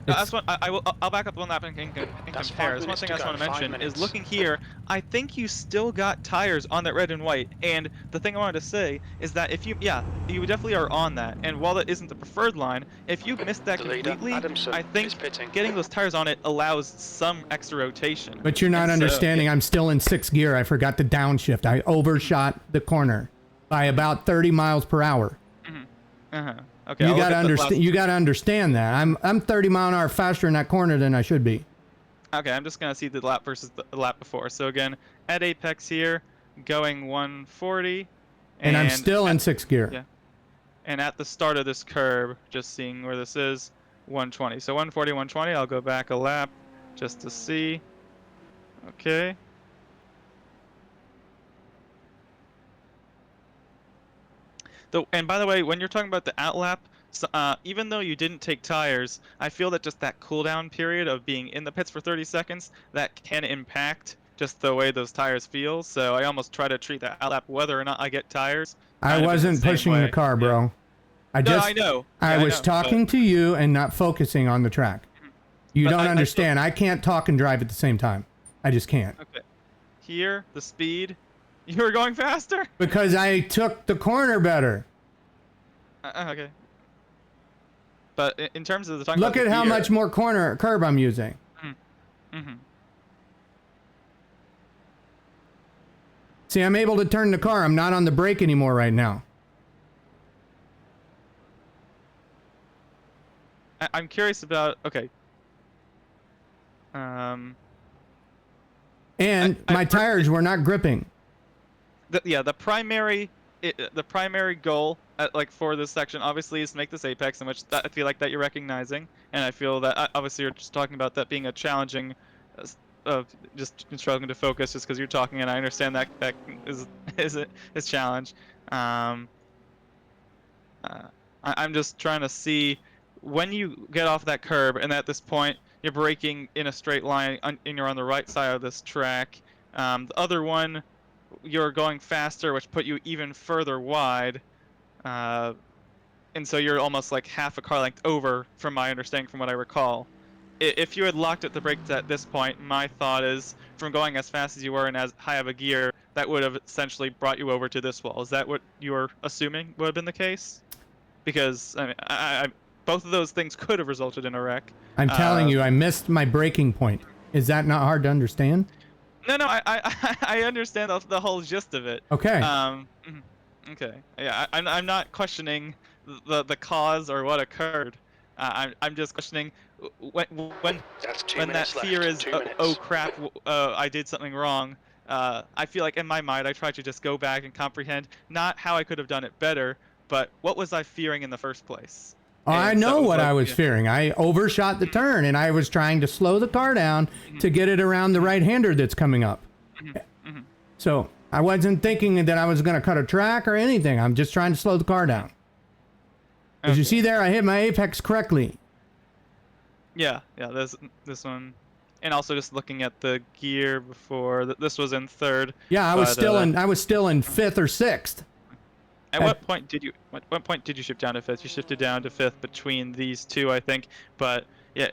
That's what I'll back up one lap and compare. That's one thing I just want to mention is looking here. I think you still got tires on that red and white, and the thing I wanted to say is that if you you definitely are on that. And while that isn't the preferred line, if you missed that completely, I think getting those tires on it allows some extra rotation. But you're not understanding. I'm still in 6th gear. I forgot to downshift. I overshot the corner by about 30 miles per hour. Okay, you gotta understand. You gotta understand that I'm 30 mile an hour faster in that corner than I should be. Okay, I'm just gonna see the lap versus the lap before. So again, at apex here, going 140, and I'm still in 6th gear. Yeah, and at the start of this curve, just seeing where this is, 120. So 140, 120. I'll go back a lap just to see. Okay. And by the way, when you're talking about the outlap, even though you didn't take tires, I feel that just that cooldown period of being in the pits for 30 seconds, that can impact just the way those tires feel. So I almost try to treat that outlap whether or not I get tires. I wasn't pushing the car, bro. I know. I was talking to you and not focusing on the track. You don't understand. I can't talk and drive at the same time. I just can't. Okay. Here, the speed. You were going faster? Because I took the corner better. Okay. But in terms of the look at how much more curb I'm using. See, I'm able to turn the car. I'm not on the brake anymore right now. I'm curious about. Okay. And my tires were not gripping. The primary goal for this section obviously is to make this apex, in which I feel like that you're recognizing, and I feel that obviously you're just talking about that being a challenging, just struggling to focus just because you're talking, and I understand that is challenge. I'm just trying to see when you get off that curb, and at this point you're braking in a straight line, and you're on the right side of this track. The other one you're going faster, which put you even further wide. And so you're almost like half a car length over, from my understanding, from what I recall. If you had locked at the brakes at this point, my thought is, from going as fast as you were and as high of a gear, that would have essentially brought you over to this wall. Is that what you were assuming would have been the case? Because I mean, both of those things could have resulted in a wreck. I'm telling you, I missed my braking point. Is that not hard to understand? No, I understand the whole gist of it. Okay. Okay. Yeah, I'm not questioning the cause or what occurred. I'm just questioning when That's 2 that minutes fear left. is 2 minutes. oh crap, I did something wrong. I feel like in my mind I tried to just go back and comprehend not how I could have done it better, but what was I fearing in the first place. I And so know it was what like, I was yeah. fearing. I overshot the turn, and I was trying to slow the car down to get it around the right-hander that's coming up. So I wasn't thinking that I was going to cut a track or anything. I'm just trying to slow the car down. As you see there, I hit my apex correctly. Yeah, this one, and also just looking at the gear before, this was in third. Yeah, I was but, still in fifth or sixth. At what point did you shift down to fifth? You shifted down to fifth between these two, I think. But yeah,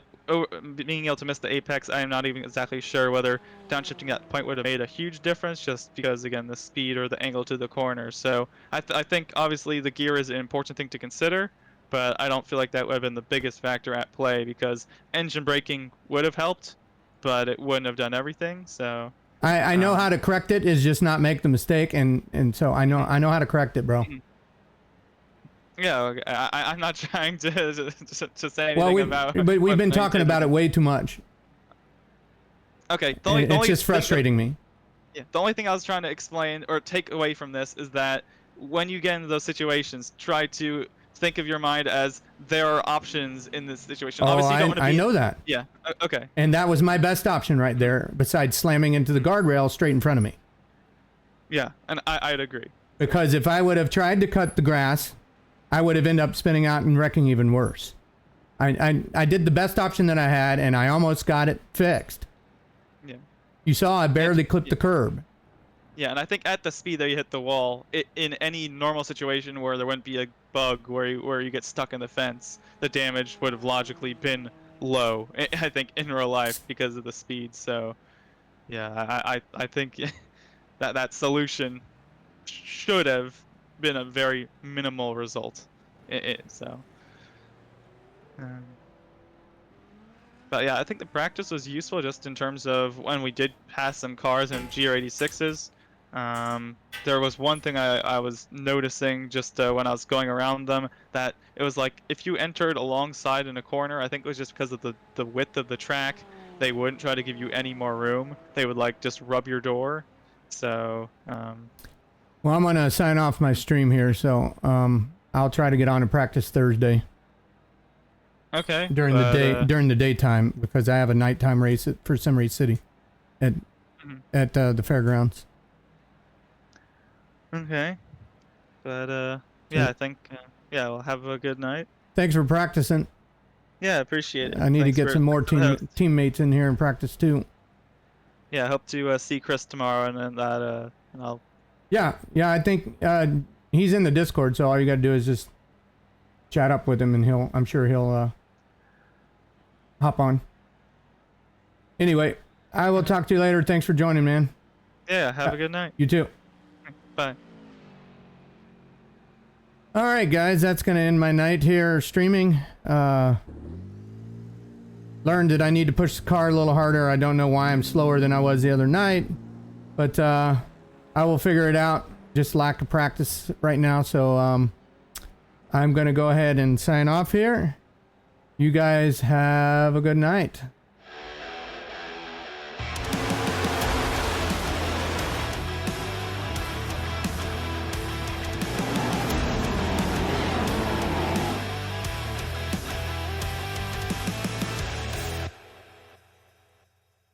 being able to miss the apex, I am not even exactly sure whether downshifting that point would have made a huge difference, just because again the speed or the angle to the corner. So I think obviously the gear is an important thing to consider, but I don't feel like that would have been the biggest factor at play, because engine braking would have helped, but it wouldn't have done everything. So. I know how to correct it, is just not make the mistake, and so I know how to correct it, bro. Yeah, okay. I'm not trying to say anything about. But we've been talking about it way too much. Okay, It's just frustrating me. Yeah, the only thing I was trying to explain or take away from this is that when you get into those situations, try to think of your mind as there are options in this situation. Oh, Obviously, you don't want to be, I know that. Yeah. Okay. And that was my best option right there, besides slamming into the guardrail straight in front of me. Yeah, and I'd agree. Because if I would have tried to cut the grass, I would have ended up spinning out and wrecking even worse. I did the best option that I had, and I almost got it fixed. Yeah. You saw I barely clipped the curb. Yeah, and I think at the speed that you hit the wall, in any normal situation where there wouldn't be a bug where you get stuck in the fence, the damage would have logically been low, I think, in real life because of the speed. So, yeah, I think that solution should have been a very minimal result. But yeah, I think the practice was useful just in terms of when we did pass some cars in GR86s. There was one thing I was noticing just when I was going around them, that it was like if you entered alongside in a corner, I think it was just because of the width of the track, they wouldn't try to give you any more room. They would like just rub your door. So Well, I'm gonna sign off my stream here, so I'll try to get on to practice Thursday okay. during the daytime, because I have a nighttime race for Simmery City at the fairgrounds. Okay. But yeah, I think we'll have a good night. Thanks for practicing. Yeah, appreciate it. I need Thanks to get for- some more teammates in here and practice too. Yeah, I hope to see Chris tomorrow, and then that and I'll. Yeah, I think he's in the Discord, so all you gotta do is just chat up with him, and I'm sure he'll hop on. Anyway, I will talk to you later. Thanks for joining, man. Yeah, have a good night. You too. Bye. All right, guys, that's gonna end my night here streaming. Learned that I need to push the car a little harder. I don't know why I'm slower than I was the other night, but I will figure it out. Just lack of practice right now, so I'm gonna go ahead and sign off here. You guys have a good night.